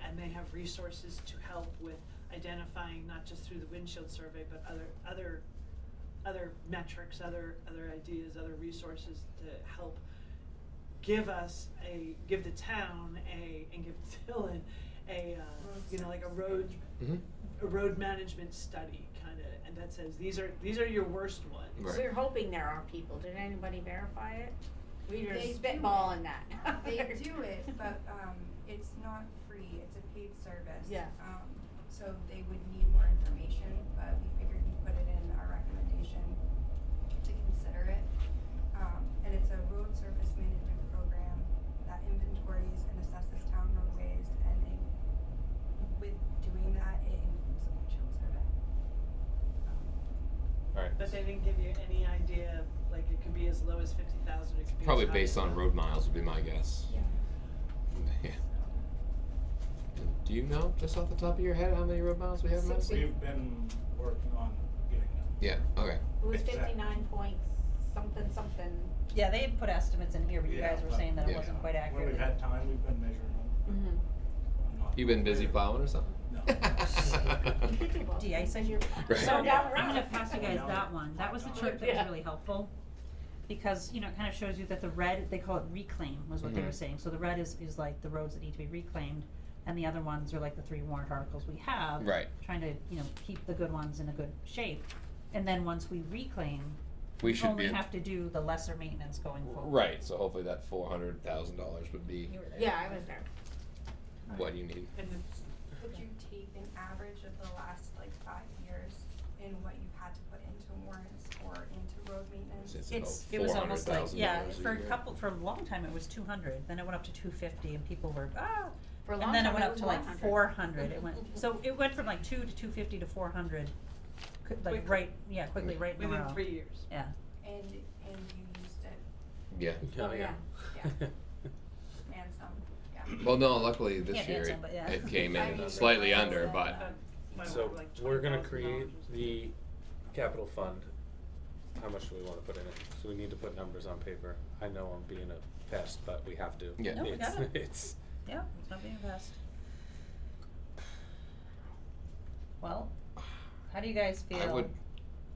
And they have resources to help with identifying, not just through the windshield survey, but other metrics, other ideas, other resources to help give the town and give Dylan like a road, Mm-hmm. a road management study kinda, and that says, these are your worst ones. Right. We're hoping there are people. Did anybody verify it? We were They do spitballing it. that. They do it, but it's not free, it's a paid service. Yeah. So they would need more information, but we figured we'd put it in our recommendation to consider it. And it's a road surface management program that inventories and assesses town roadways, and with doing that, it includes the windshield survey. Alright. But they didn't give you any idea, like it could be as low as 50,000, it could be Probably as high based as on road miles would be my guess. Yeah. Yeah. Do you know, just off the top of your head, how many road miles we have in Madison? We've been working on getting them. Yeah, okay. It was Exactly. 59 point something. Yeah, they had put estimates in here, but you Yeah, guys were but- saying that it Yeah. wasn't quite accurate. When we've had time, we've been measuring them. Mm-hmm. Not- You been busy plowing or something? No. De-icing. Right. So I'm gonna pass you guys that one. That was the chart that was Yeah. really helpful. Because, it kind of shows you that the red, they call it reclaim, was what they were Mhm. saying. So the red is like the roads that need to be reclaimed, and the other ones are like the 3 warrant articles we have. Right. Trying to, keep the good ones in a good shape. And then once we reclaim, We should only be. have to do the lesser maintenance going forward. Right, so hopefully that $400,000 would be You were there. Yeah, I was there. what you need. And Could you take an average of the last 5 years in what you've had to put into warrants or into road maintenance? It was almost like, yeah, $400,000 for year. for a long time it was 200, then it went up to 250 and people were, For a long and then it time, went it up was to like 100. 400, so it went from like 2 to 250 to 400, Quickly. right in a within row. 3 years. Yeah. And you used it, Yeah. Oh, yeah. and some, yeah. Well, no, luckily this Can't year answer, but yeah. it came I in mean, slightly miles under, and, but So we're gonna $20,000 create or something. the capital fund. How much do we wanna put in it? So we need to put numbers on paper. I know I'm being a pest, but we have to. Yeah. No, we It's, got it. it's, Yeah, it's not being fast. Well, how do you guys feel I would.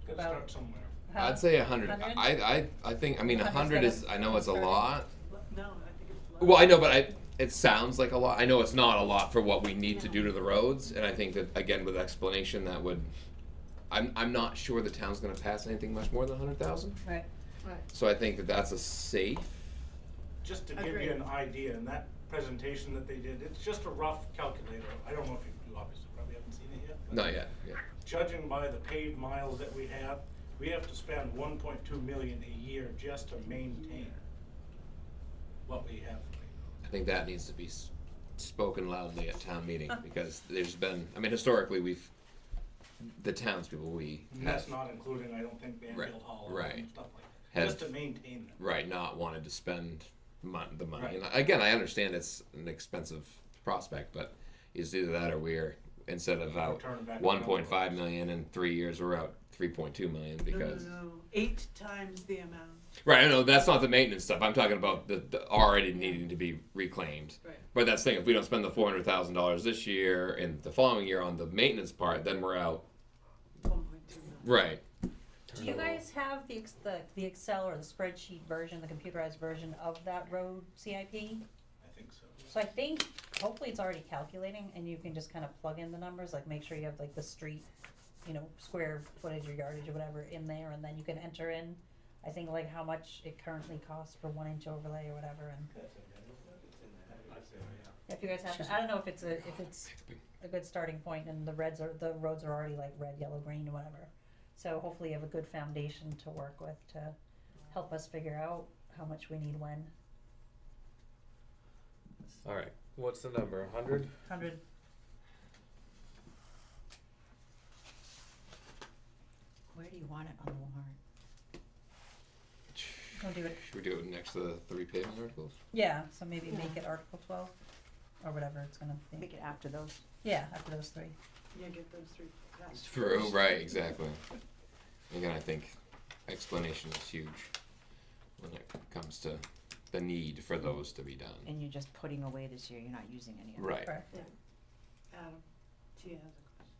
Gotta about? start somewhere. how- I'd say 100. 100? I think. I mean, 100 is. I know it's a starting. lot. No, I think it's low. Well, I know, but it sounds like a lot. I know it's not a lot for what we need to do to the roads, and I think that again with explanation that would. I'm not sure the town's going to pass anything much more than 100,000. Right. So I think that that's a safe. Just to give Agreed. you an idea, in that presentation that they did, it's just a rough calculator. I don't know if you obviously probably haven't seen it yet. but Not yet. Yeah. Judging by the paved miles that we have to spend 1.2 million a year just to maintain what we have. I think that needs to be spoken loudly at town meeting because there's been. I mean, historically we've the townspeople we And that's not including, I don't think, Banfield Hall right. and stuff like that, Have- just to maintain them. right, not wanted to spend the money. Right. And again, I understand it's an expensive prospect, but it's either that or we're, instead of out Return it back to 1.5 million in 3 years, we're out 3.2 million because. No, 8 times the amount. Right, I know that's not the maintenance stuff. I'm talking about the already needing to be reclaimed. Right. But that's the thing. If we don't spend the $400,000 this year and the following year on the maintenance part, then we're out. 1.2 million. Right. Do you guys have the Excel or the spreadsheet version, the computerized version of that road CIP? I think so. So I think, hopefully it's already calculating, and you can just kind of plug in the numbers, like make sure you have like the street, you know, square footage or yardage or whatever in there, and then you can enter in, I think, like how much it currently costs for 1 inch overlay or whatever, and if you guys have, I don't know if it's a good starting point, and the roads are already like red, yellow, green, or whatever. So hopefully you have a good foundation to work with to help us figure out how much we need when. All right, what's the number? 100? 100. Where do you want it on the warrant? Don't do it. Should we do it next to the 3 paving articles? Yeah, so maybe make it Article 12, or whatever it's gonna be. Make it after those. Yeah, after those 3. Yeah, get those 3 passed Through, first. right, exactly. Again, I think explanation is huge when it comes to the need for those to be done. And you're just putting away this year, you're not using any of it. Right. Correct. Adam, Tia has a question.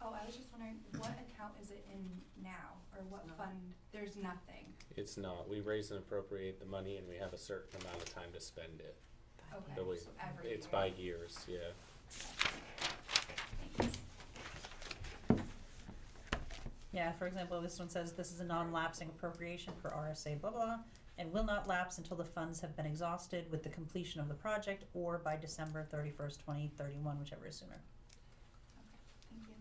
Oh, I was just wondering, what account is it in now, or what No. fund? There's nothing. It's not. We raise and appropriate the money, and we have a certain amount of time to spend it. Okay, So we, so every it's year. by years, yeah. Thanks. Yeah, for example, this one says this is a non-lapsing appropriation per RSA blah blah, and will not lapse until the funds have been exhausted with the completion of the project or by December 31st, 2031, whichever is sooner. Thank you.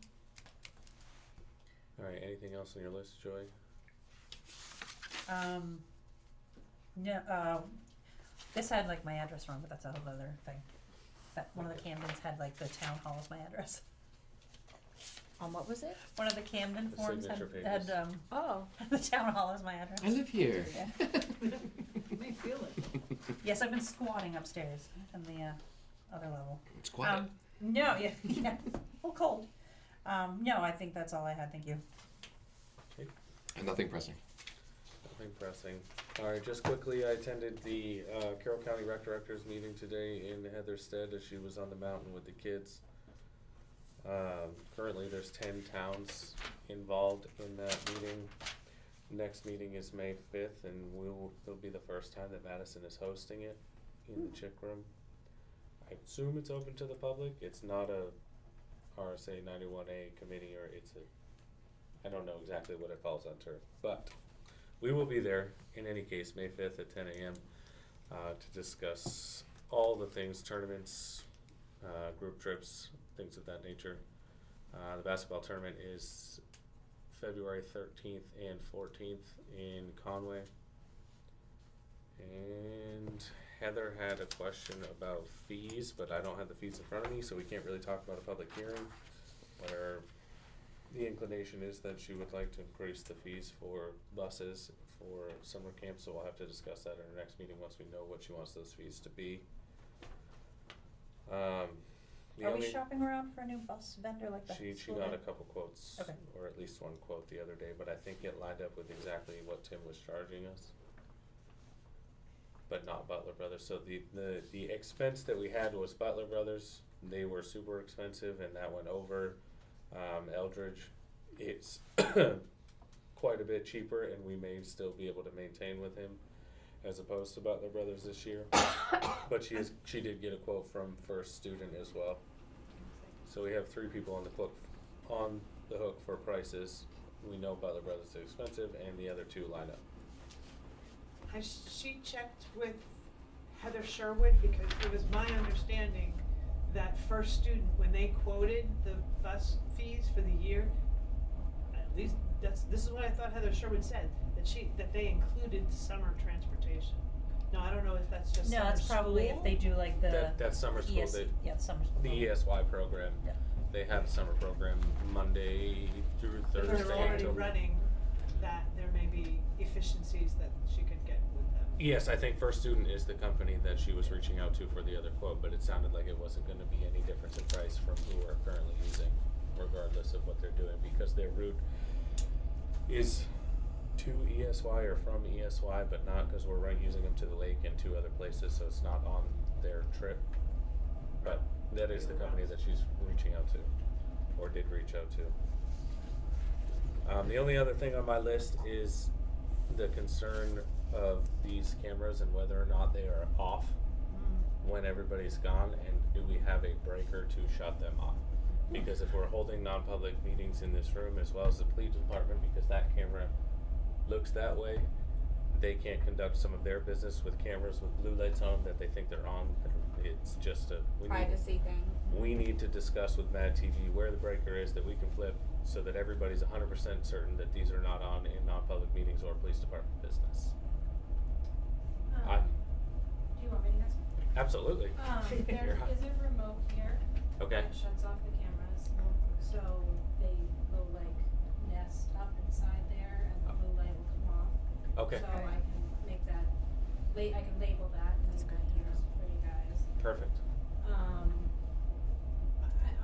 All right, anything else on your list, Joy? No, this had like my address wrong, but that's a whole other thing. That one of the Camdens had like the town hall as my address. On what was it? One of the Camden The forms signature had pages. Oh. the town hall as my address. I live here. Yeah. May feel it. Yes, I've been squatting upstairs in the other level. It's quiet. No, yeah, yeah, well, cold. No, I think that's all I had. Thank you. And nothing pressing. Nothing pressing. All right, just quickly, I attended the Carroll County Rec Directors meeting today in Heatherstead as she was on the mountain with the kids. Currently, there's 10 towns involved in that meeting. Next meeting is May 5th, and it'll be the first time that Madison is hosting it in the Chick Room. I assume it's open to the public. It's not a RSA 91A committee, or I don't know exactly what it falls under, but we will be there in any case, May 5th at 10 a.m. To discuss all the things, tournaments, group trips, things of that nature. The basketball tournament is February 13th and 14th in Conway. And Heather had a question about fees, but I don't have the fees in front of me, so we can't really talk about a public hearing. Where the inclination is that she would like to increase the fees for buses for summer camp, so we'll have to discuss that at our next meeting once we know what she wants those fees to be. Are we shopping around for a new bus vendor like that? She got a couple quotes, Okay. or at least one quote the other day, but I think it lined up with exactly what Tim was charging us. But not Butler Brothers, so the expense that we had was Butler Brothers, they were super expensive and that went over. Eldridge, it's quite a bit cheaper and we may still be able to maintain with him as opposed to Butler Brothers this year. But she did get a quote from First Student as well. So we have 3 people on the hook for prices. We know Butler Brothers is expensive and the other 2 line up. Has she checked with Heather Sherwood? Because it was my understanding that First Student, when they quoted the bus fees for the year, at least this is what I thought Heather Sherwood said, that they included summer transportation. Now, I don't know if that's just No, summer that's probably school. if they do like the That's summer school, yeah, the summer school. the ESY program. Yeah. they have summer program Monday through If Thursday. they're already until- running, that there may be efficiencies that she could get with them. Yes, I think First Student is the company that she was reaching out to for the other quote, but it sounded like it wasn't gonna be any difference in price from who we're currently using, regardless of what they're doing, because their route is to ESY or from ESY, but not, cause we're right using them to the lake and two other places, so it's not on their trip. But that is the company that she's reaching out to, or did reach out to. The only other thing on my list is the concern of these cameras and whether or not they are off when everybody's gone, and do we have a breaker to shut them off? Because if we're holding non-public meetings in this room as well as the police department, because that camera looks that way, they can't conduct some of their business with cameras with blue lights on that they think they're on. It's just Privacy thing. we need to discuss with Mad TV where the breaker is that we can flip so that everybody's 100% certain that these are not on in non-public meetings or police department business. Do you want me to answer? Absolutely. There You're hot. is a remote here. Okay. That shuts off the cameras, so they will like nest up inside there and the blue light will come off. Okay. So I can make that, I can label that and then for you guys. Perfect.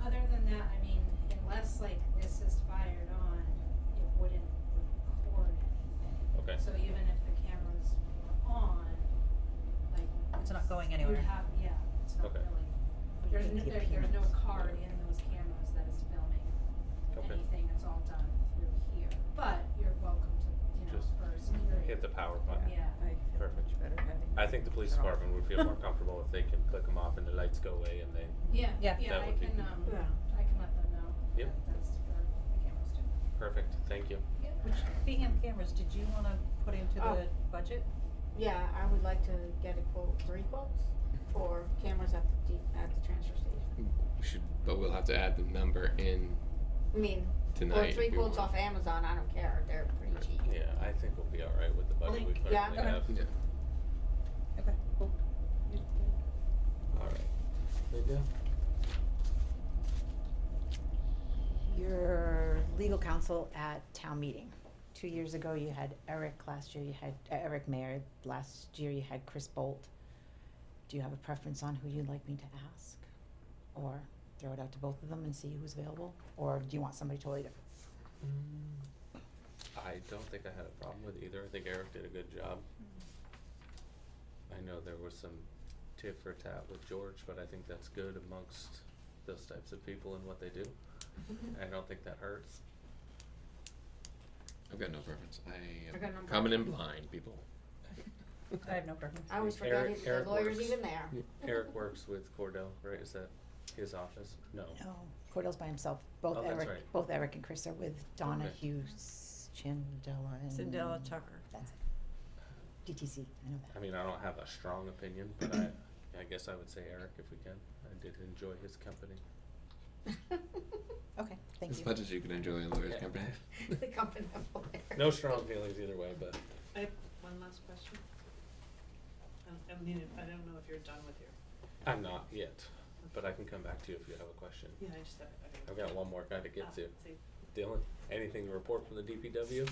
Other than that, I mean, unless like this is fired on, it wouldn't record anything. Okay. So even if the cameras were on, like. It's not going you anywhere. would have, yeah, it's not Okay. really, there's no card in those cameras that is filming Okay. anything, it's all done through here. But you're welcome to, Just for security. hit the power button. Yeah. Perfect. I think the police They're off. department would feel more comfortable if they can click them off and the lights go away and they. Yeah, Yeah. yeah, That I would be- can, I can let them know. Yep. that That's for the cameras too. Perfect. Thank you. Speaking of cameras, did you wanna put into Oh. the budget? Yeah, I would like to get a quote, 3 quotes for cameras at the transfer station. But we'll have to add the number in I mean, tonight. or 3 if we quotes want. off Amazon, I don't care, they're pretty cheap. Yeah, I think we'll be all right with the budget we currently Yeah, okay. have. Yeah. Okay, cool. All right. Linda? Your legal counsel at town meeting. 2 years ago, you had Eric, last year you had Eric Mayer, last year you had Chris Bolt. Do you have a preference on who you'd like me to ask? Or throw it out to both of them and see who's available? Or do you want somebody totally different? I don't think I had a problem with either. I think Eric did a good job. I know there was some tit for tat with George, but I think that's good amongst those types of people and what they do. I don't think that hurts. I've got no preference. I I got am no coming in blind, people. I have no preference. I always forget Eric- if the Eric lawyer's works- even there. Eric works with Cordell, right? Is that his office? No. No, Cordell's by himself. Oh, that's right. Both Eric and Chris are with Donna Okay. Hughes, Chandela and. Cindella Tucker. That's it. DTC, I know I mean, I don't have a strong opinion, but I guess I would say Eric if we can. I did enjoy his company. that. Okay, thank As you. much as you can enjoy a lawyer's Yeah. company. The company of lawyers. No strong feelings either way, but I have one last question. I mean, I don't know if you're done with your, I'm not yet. But I can come back to you if you have a question. yeah, I just, I I've got one more guy to get to. see. Dylan, anything to report from the DPW?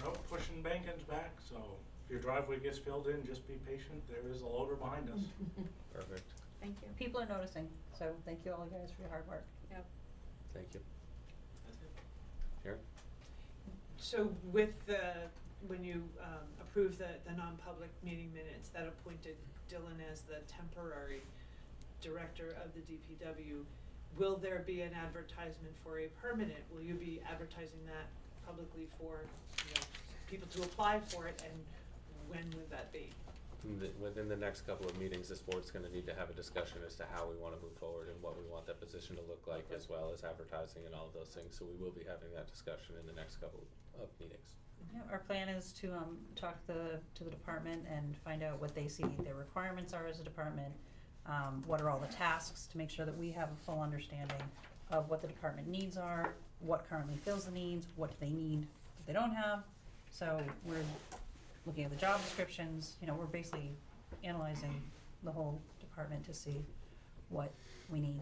No, pushing Bankins back, so if your driveway gets filled in, just be patient, there is a loader behind us. Perfect. Thank you. People are noticing, so thank you all guys for your hard work. Yep. Thank you. That's it. Sharon? So with the, when you approved the non-public meeting minutes, that appointed Dylan as the temporary director of the DPW, will there be an advertisement for a permanent? Will you be advertising that publicly for, people to apply for it, and when would that be? Within the next couple of meetings, this board's gonna need to have a discussion as to how we wanna move forward and what we want that position to look like, as well as advertising and all of those things. So we will be having that discussion in the next couple of meetings. Yeah, our plan is to talk to the department and find out what they see their requirements are as a department. What are all the tasks, to make sure that we have a full understanding of what the department needs are, what currently fills the needs, what do they need that they don't have. So we're looking at the job descriptions, we're basically analyzing the whole department to see what we need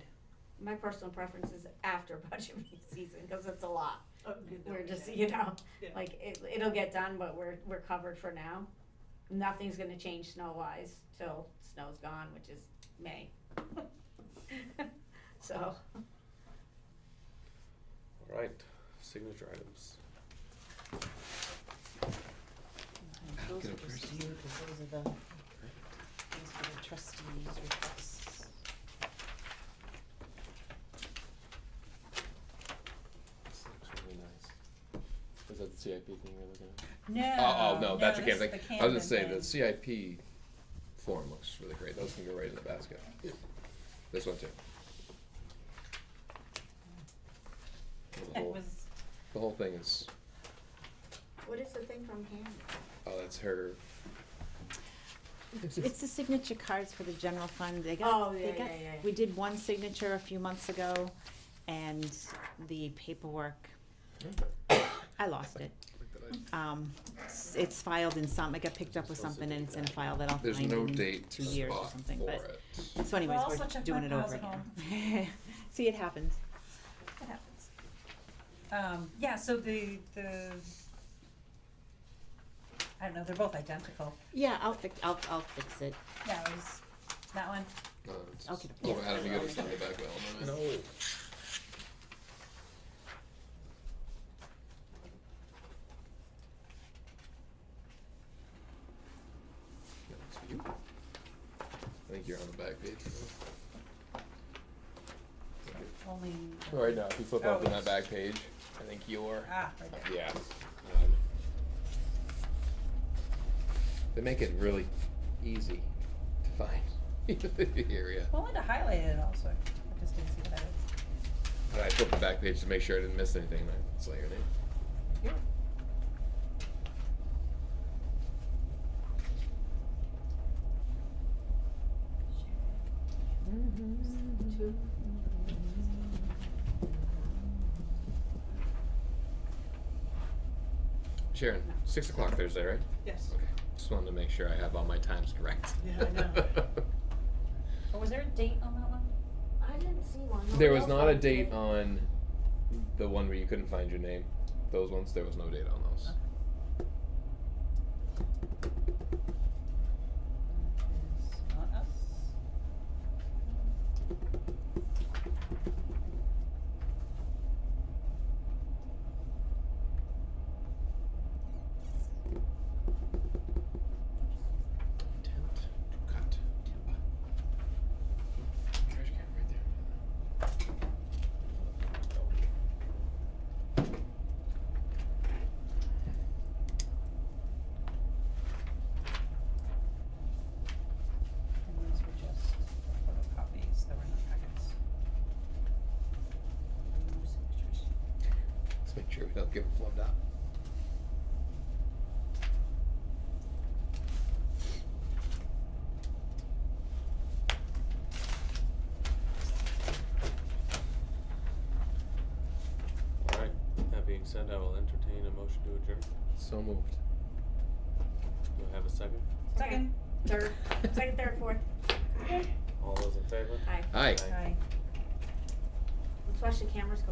my personal preference is after budget season, cause it's a lot. Okay, We're just, yeah. you know, Yeah. like, it'll get done, but we're covered for now. Nothing's gonna change snow-wise till snow's gone, which is May. So, All right, signature items. Those Go are just first. you, 'cause those are the, those are the trustees' requests. This looks really nice. Is that the CIP thing you're looking at? No. No, that's a this Camden is thing. the I was gonna say, Camden the thing. CIP form looks really great. Those can go right in the basket. This one too. The It whole, was, the whole thing is, what is the thing from Camden? oh, that's her. It's the signature cards for the general fund, they got, Oh, they yeah, got, yeah, yeah. we did one signature a few months ago, and the paperwork, I lost it. It's filed in some, it got picked up with something and it's in a file that I'll There's find no in date 2 years or spot something, for but, it. so anyways, Well, I'll also we're check doing my it over files at again. See, it happens. it happens. Yeah, so the, I don't know, they're both identical. Yeah, I'll fix it. Yeah, it was that one. It's Okay. oh, Adam, you gotta send it back on. No. That's for you. I think you're on the back page. Only. Right now, if you flip Oh, open it's- that back page, I think you're. Ah, right there. Yeah. They make it really easy to find the area. Well, I wanted to highlight it also. I just didn't see what I was. And I flipped the back page to make sure I didn't miss anything, and I saw your name. Yep. Two. Sharon, 6 o'clock Thursday, right? Yes. Okay. Just wanted to make sure I have all my times correct. Yeah, I know. Oh, was there a date on that one? I didn't see one. There Nobody was else not a wanted date it. on the one where you couldn't find your name. Those ones, there was no date on those. It's not us. Intent to cut timber. Trash can right there. And these were just photocopies, there were no packets. No signatures. Let's make sure we don't get flubbed up. All right, that being said, I will entertain a motion to adjourn. So moved. Do I have a second? Second. Third, second, third, fourth. All those in favor? Aye. Aye. Aye. Let's watch the cameras go